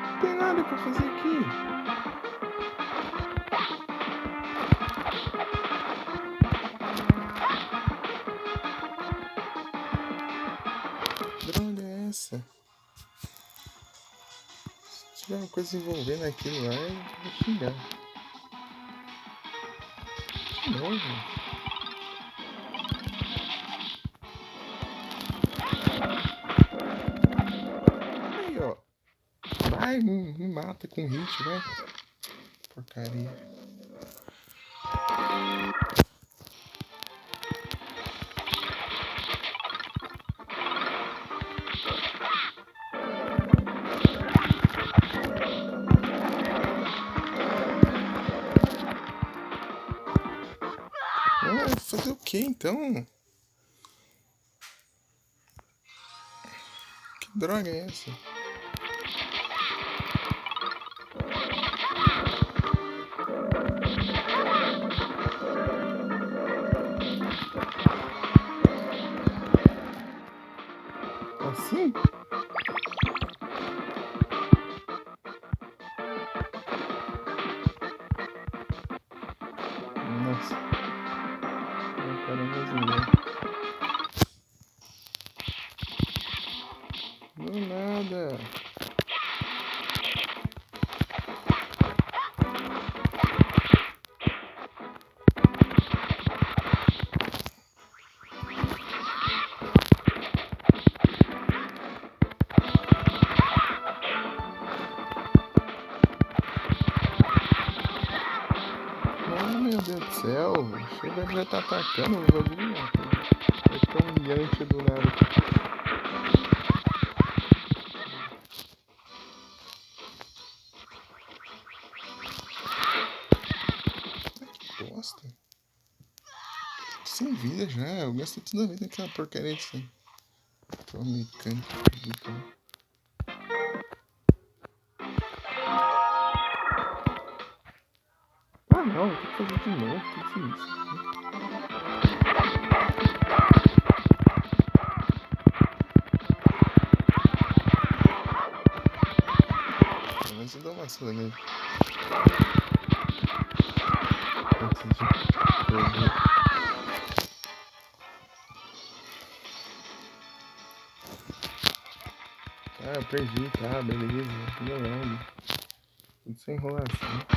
Não tem nada pra fazer aqui. Que droga é essa? Se tiver uma coisa envolvendo aquilo lá, eu vou xingar. De novo. Aí, ó. Vai, me mata com hit, vai. Porcaria. que então? Que droga é essa? Assim? Nossa. Não quero mais ninguém. Do nada. Oh, meu Deus do céu. Chega, já tá atacando o bagulho. É tão humilhante do nada. Bosta. Sem vida já. Eu gastei toda a vida naquela porcaria disso aí. Tô mecânico. Ah, não. Tem que fazer de novo. Tem que ser isso. Mas eu dou uma surra nele. Antes de perder. Ah, eu perdi, tá, beleza. Não, tudo sem enrolação.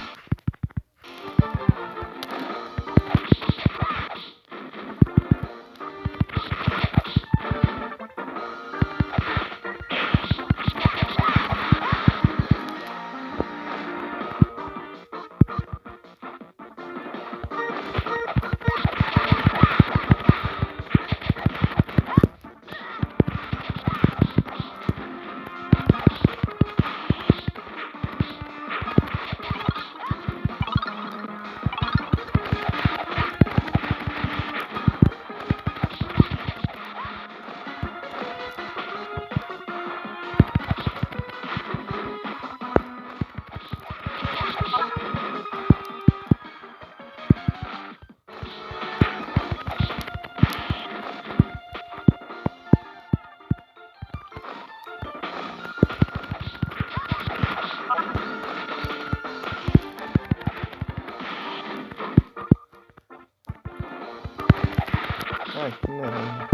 Ah, que merda.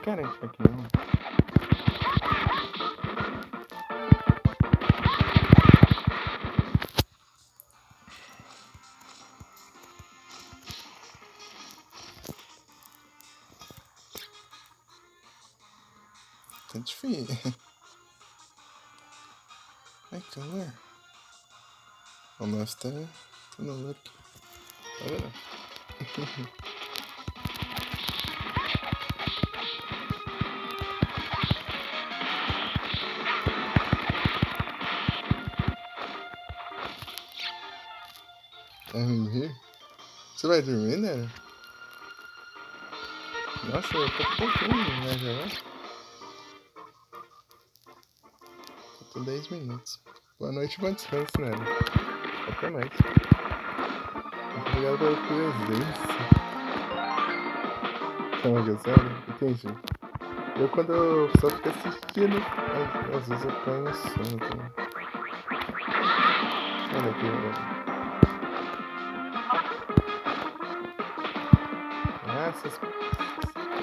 Cara, isso aqui não. Tá difícil. Ai, calor. O nosso tá no look. Tá vendo? Vai dormir? Você vai dormir, né? Nossa, eu tô pouquinho, né, já? Faltam 10 minutos. Boa noite e bom descanso, né? Até mais. Muito obrigado pela presença. Calma que é sério? Entendi. Eu quando eu só fico assistindo, às vezes eu caio no sono também. Sai daqui, mano. Ah, essas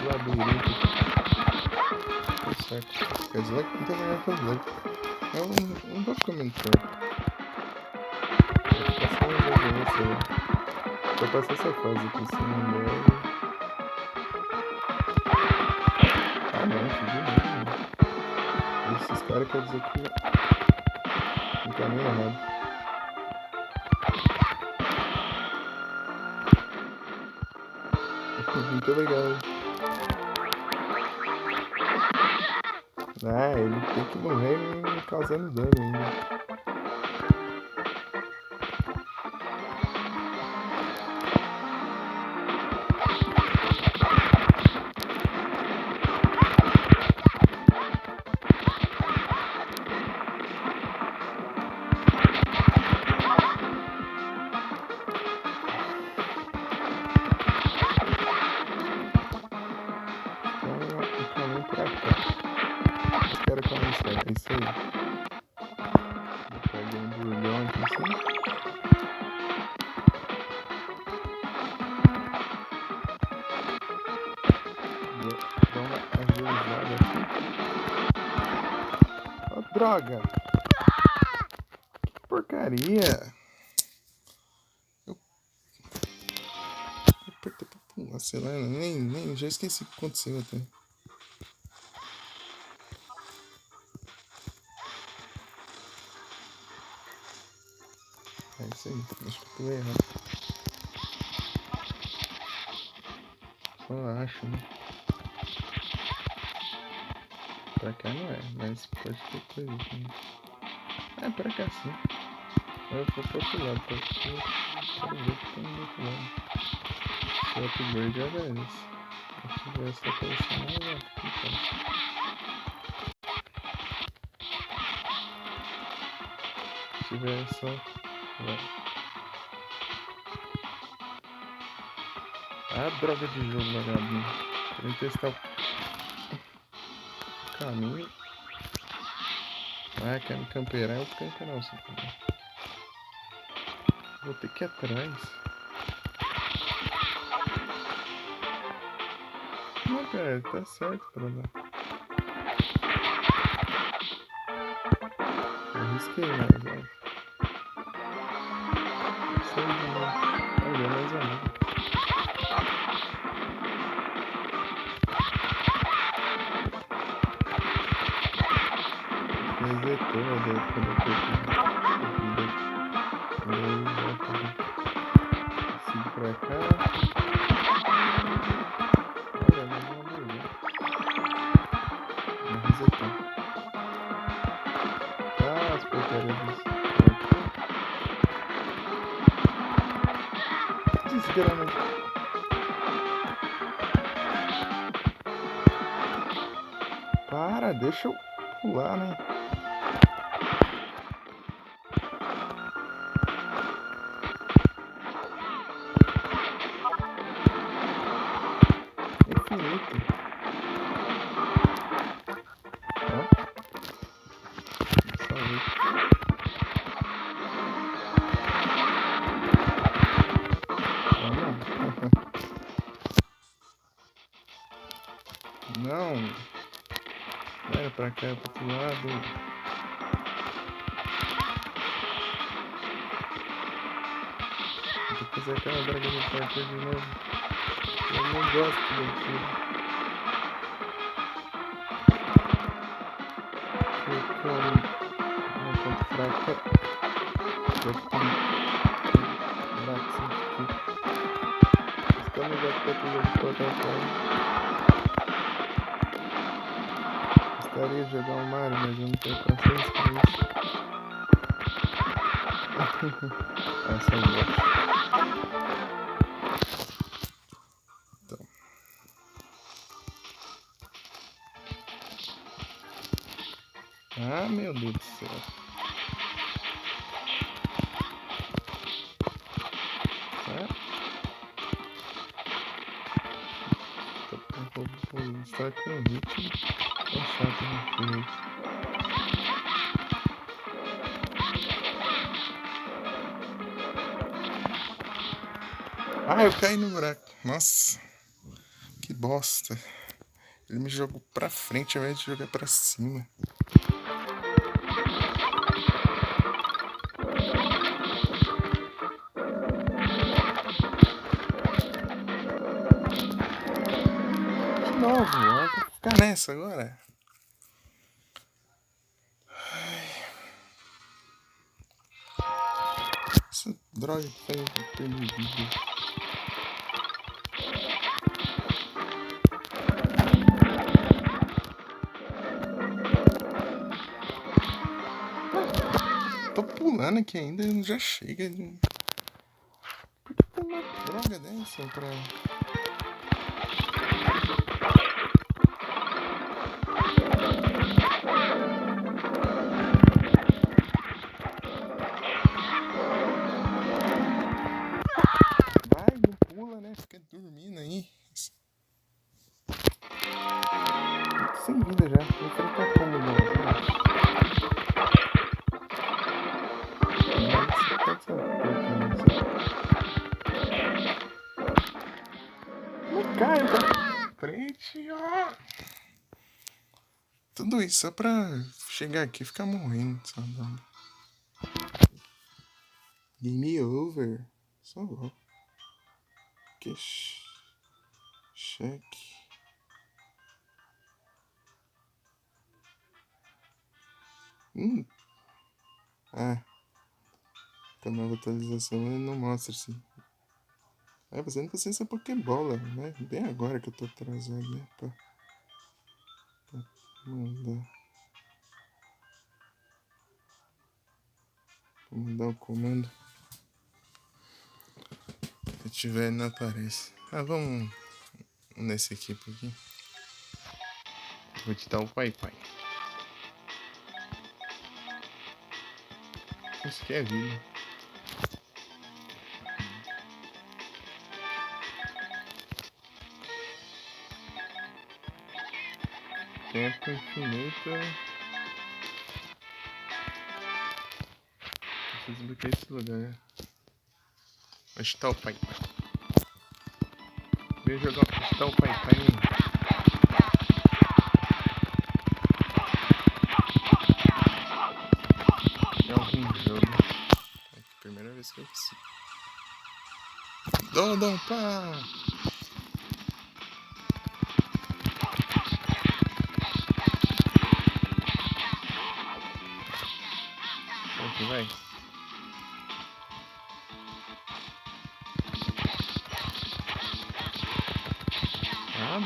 labirintos. Que saco. Quer dizer, não tem nada pra fazer. Eu não vou ficar muito tempo. Vou ficar só um jogo nesse aí. Vou passar essa fase aqui, se não me engano. Ah, não, que de novo. Esses caras querem dizer que não tá nem errado. Muito obrigado. Ah, ele tem que morrer me causando dano ainda. pra cá. Eu quero começar. É isso aí. Vou pegar um burgão aqui assim. Vou dar uma agilizada aqui. Ó, droga! Que porcaria! Eu apertei pra pular, sei lá, nem já esqueci o que aconteceu até. É isso aí, acho que eu pulei errado. Só acho, né? Pra cá não é, mas pode ter coisa aqui. É pra cá sim. Eu vou pro outro lado, porque eu quero ver o que tem do outro lado. Se o upgrade era esse. Se tiver essa coleção, não é aqui, cara. Se tiver só. Vai. Ah, droga de jogo, vagabundo. Querendo testar o caminho. Ah, quer me camperar? Eu vou camperar você também. Vou ter que ir atrás. Não, cara, tá certo pra lá. Arrisquei mais, vai. Sai de novo. Olha, mais ou menos. Resetou, deu quando eu fui vida. Aí volta ali. Sigo pra cá. Olha, mais uma mulher. Não resetou. Ah, as porcarias disso. Desgrama. Para, deixa eu pular, né? Infinito. Ó. Salvei. Não. Vai pra cá, pro outro lado. Vou ter que fazer aquela draga de parkour de novo. Eu não gosto daquilo. Eu quero uma ponto fraca. Eu tenho fraco sem tipo. Estamos já com o jogo de plataforma. Gostaria de jogar um Mario, mas eu não tenho paciência pra isso. Essa é o bot. Então. Ah, meu Deus do céu. Vou estar com o ritmo. É chato, né? Ah, eu caí no buraco. Nossa, que bosta. Ele me jogou pra frente ao invés de jogar pra cima. De novo, ó, vou ficar nessa agora. Essa droga que faz perder vida. Tô pulando aqui ainda e já chega. Por que tem uma droga dessa pra... Vai, não pula, né? Fica dormindo aí. sem vida já. Vou enfrentar como no ataque. Mas você pega essa porca nisso. Não cai pra Frente, ó. Tudo isso só pra chegar aqui e ficar morrendo, sabe? Game over. Só vou. Que cheque. Ah. Com a nova atualização ele não mostra assim. Você não precisa ser Pokébola, né? Bem agora que eu tô atrasado, né? Pra mandar. Pra mandar o comando. Se tiver, não aparece. Vamos nesse equipe aqui. Vou te dar o pai. Isso aqui é vida. Tempo infinito. Preciso desbloquear esse lugar. Onde tá o pai? Vem jogar. Onde tá o pai? Em algum jogo. É a primeira vez que eu consigo. Dom, pá! Aqui vai.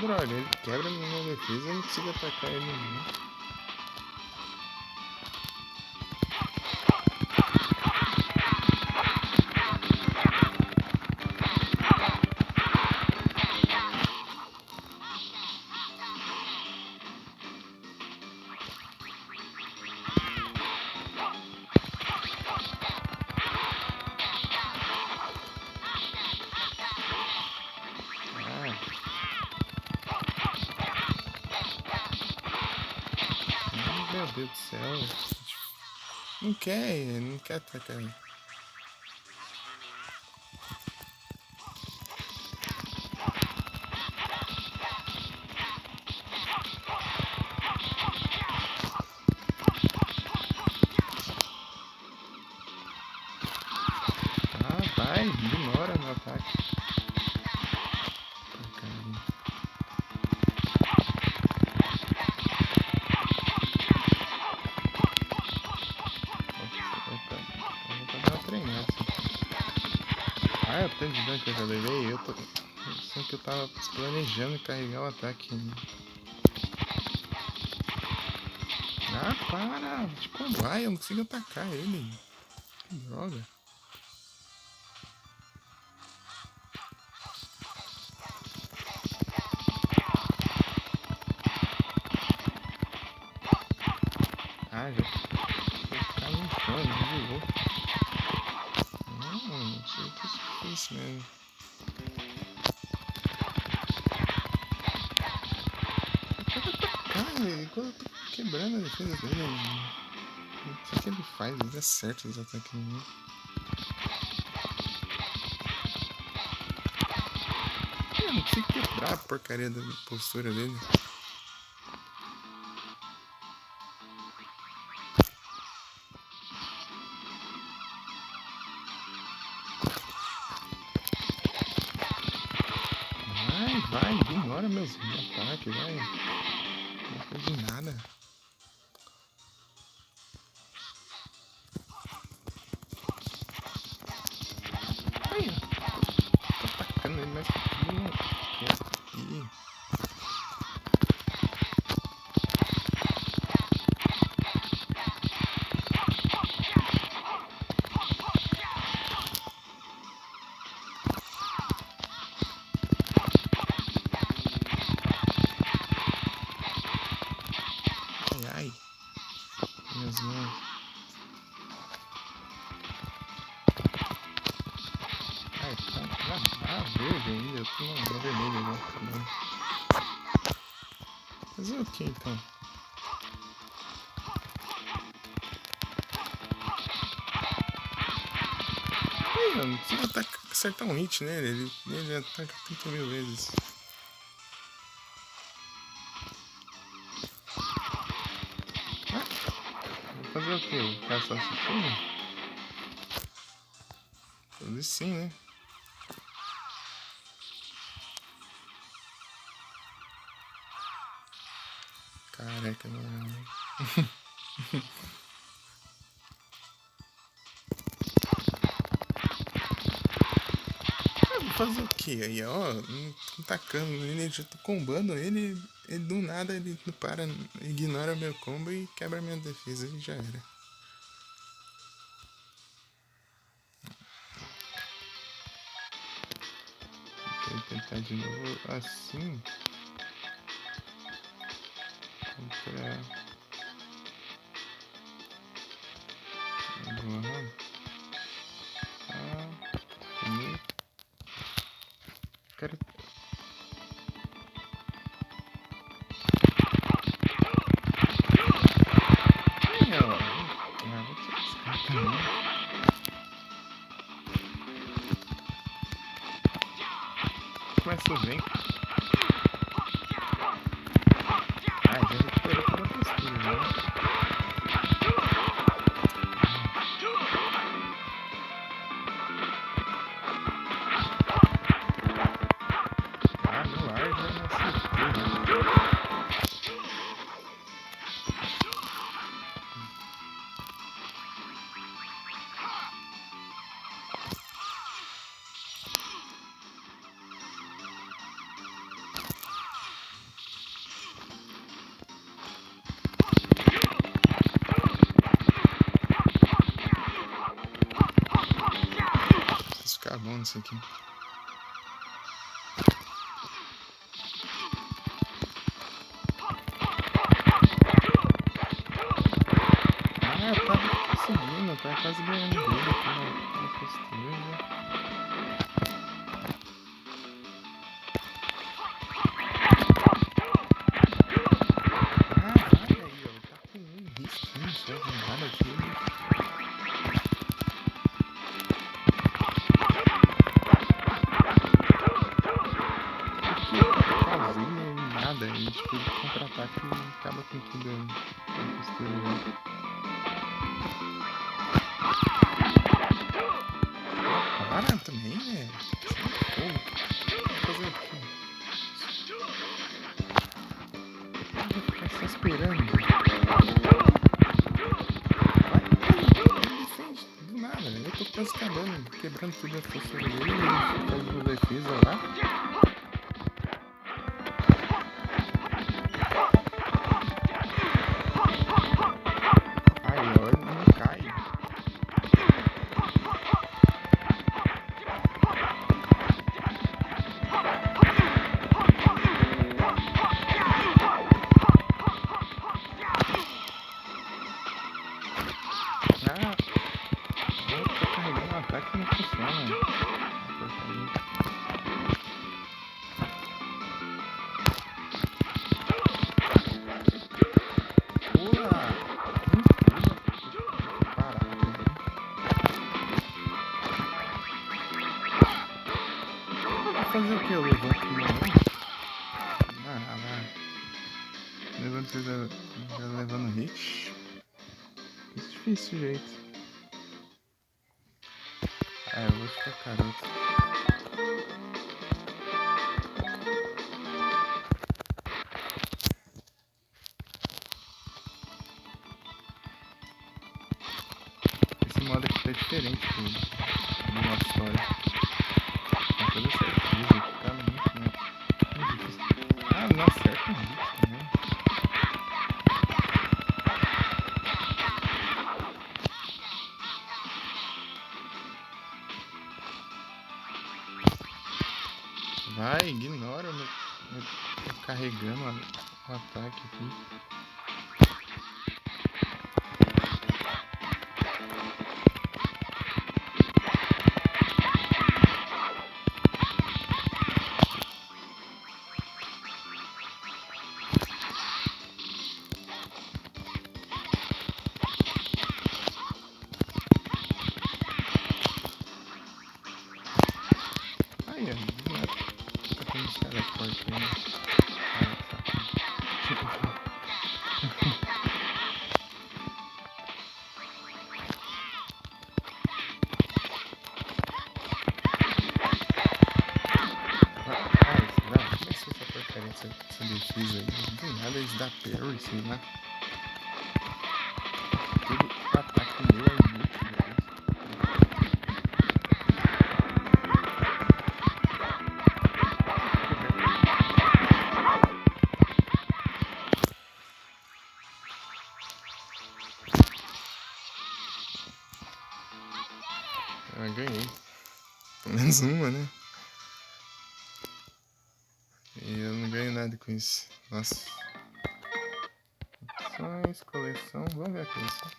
Droga, ele quebra minha defesa e eu não consigo atacar ele não. Meu Deus do céu. Não quer atacar ele. Vai, ignora meu ataque. O tanto de dano que eu já levei, eu sei que eu tava planejando carregar o ataque. Para! De combate, eu não consigo atacar ele. Que droga. Já ficar no chão, não voou. Não sei o que é isso mesmo. Igual eu tô quebrando a defesa dele. O que ele faz? Ele acerta os ataques em mim. Eu não consigo quebrar a porcaria da postura dele. Vai, ignora meus ataques, vai. Não faz de nada. Aí, tô atacando ele, mas ele não quer ir. Fazer o que então? Não precisa acertar um hit nele, ele ataca 30 mil vezes. Vou fazer o que? O cara só assistindo? Fazer sim, né? Careca, mano. Fazer o que aí, ó? Não tacando ele, já tô combando ele do nada ele não para, ignora meu combo e quebra minha defesa e já era. Vou tentar de novo assim. Contra. Agora. Quero. Começou bem. Ah, já recuperou toda a postura, né? Ah, no ar já não acertou, né? Preciso ficar bom nisso aqui. Ah, eu tava conseguindo, eu tava quase ganhando dele aqui na postura. E tipo, contra-ataque acaba com tudo a postura já. Para também, né? Vou fazer o quê? Vou ficar só esperando. Ele defende do nada, né? Eu tô quase acabando, quebrando tudo a postura dele, ele faz uma defesa lá. Ataque não funciona. Pula! Para. Vai fazer o que? Eu levanto uma mão? Ah, vai. Levanto já levando hit. É difícil o jeito. É, eu vou ficar caroto. Esse modo aqui tá diferente do modo história. Com toda certeza que tá muito difícil. Ah, não acerta um hit também. Vai, ignora meu carregando o ataque aqui. essa defesa aí. Do nada eles dão parry, sei lá. Tudo ataque meu é inútil, Ah, ganhei. Pelo menos uma, né? E eu não ganho nada com isso. Nossa. Opções, coleção. Vamos ver a coleção.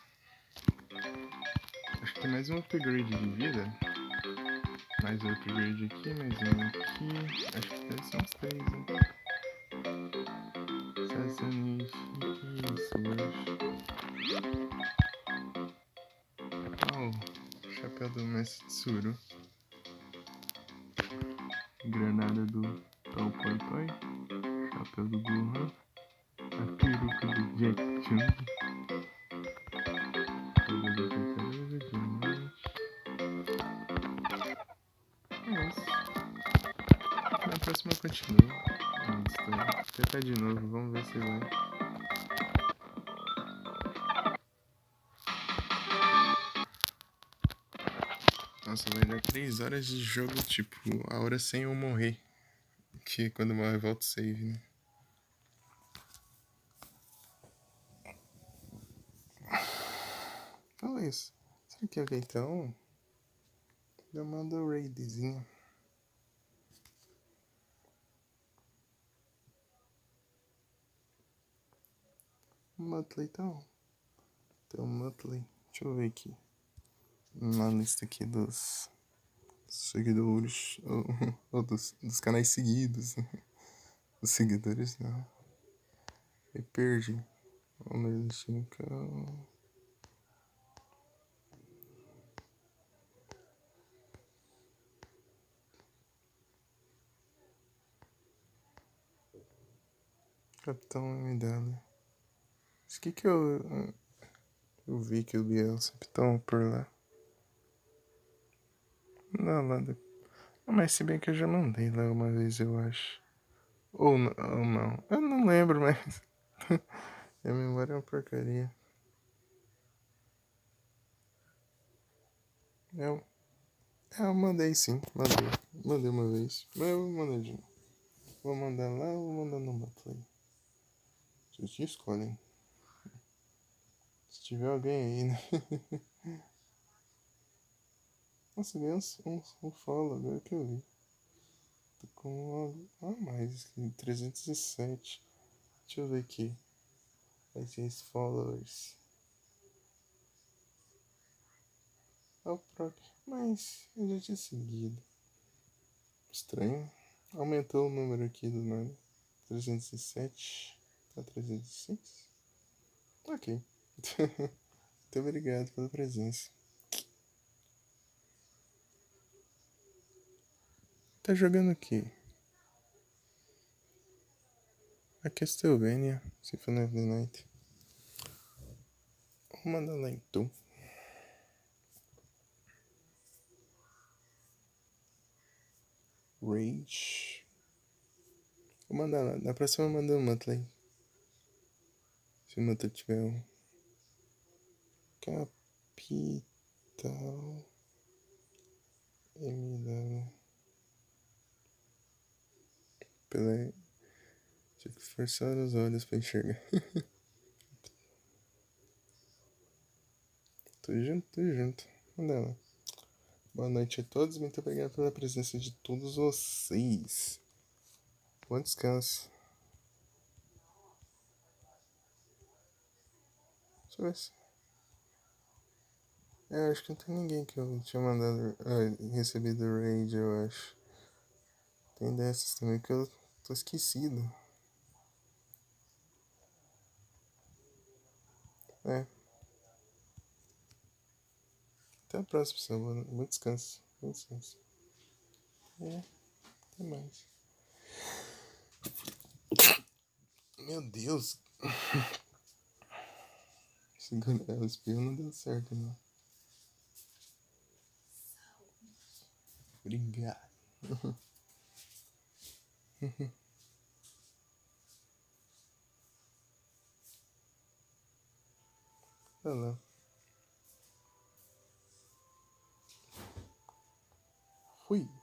Acho que tem mais um upgrade de vida. Mais um upgrade aqui, mais um aqui. Acho que deve ser uns 3, hein? Sazonifique isso, hoje. Oh, chapéu do mestre Tsuru. Granada do Tal Poi Poi. Chapéu do Gohan. A peruca do Jack Chung. Fogo da tartaruga, diamante. É isso. Na próxima eu continuo. Vou tentar de novo, vamos ver se vai. Nossa, vai dar 3 horas de jogo, tipo, a hora sem eu morrer. Que quando morre volta o save, né? Fala isso. Será que alguém então? Eu mando o raidzinho. Monthly então. Tem um monthly. Deixa eu ver aqui. Uma lista aqui dos seguidores. Ou dos canais seguidos. Os seguidores não. Eu perdi. Vamos ver deixa então. Capitão MW. Isso que eu vi que o Biel sempre estão por lá. Não, lá do... Mas se bem que eu já mandei lá uma vez, eu acho. Ou não. Eu não lembro, mas... Minha memória é uma porcaria. Eu mandei sim, mandei. Mandei uma vez. Mas eu vou mandar de novo. Vou mandar lá ou vou mandar no Monthly? Vocês te escolhem. Se tiver alguém aí, né? Nossa, ganhei um follow agora que eu vi. Tô com mais aqui, 307. Deixa eu ver aqui. Vai ser os followers. É o próprio. Mas eu já tinha seguido. Estranho. Aumentou o número aqui do nada. 307. Tá 306? Ok. Muito obrigado pela presença. Tá jogando o quê? A Castlevania Symphony of the Night. Vou mandar lá então. Rage. Vou mandar lá. Na próxima eu mando um monthly. Se o monthly tiver um. Capital MW. Pela... Tinha que forçar os olhos pra enxergar. Tô junto. Manda lá. Boa noite a todos. Muito obrigado pela presença de todos vocês. Bom descanso. Deixa eu ver se... acho que não tem ninguém que eu tinha mandado... recebido raid, eu acho. Tem dessas também que eu tô esquecido. Até a próxima, pessoal. Bom descanso. Até mais. Meu Deus. Segurar o espirro não deu certo, não. Obrigado. Olha lá. Fui.